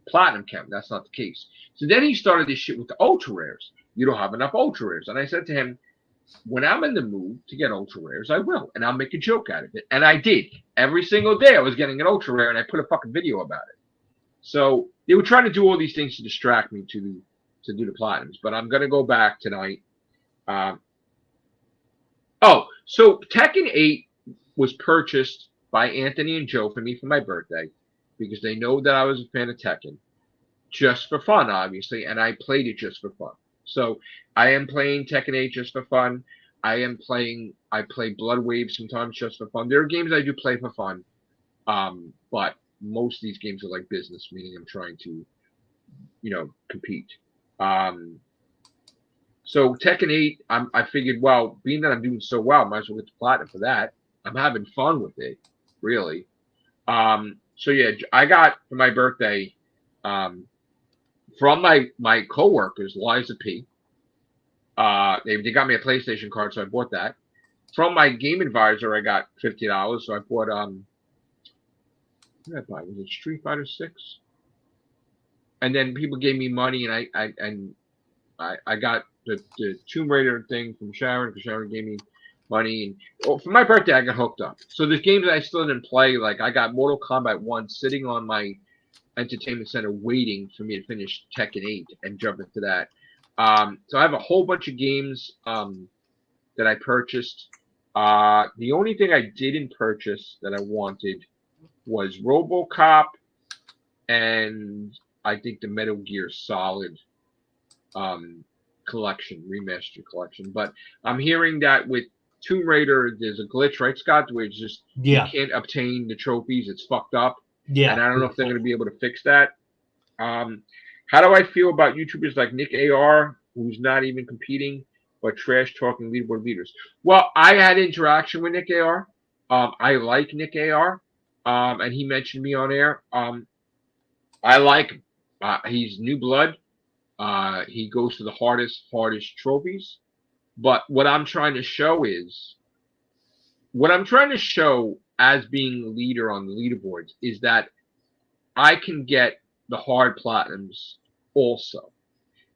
platinum count. That's not the case. So then he started this shit with the ultra rares. You don't have enough ultra rares. And I said to him, when I'm in the mood to get ultra rares, I will. And I'll make a joke out of it. And I did. Every single day I was getting an ultra rare and I put a fucking video about it. So they were trying to do all these things to distract me to do the platinums. But I'm going to go back tonight. So Tekken 8 was purchased by Anthony and Joe for me for my birthday because they know that I was a fan of Tekken. Just for fun, obviously. And I played it just for fun. So I am playing Tekken 8 just for fun. I play Blood Wave sometimes just for fun. There are games I do play for fun. But most of these games are like business, meaning I'm trying to, compete. So Tekken 8, I figured, well, being that I'm doing so well, I might as well get the platinum for that. I'm having fun with it, really. So yeah, I got for my birthday, from my coworkers, Liza P. They got me a PlayStation card, so I bought that. From my game advisor, I got $50, so I bought what did I buy? Was it Street Fighter 6? And then people gave me money, and I got the Tomb Raider thing from Sharon because Sharon gave me money. And for my birthday, I got hooked up. So there's games that I still didn't play. Like I got Mortal Kombat 1 sitting on my entertainment center waiting for me to finish Tekken 8 and jump into that. So I have a whole bunch of games that I purchased. The only thing I didn't purchase that I wanted was RoboCop and I think the Metal Gear Solid collection, remastered collection. But I'm hearing that with Tomb Raider, there's a glitch, right, Scott, where it's just you can't obtain the trophies. It's fucked up. Yeah. And I don't know if they're going to be able to fix that. How do I feel about YouTubers like Nick AR, who's not even competing, but trash talking leaderboard leaders? Well, I had interaction with Nick AR. I like Nick AR. And he mentioned me on air. I like him. He's new blood. He goes for the hardest trophies. But what I'm trying to show as being the leader on the leaderboards is that I can get the hard platinums also.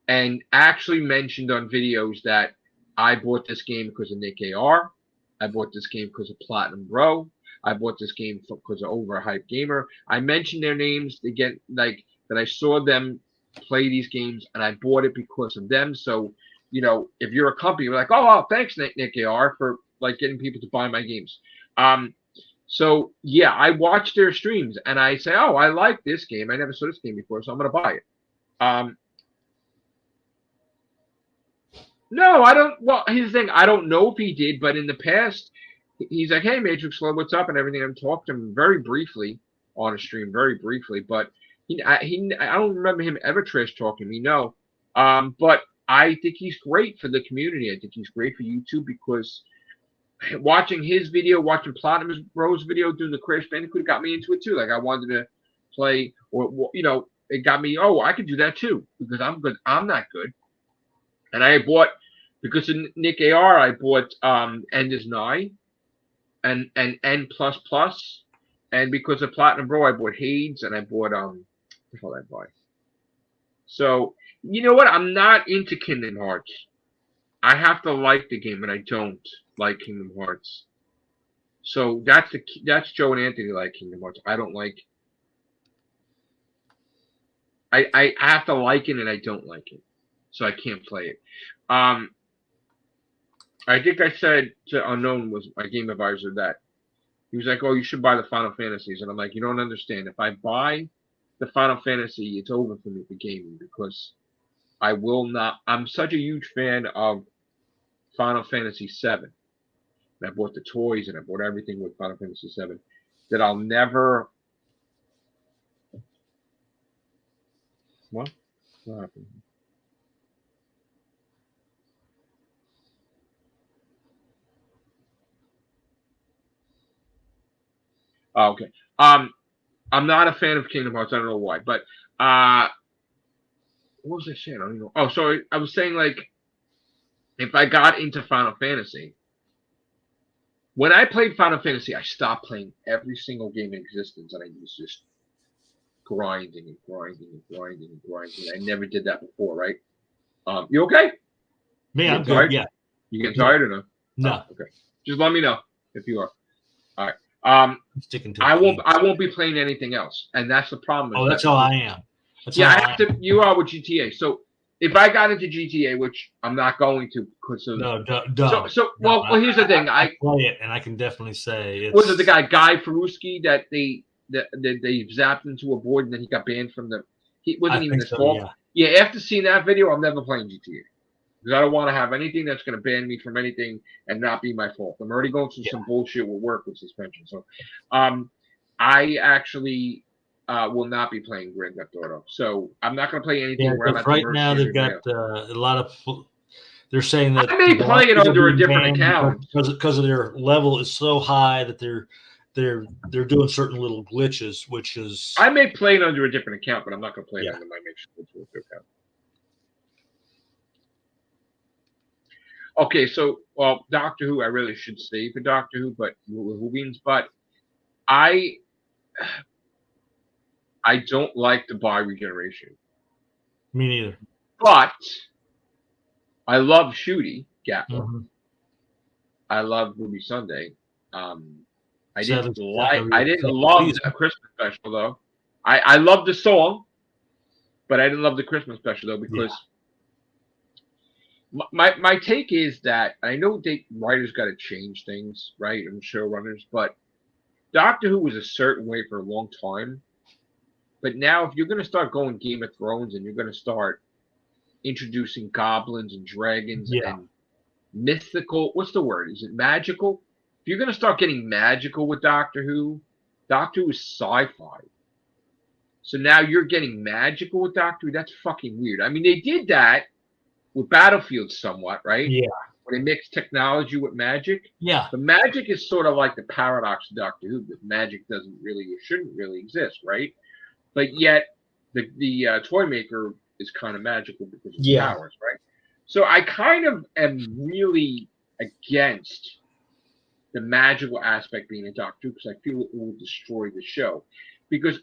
And actually mentioned on videos that I bought this game because of Nick AR. I bought this game because of Platinum Bro. I bought this game because of Overhyped Gamer. I mentioned their names. They get like that I saw them play these games and I bought it because of them. So, if you're a company, you're like, oh, thanks, Nick AR, for like getting people to buy my games. So yeah, I watch their streams and I say, oh, I like this game. I never saw this game before, so I'm going to buy it. No, I don't. Well, here's the thing. I don't know if he did, but in the past, he's like, hey, Matrix Love, what's up? And everything. I've talked to him very briefly on a stream, very briefly. But I don't remember him ever trash talking me, no. But I think he's great for the community. I think he's great for YouTube because watching his video, watching Platinum Bros video doing the Crash Bandicoot got me into it too. Like I wanted to play, or it got me. Oh, I could do that too because I'm good. I'm not good. And I bought because of Nick AR. I bought End is Nigh and N++, and because of Platinum Bro, I bought Hades and I bought what the hell did I buy? So you know what? I'm not into Kingdom Hearts. I have to like the game, and I don't like Kingdom Hearts. So that's Joe and Anthony like Kingdom Hearts. I don't like. I have to like it, and I don't like it, so I can't play it. I think I said to Unknown was my game advisor that he was like, "Oh, you should buy the Final Fantasies," and I'm like, "You don't understand. If I buy the Final Fantasy, it's over for me for gaming because I will not. I'm such a huge fan of Final Fantasy VII. And I bought the toys and I bought everything with Final Fantasy VII. that I'll never. What? What happened? Oh, okay. I'm not a fan of Kingdom Hearts. I don't know why, but what was I saying? I don't know. Oh, sorry. I was saying like if I got into Final Fantasy, when I played Final Fantasy, I stopped playing every single game in existence, and I was just grinding and grinding and grinding and grinding. I never did that before, right? You okay? Me, You I'm getting good. tired? Yeah. You getting tired or no? No, Oh, okay. Just let me know if you are. All right. I'm sticking to I it. won't be playing anything else, and that's the problem. Oh, that's how I am. That's Yeah, how I have to. You are with GTA. So if I got into GTA, which I'm not going to, because of No, well, here's the thing. I play it, and I can definitely say it's. Was it the guy Faruski that they zapped into a board and then he got banned from the? He wasn't even his fault. Yeah. After seeing that video, I'm never playing GTA because I don't want to have anything that's going to ban me from anything and not be my fault. I'm already going through some bullshit with work with suspension. So, I actually will not be playing Grand Theft Auto. So I'm not going to play anything where I'm at right now they've got a lot of. They're saying that I may play it under a different account because of their level is so high that they're doing certain little glitches, which is. I may play it under a different account, but I'm not going to play it under my main account. Okay, so Doctor Who, I really should stay for Doctor Who, but who wins? But I don't like the bi regeneration. Me neither. But I love Shooty Gatwa. Mm-hmm. I love Ruby Sunday. I didn't love a Christmas special though. I love the song, but I didn't love the Christmas special though because my take is that I know writers got to change things, right, and showrunners, but Doctor Who was a certain way for a long time. But now, if you're going to start going Game of Thrones and you're going to start introducing goblins and dragons and mythical, what's the word? Is it magical? If you're going to start getting magical with Doctor Who is sci-fi. So now you're getting magical with Doctor Who. That's fucking weird. I mean, they did that with Battlefield somewhat, right? Yeah. When they mixed technology with magic. Yeah. The magic is sort of like the paradox of Doctor Who, because magic doesn't really, or shouldn't really exist, right? But yet, the toy maker is kind of magical because of powers, right? So I kind of am really against the magical aspect being in Doctor Who because I feel it will destroy the show. Because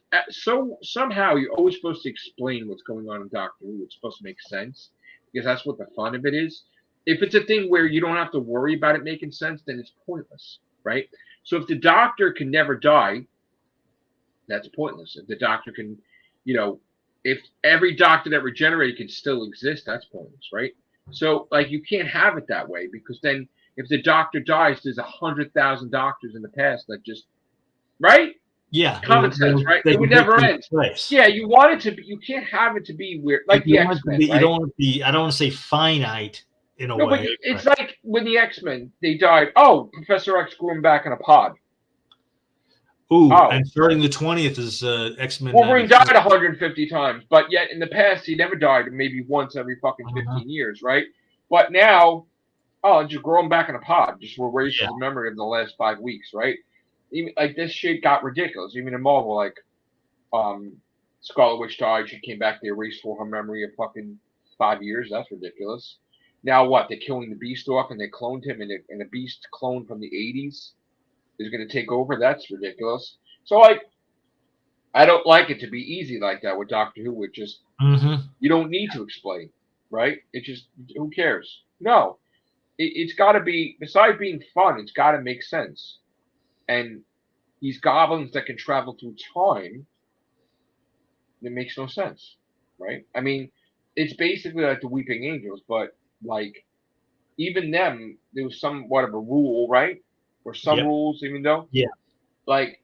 somehow you're always supposed to explain what's going on in Doctor Who. It's supposed to make sense because that's what the fun of it is. If it's a thing where you don't have to worry about it making sense, then it's pointless, right? So if the Doctor can never die, that's pointless. If the Doctor can, if every Doctor that regenerated can still exist, that's pointless, right? So, like, you can't have it that way because then if the Doctor dies, there's 100,000 Doctors in the past that just, right? Yeah. Common sense, right? It would never end. Yeah, you want it to be, you can't have it to be weird. Like the X-Men, right? You don't want to be, I don't want to say finite in a way. But it's like when the X-Men, they died. Oh, Professor X grew him back in a pod. And starting the 20th is X-Men. Wolverine died 150 times, but yet in the past he never died, maybe once every fucking 15 years, right? But now, just grow him back in a pod. Just erase his memory of the last 5 weeks, right? Even like this shit got ridiculous. Even in Marvel, like Scarlet Witch died, she came back, they erased for her memory of fucking 5 years. That's ridiculous. Now what? They're killing the Beast off and they cloned him, and the Beast clone from the 80s is going to take over. That's ridiculous. So I don't like it to be easy like that with Doctor Who. It just you don't need to explain, right? It just, who cares? No, it's got to be, besides being fun, it's got to make sense. And these goblins that can travel through time, it makes no sense, right? I mean, it's basically like the Weeping Angels, but like even them, there was somewhat of a rule, right? Or some rules, even though. Yeah. Like,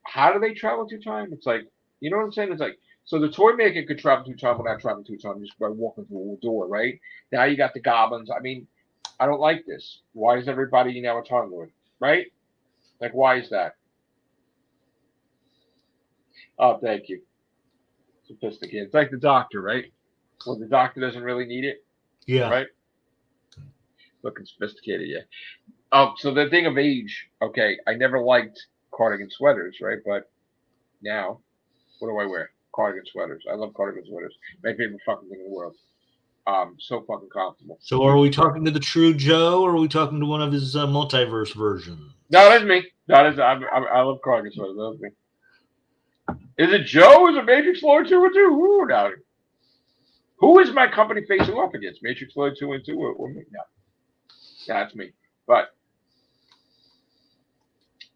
how do they travel through time? It's like, you know what I'm saying? It's like, so the toy maker could travel through time without traveling through time just by walking through a door, right? Now you got the goblins. I mean, I don't like this. Why is everybody now a Time Lord, right? Like, why is that? Oh, thank you. Sophisticated. It's like the doctor, right? Well, the doctor doesn't really need it, Yeah. right? Looking sophisticated, yeah. Oh, so the thing of age, okay, I never liked cardigan sweaters, right? But now, what do I wear? Cardigan sweaters. I love cardigan sweaters. My favorite fucking thing in the world. So fucking comfortable. So are we talking to the true Joe, or are we talking to one of his multiverse versions? No, that's me. That is, I love cardigan sweaters. That's me. Is it Joe? Is it Matrix Lord 2 and 2? Ooh, now. Who is my company facing off against? Matrix Lord 2 and 2 or me? No. Yeah, that's me. But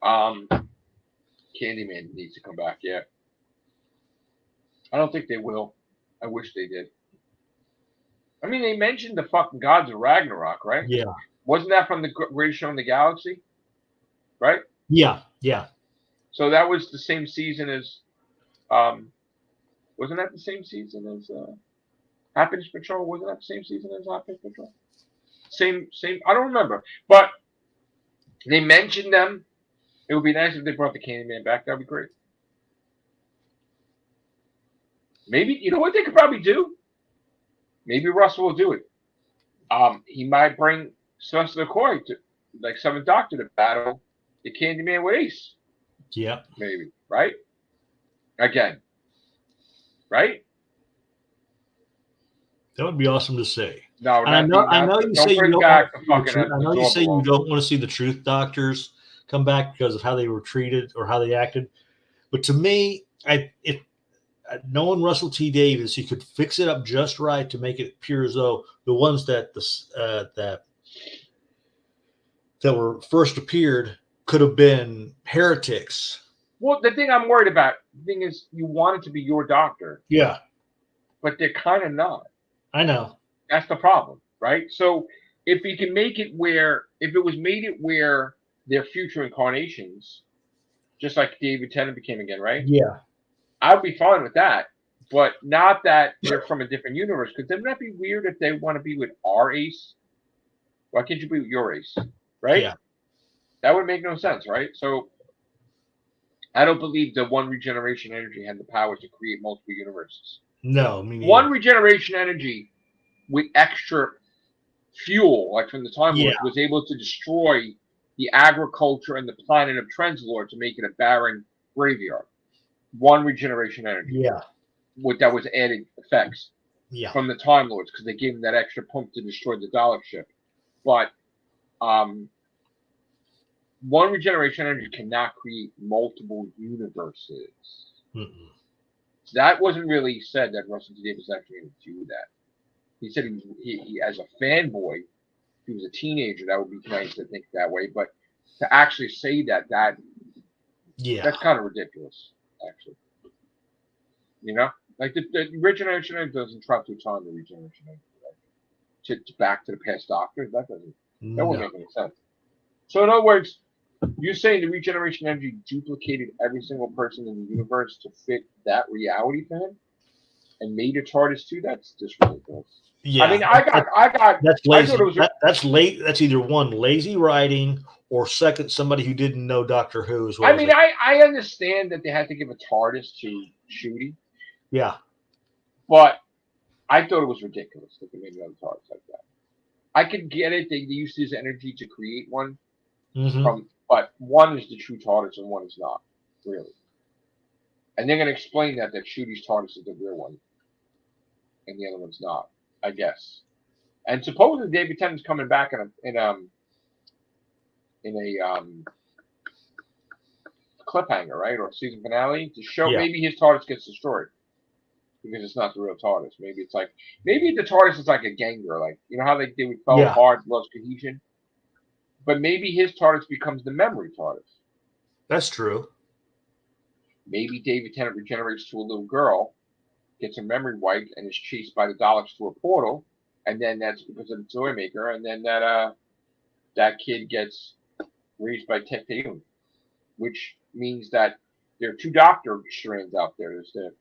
Candyman needs to come back, yeah. I don't think they will. I wish they did. I mean, they mentioned the fucking gods of Ragnarok, right? Yeah. Wasn't that from the greatest show in the galaxy? Right? Yeah. Yeah. So that was the same season as wasn't that the same season as Happiness Patrol? Wasn't that the same season as Happiness Patrol? Same I don't remember. But they mentioned them. It would be nice if they brought the Candyman back. That'd be great. Maybe you know what they could probably do? Maybe Russell will do it. He might bring Sylvester McCoy to like Seventh Doctor to battle the Candyman with Ace. Yeah. Maybe, right? Again. Right? That would be awesome to see. No, I know you say you don't want to see I know you say you don't want to see the Truth Doctors come back because of how they were treated or how they acted. But to me, if knowing Russell T Davies, he could fix it up just right to make it appear as though the ones that were first appeared could have been heretics. Well, the thing I'm worried about, the thing is, you want it to be your doctor. Yeah. But they're kind of not. I know. That's the problem, right? So if we can make it where, if it was made it where their future incarnations, just like David Tennant became again, right? Yeah. I'd be fine with that. But not that they're from a different universe. Because wouldn't that be weird if they want to be with our Ace? Why can't you be with your Ace? Right? Yeah. That would make no sense, right? So I don't believe the one regeneration energy had the power to create multiple universes. No, one regeneration energy with extra fuel, like from the Time Lords, was able to destroy the agriculture and the planet of Trenzalore to make it a barren graveyard. One regeneration energy. Yeah. With that was added effects. Yeah. From the Time Lords, because they gave them that extra pump to destroy the Dalek ship. But one regeneration energy cannot create multiple universes. Mm-mm. That wasn't really said that Russell T Davies actually going to do that. He said he as a fanboy, if he was a teenager, that would be nice to think that way. But to actually say that's kind of ridiculous, actually. You know, like the regeneration energy doesn't travel through time. The regeneration energy, right? To back to the past Doctor, that wouldn't make any sense. So in other words, you're saying the regeneration energy duplicated every single person in the universe to fit that reality for him, and made a TARDIS too? That's just ridiculous. Yeah, I mean, I got. That's lazy. I thought it was that's late. That's either one, lazy writing, or second, somebody who didn't know Doctor Who as well. I mean, I understand that they had to give a TARDIS to Shooty. Yeah, but I thought it was ridiculous that they made another TARDIS like that. I could get it; they used his energy to create one but one is the true TARDIS and one is not, really. And they're going to explain that Shooty's TARDIS is the real one, and the other one's not, I guess. And supposedly David Tennant's coming back in a cliffhanger, right, or season finale to show maybe his TARDIS gets destroyed because it's not the real TARDIS. Maybe the TARDIS is like a ganger, like you know how they fell apart, lost cohesion. But maybe his TARDIS becomes the memory TARDIS. That's true. Maybe David Tennant regenerates to a little girl, gets her memory wiped, and is chased by the Daleks to a portal, and then that's because of the Toymaker, and then that kid gets raised by Tech-Tayun, which means that there are two Doctor strands out there. There's the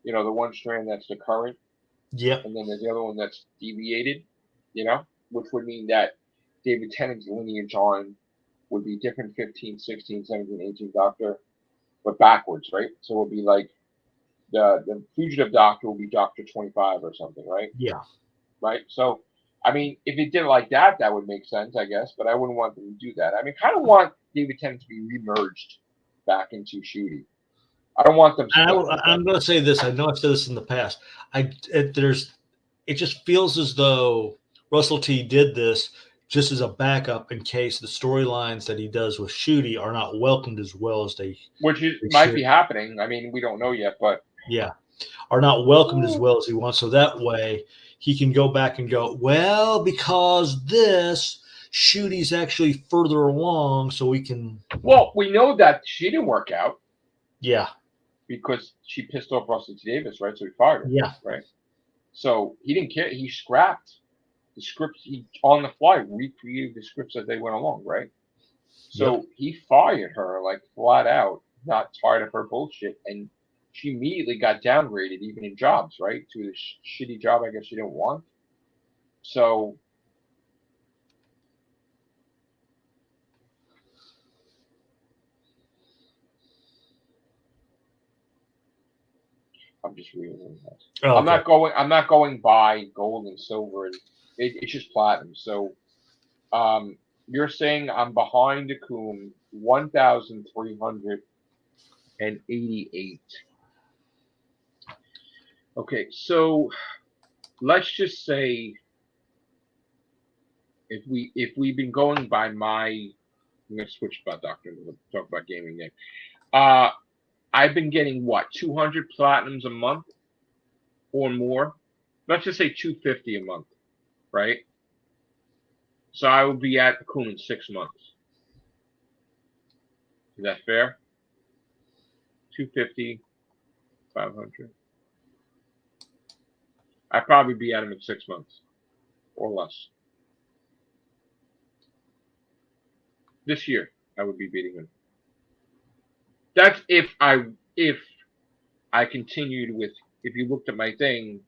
one strand that's the current, and then there's the other one that's deviated, which would mean that David Tennant's lineage on would be different 15, 16, 17, 18 Doctor, but backwards, right? So it would be like the fugitive doctor will be Doctor 25 or something, right? Yeah. Right. So, I mean, if it did it like that, that would make sense, I guess. But I wouldn't want them to do that. I mean, kind of want David Tennant to be remerged back into Shooty. I don't want them. I'm going to say this. I know I've said this in the past. It just feels as though Russell T did this just as a backup in case the storylines that he does with Shooty are not welcomed as well as they might be happening. I mean, we don't know yet, but are not welcomed as well as he wants. So that way he can go back and go, well, because this Shooty's actually further along, so we can. Well, we know that she didn't work out. Yeah. Because she pissed off Russell T Davis, right? So he fired her. Yeah. Right. So he didn't care. He scrapped the scripts. He on the fly recreated the scripts as they went along, right? So he fired her like flat out, not tired of her bullshit, and she immediately got downgraded, even in jobs, right, to the shitty job I guess she didn't want. So I'm just reading that. Oh, okay. I'm not going by gold and silver. It's just platinum. So, you're saying I'm behind the Coom 1,388. Okay, so let's just say if we've been going by I'm gonna switch about Doctor. We'll talk about gaming game. I've been getting what 200 platinums a month or more. Let's just say 250 a month, right? So I will be at the Coom in 6 months. Is that fair? 250, 500. I'd probably be at him in 6 months or less. This year, I would be beating him. That's if I continued with. If you looked at my thing,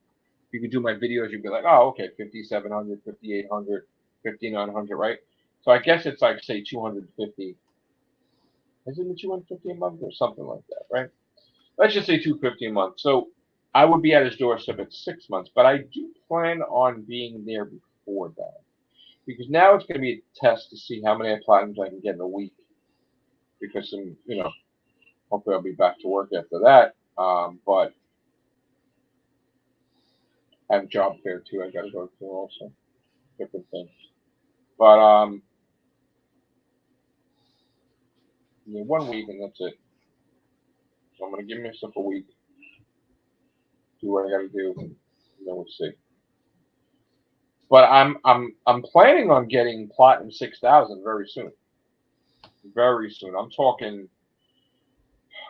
you could do my videos. You'd be like, oh, okay, 5,700, 5,800, 5,900, right? So I guess it's like say 250. Isn't it 250 a month or something like that, right? Let's just say 250 a month. So I would be at his doorstep at 6 months, but I do plan on being there before that because now it's going to be a test to see how many platinums I can get in a week. Because hopefully I'll be back to work after that. But I have a job fair too. I got to go to also different things. But 1 week and that's it. So I'm gonna give myself a week, do what I got to do, and then we'll see. But I'm planning on getting platinum 6,000 very soon. Very soon. I'm talking.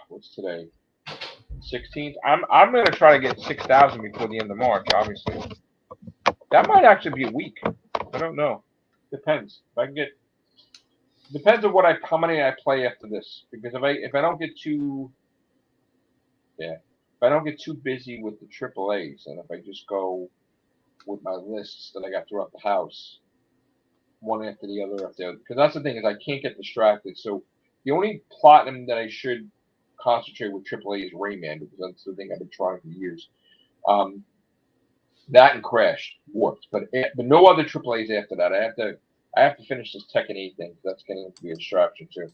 What's today? 16th. I'm gonna try to get 6,000 before the end of March. Obviously, that might actually be a week. I don't know. Depends. If I can get. Depends on how many I play after this. Because if I don't get too. Yeah. If I don't get too busy with the AAAs, and if I just go with my lists that I got throughout the house, one after the other because that's the thing is I can't get distracted. So the only platinum that I should concentrate with AAA is Rayman because that's the thing I've been trying for years. That and Crash worked, but no other AAAs after that. I have to finish this Tekken 8 thing. That's getting to be a distraction too.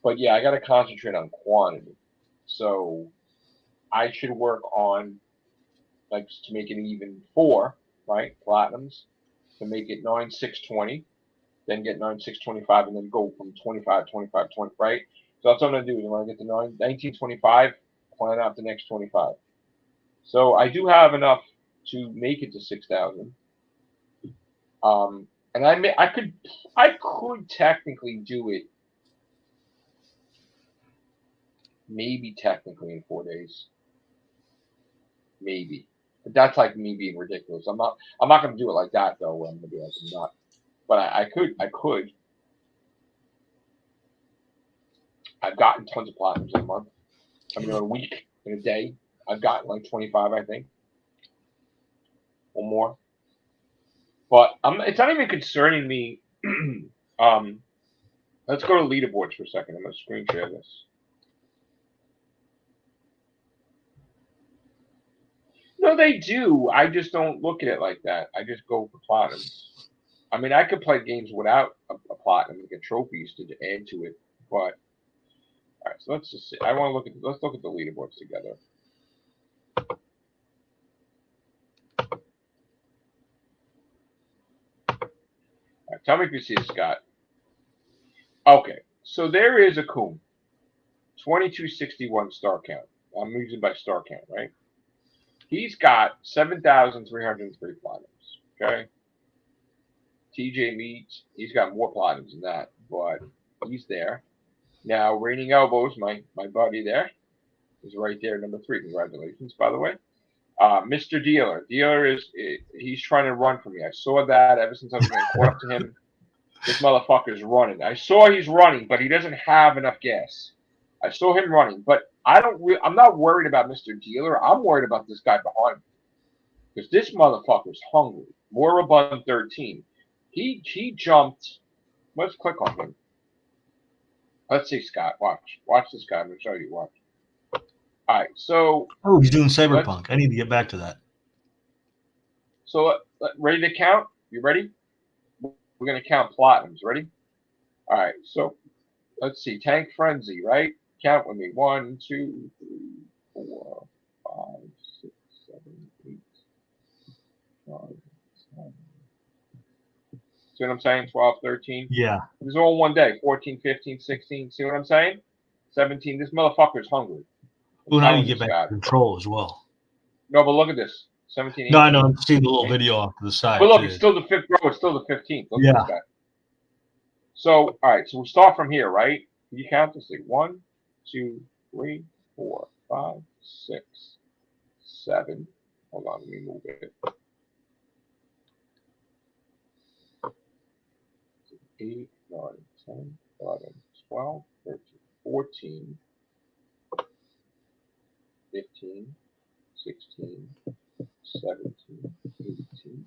But yeah, I got to concentrate on quantity. So I should work on to make it even 4, right? Platinums to make it 9,620, then get 9,625, and then go from 25, 25, 20, right? So that's what I'm gonna do. When I get to 1925, plan out the next 25. So I do have enough to make it to 6,000. And I could technically do it. Maybe technically in 4 days. Maybe. But that's like me being ridiculous. I'm not gonna do it like that though. I'm gonna be like I'm not. But I could. I've gotten tons of platinums in a month. I mean, in a week, in a day, I've gotten like 25, I think, or more. But it's not even concerning me. Let's go to leaderboards for a second. I'm gonna screen share this. No, they do. I just don't look at it like that. I just go for platinums. I mean, I could play games without a platinum and get trophies to add to it, but all right. So let's just see. I want to look at. Let's look at the leaderboards together. All right, tell me if you see it, Scott. Okay, so there is a Coom, 2261 star count. I'm using by star count, right? He's got 7,303 platinums. Okay. TJ Meats, he's got more platinums than that, but he's there. Now, Raining Elbows, my buddy there, is right there, number 3. Congratulations, by the way. Mr. Dealer. He's trying to run for me. I saw that ever since I was getting caught up to him. This motherfucker's running. I saw he's running, but he doesn't have enough gas. I saw him running, but I'm not worried about Mr. Dealer. I'm worried about this guy behind me. Because this motherfucker's hungry. Moribund 13. He jumped. Let's click on him. Let's see, Scott. Watch this guy. I'm going to show you. Watch. All right. So. Oh, he's doing Cyberpunk. I need to get back to that. So, ready to count? You ready? We're going to count platinums. Ready? All right. So, let's see. Tank Frenzy, right? Count with me. 1, 2, 3, 4, 5, 6, 7, 8, 9, 10. See what I'm saying? 12, 13. Yeah. This is all in one day. 14, 15, 16. See what I'm saying? 17. This motherfucker's hungry. Well, now you get back to control as well. No, but look at this. 17, 18. No, I know. I'm seeing the little video off to the side. But look, it's still the 5th row. It's still the 15th. Look Yeah. at this guy. So, all right. So, we'll start from here, right? Can you count this thing? 1, 2, 3, 4, 5, 6, 7. Hold on. Let me move it. 8, 9, 10, 11, 12, 13, 14, 15, 16, 17, 18,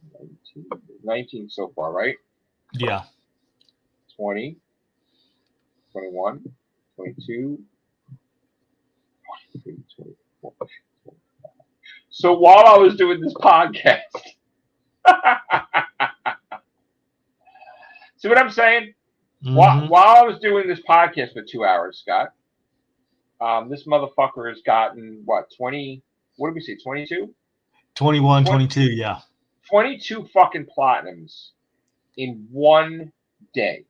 19. 19 so far, right? Yeah. 20, 21, 22, 23, 24, 25. So while I was doing this podcast, see what I'm saying? Mm-hmm. While I was doing this podcast for 2 hours, Scott, this motherfucker has gotten, what, 20, what did we say, 22? 21, 22, yeah. 22 fucking platinums in one day.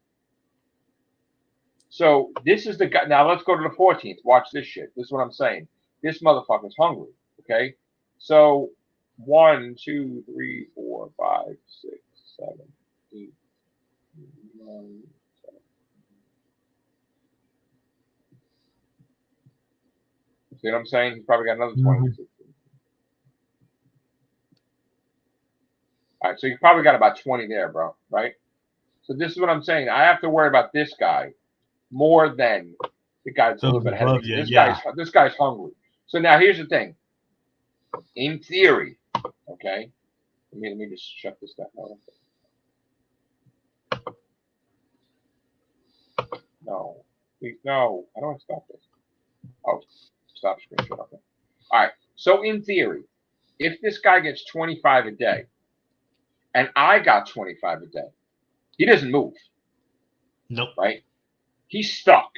So this is the guy. Now let's go to the 14th. Watch this shit. This is what I'm saying. This motherfucker's hungry. Okay? So 1, 2, 3, 4, 5, 6, 7, 8, 9, 10. See what I'm saying? He's probably got another 20. Mm-hmm. All right, so you probably got about 20 there, bro, right? So this is what I'm saying. I have to worry about this guy more than the guy that's a little bit ahead of me. This guy's hungry. So now here's the thing. In theory, okay, let me just shut this down. No, please, no, I don't want to stop this. Oh, stop screenshot. Okay. All right. So in theory, if this guy gets 25 a day, and I got 25 a day, he doesn't move. Nope. Right? He's stuck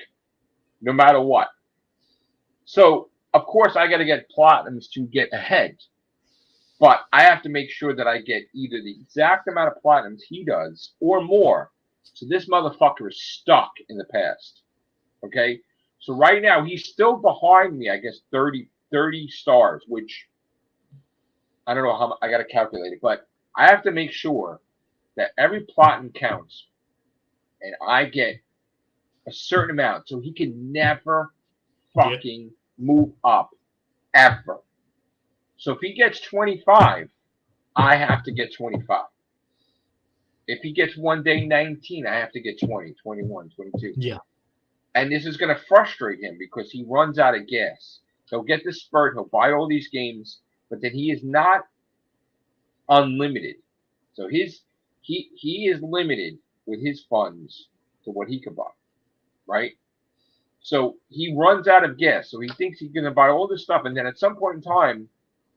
no matter what. So, of course, I got to get platinums to get ahead. But I have to make sure that I get either the exact amount of platinums he does or more. So this motherfucker is stuck in the past. Okay? So right now, he's still behind me, I guess, 30 stars, which I don't know how I got to calculate it, but I have to make sure that every platinum counts and I get a certain amount so he can never fucking move up ever. So if he gets 25, I have to get 25. If he gets one day 19, I have to get 20, 21, 22. Yeah. And this is going to frustrate him because he runs out of gas. He'll get this spurt. He'll buy all these games, but then he is not unlimited. So he is limited with his funds to what he can buy, right? So he runs out of gas. So he thinks he's going to buy all this stuff, and then at some point in time,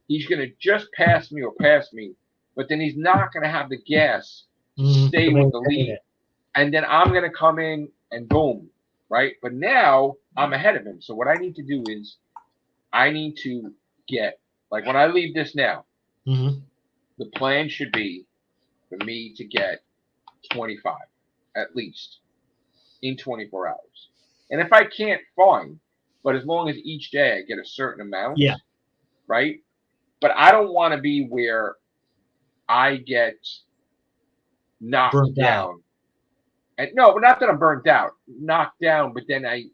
he's going to just pass me, but then he's not going to have the gas to Mhm. stay To with the maintain lead. it. And then I'm going to come in and boom, right? But now I'm ahead of him. So what I need to do is I need to get, like when I leave this now, Mhm. the plan should be for me to get 25 at least in 24 hours. And if I can't, fine. But as long as each day I get a certain amount, Yeah. right? But I don't want to be where I get knocked Burnt out. down. And no, not that I'm burnt out, knocked down, but then I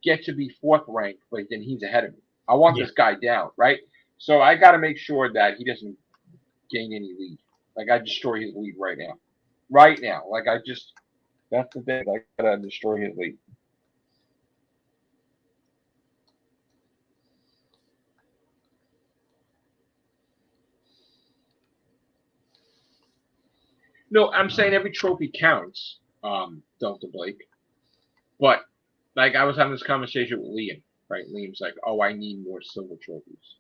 get to be fourth ranked, but then he's ahead of me. I want Yeah. this guy down, right? So I got to make sure that he doesn't gain any lead. Like I destroy his lead right now. Right now. Like that's the thing. I got to destroy his lead. No, I'm saying every trophy counts, Delta Blake. But like I was having this conversation with Liam, right? Liam's like, "Oh, I need more silver trophies."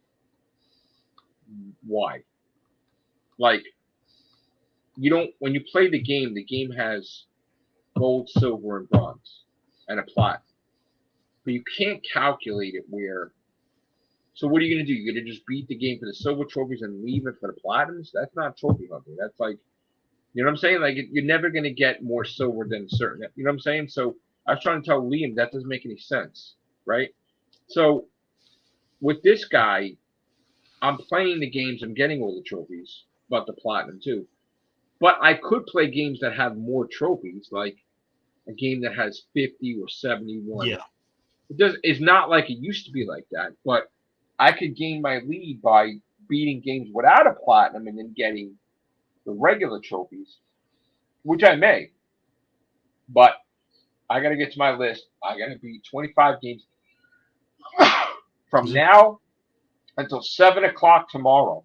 Why? Like you don't when you play the game has gold, silver, and bronze, and a plot. But you can't calculate it where. So what are you gonna do? You're gonna just beat the game for the silver trophies and leave it for the platinums? That's not trophy hunting. That's like, you know what I'm saying? Like you're never gonna get more silver than certain. You know what I'm saying? So I was trying to tell Liam that doesn't make any sense, right? So with this guy, I'm playing the games. I'm getting all the trophies, but the platinum too. But I could play games that have more trophies, like a game that has 50 or 71. Yeah. It's not like it used to be like that, but I could gain my lead by beating games without a platinum and then getting the regular trophies, which I may. But I got to get to my list. I got to beat 25 games from now until 7 o'clock tomorrow.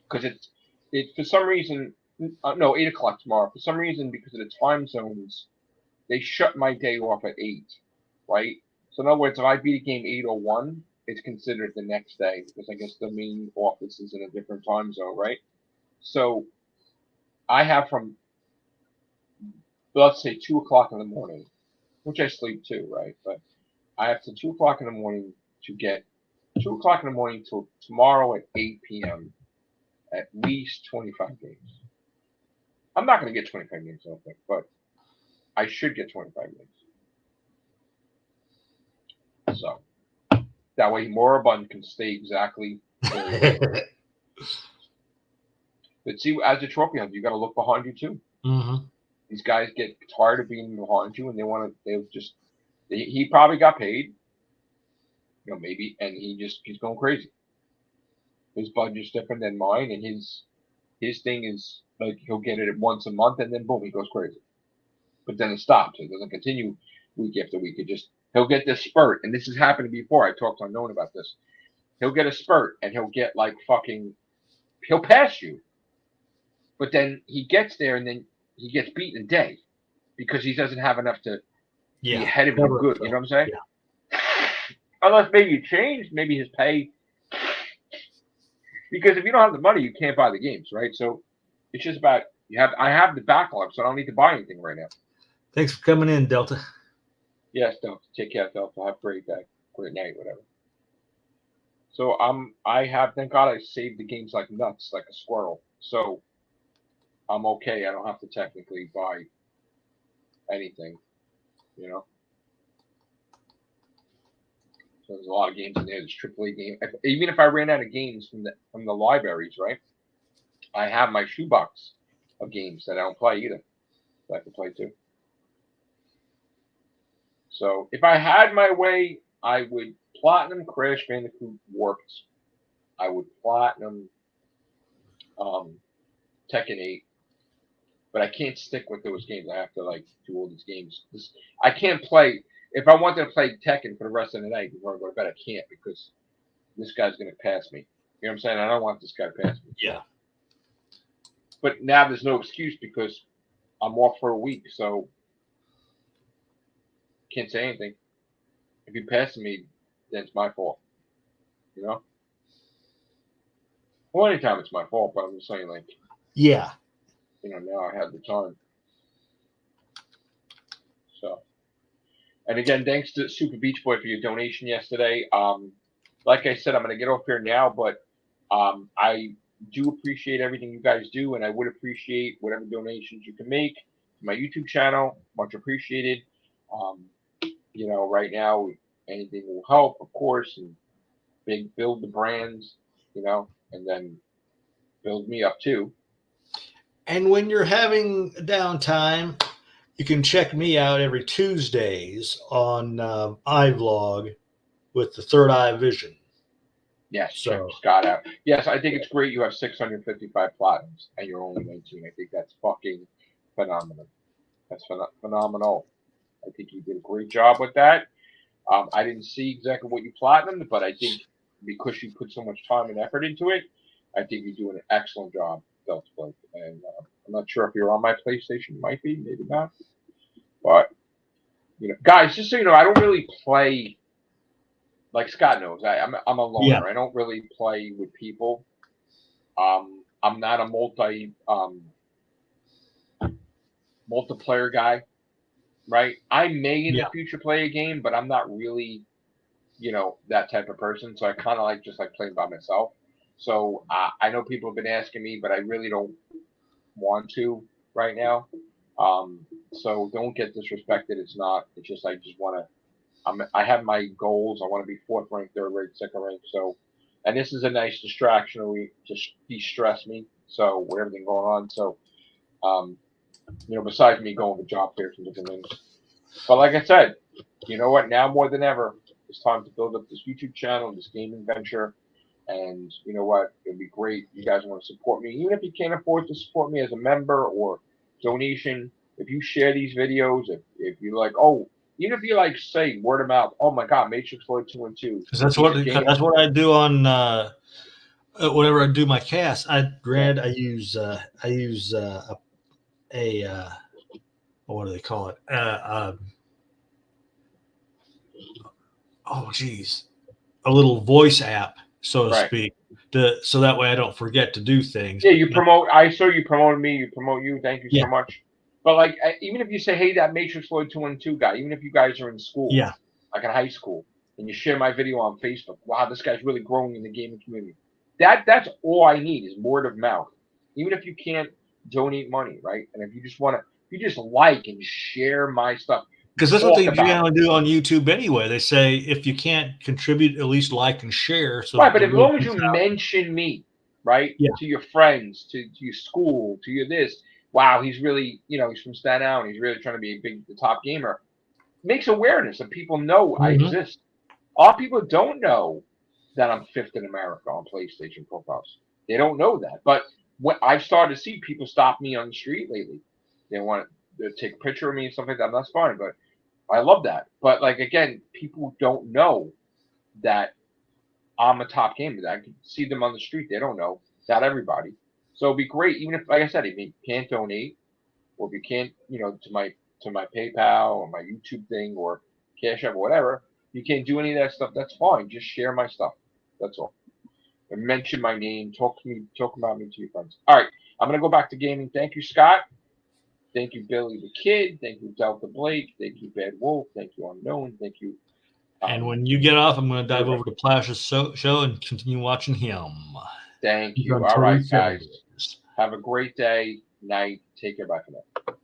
Because it for some reason, no, 8 o'clock tomorrow. For some reason, because of the time zones, they shut my day off at 8, right? So in other words, if I beat a game 8:01, it's considered the next day because I guess the main office is in a different time zone, right? So I have from let's say 2 o'clock in the morning, which I sleep too, right? But I have to 2 o'clock in the morning to get 2 o'clock in the morning till tomorrow at 8 p.m. at least 25 games. I'm not going to get 25 games, I don't think, but I should get 25 games. So that way, Moribund can stay exactly where he is. But see, as a trophy hunter, you got to look behind you too. Mm-hmm. These guys get tired of being behind you, and they want to. They just. He probably got paid, maybe, and he's going crazy. His budget's different than mine, and his thing is like he'll get it once a month, and then boom, he goes crazy. But then it stops. It doesn't continue week after week. He'll get this spurt, and this has happened before. I talked to Unknown about this. He'll get a spurt, and he'll get like he'll pass you, but then he gets there, and then he gets beaten a day because he doesn't have enough to be ahead of him good. You know what I'm saying? Yeah. Unless maybe it changed, maybe his pay. Because if you don't have the money, you can't buy the games, right? So it's just about I have the backlog, so I don't need to buy anything right now. Thanks for coming in, Delta. Yes, Delta. Take care, Delta. Have a great day, great night, whatever. So thank God I saved the games like nuts, like a squirrel. So I'm okay. I don't have to technically buy anything, So there's a lot of games in there. There's AAA game. Even if I ran out of games from the libraries, right? I have my shoebox of games that I don't play either. That I can play too. So if I had my way, I would platinum Crash Bandicoot Warped. I would platinum Tekken 8. But I can't stick with those games. I have to do all these games. I can't play. If I wanted to play Tekken for the rest of the night before I go to bed, I can't because this guy's going to pass me. You know what I'm saying? I don't want this guy to pass me. Yeah. But now there's no excuse because I'm off for a week, so can't say anything. If he passes me, then it's my fault. You know. Well, anytime it's my fault, but I'm just saying, like, Yeah. now I have the time. So, and again, thanks to Super Beach Boy for your donation yesterday. Like I said, I'm going to get off here now, but I do appreciate everything you guys do, and I would appreciate whatever donations you can make to my YouTube channel. Much appreciated. Right now, anything will help, of course, and build the brands, and then build me up too. And when you're having downtime, you can check me out every Tuesdays on iVlog with the Third Eye Vision. Yes, So- check Scott out. Yes, I think it's great you have 655 platinums and you're only 19. I think that's fucking phenomenal. That's phenomenal. I think you did a great job with that. I didn't see exactly what you platinumed, but I think because you put so much time and effort into it, I think you're doing an excellent job, Delta Blake. And I'm not sure if you're on my PlayStation. You might be, maybe not. But, guys, just so you know, I don't really play. Like Scott knows, I'm a loner. Yeah. I don't really play with people. I'm not a multiplayer guy, right? I may in the future play a game, but I'm not really, that type of person. So I kind of like just like playing by myself. So I know people have been asking me, but I really don't want to right now. So don't get disrespected. It's not. It's just I just want to. I have my goals. I want to be 4th ranked, 3rd ranked, 2nd ranked. So, and this is a nice distraction to just de-stress me. So, with everything going on. So, besides me going to job fairs and different things. But like I said, you know what? Now more than ever, it's time to build up this YouTube channel, this gaming venture. And you know what? It'd be great. You guys want to support me, even if you can't afford to support me as a member or donation. If you share these videos, if you like, even if you like say word of mouth, oh my God, Matrix Floyd 2 and 2. Because that's what I do on whenever I do my cast. I use what do they call it? A little voice app, so to speak, so that way I don't forget to do things. Yeah, you promote. I saw you promoted me. You promote you. Thank you so much. But like, even if you say, "Hey, that Matrix Floyd 2 and 2 guy," even if you guys are in school, like in high school, and you share my video on Facebook, wow, this guy's really growing in the gaming community. That's all I need is word of mouth. Even if you can't donate money, right? And if you just like and share my stuff. Because that's what they generally do on YouTube anyway. They say if you can't contribute, at least like and share. So right, but as long as you mention me, right, to your friends, to your school, to your this, wow, he's really, he's from Staten Island. He's really trying to be the top gamer. Makes awareness and people know I exist. A lot of people don't know that I'm 5th in America on PlayStation profiles. They don't know that. But when I've started to see people stop me on the street lately. They want to take a picture of me and stuff like that. That's fine, but I love that. But like again, people don't know that I'm a top gamer. I can see them on the street. They don't know. Not everybody. So it'd be great, even if, like I said, if you can't donate, or if you can't, to my PayPal or my YouTube thing or Cash App or whatever, you can't do any of that stuff. That's fine. Just share my stuff. That's all. And mention my name. Talk about me to your friends. All right, I'm gonna go back to gaming. Thank you, Scott. Thank you, Billy the Kid. Thank you, Delta Blake. Thank you, Bad Wolf. Thank you, Unknown. Thank you. And when you get off, I'm going to dive over to Plash's show and continue watching him. Thank you. All right, guys. Have a great day, night. Take care. Bye for now.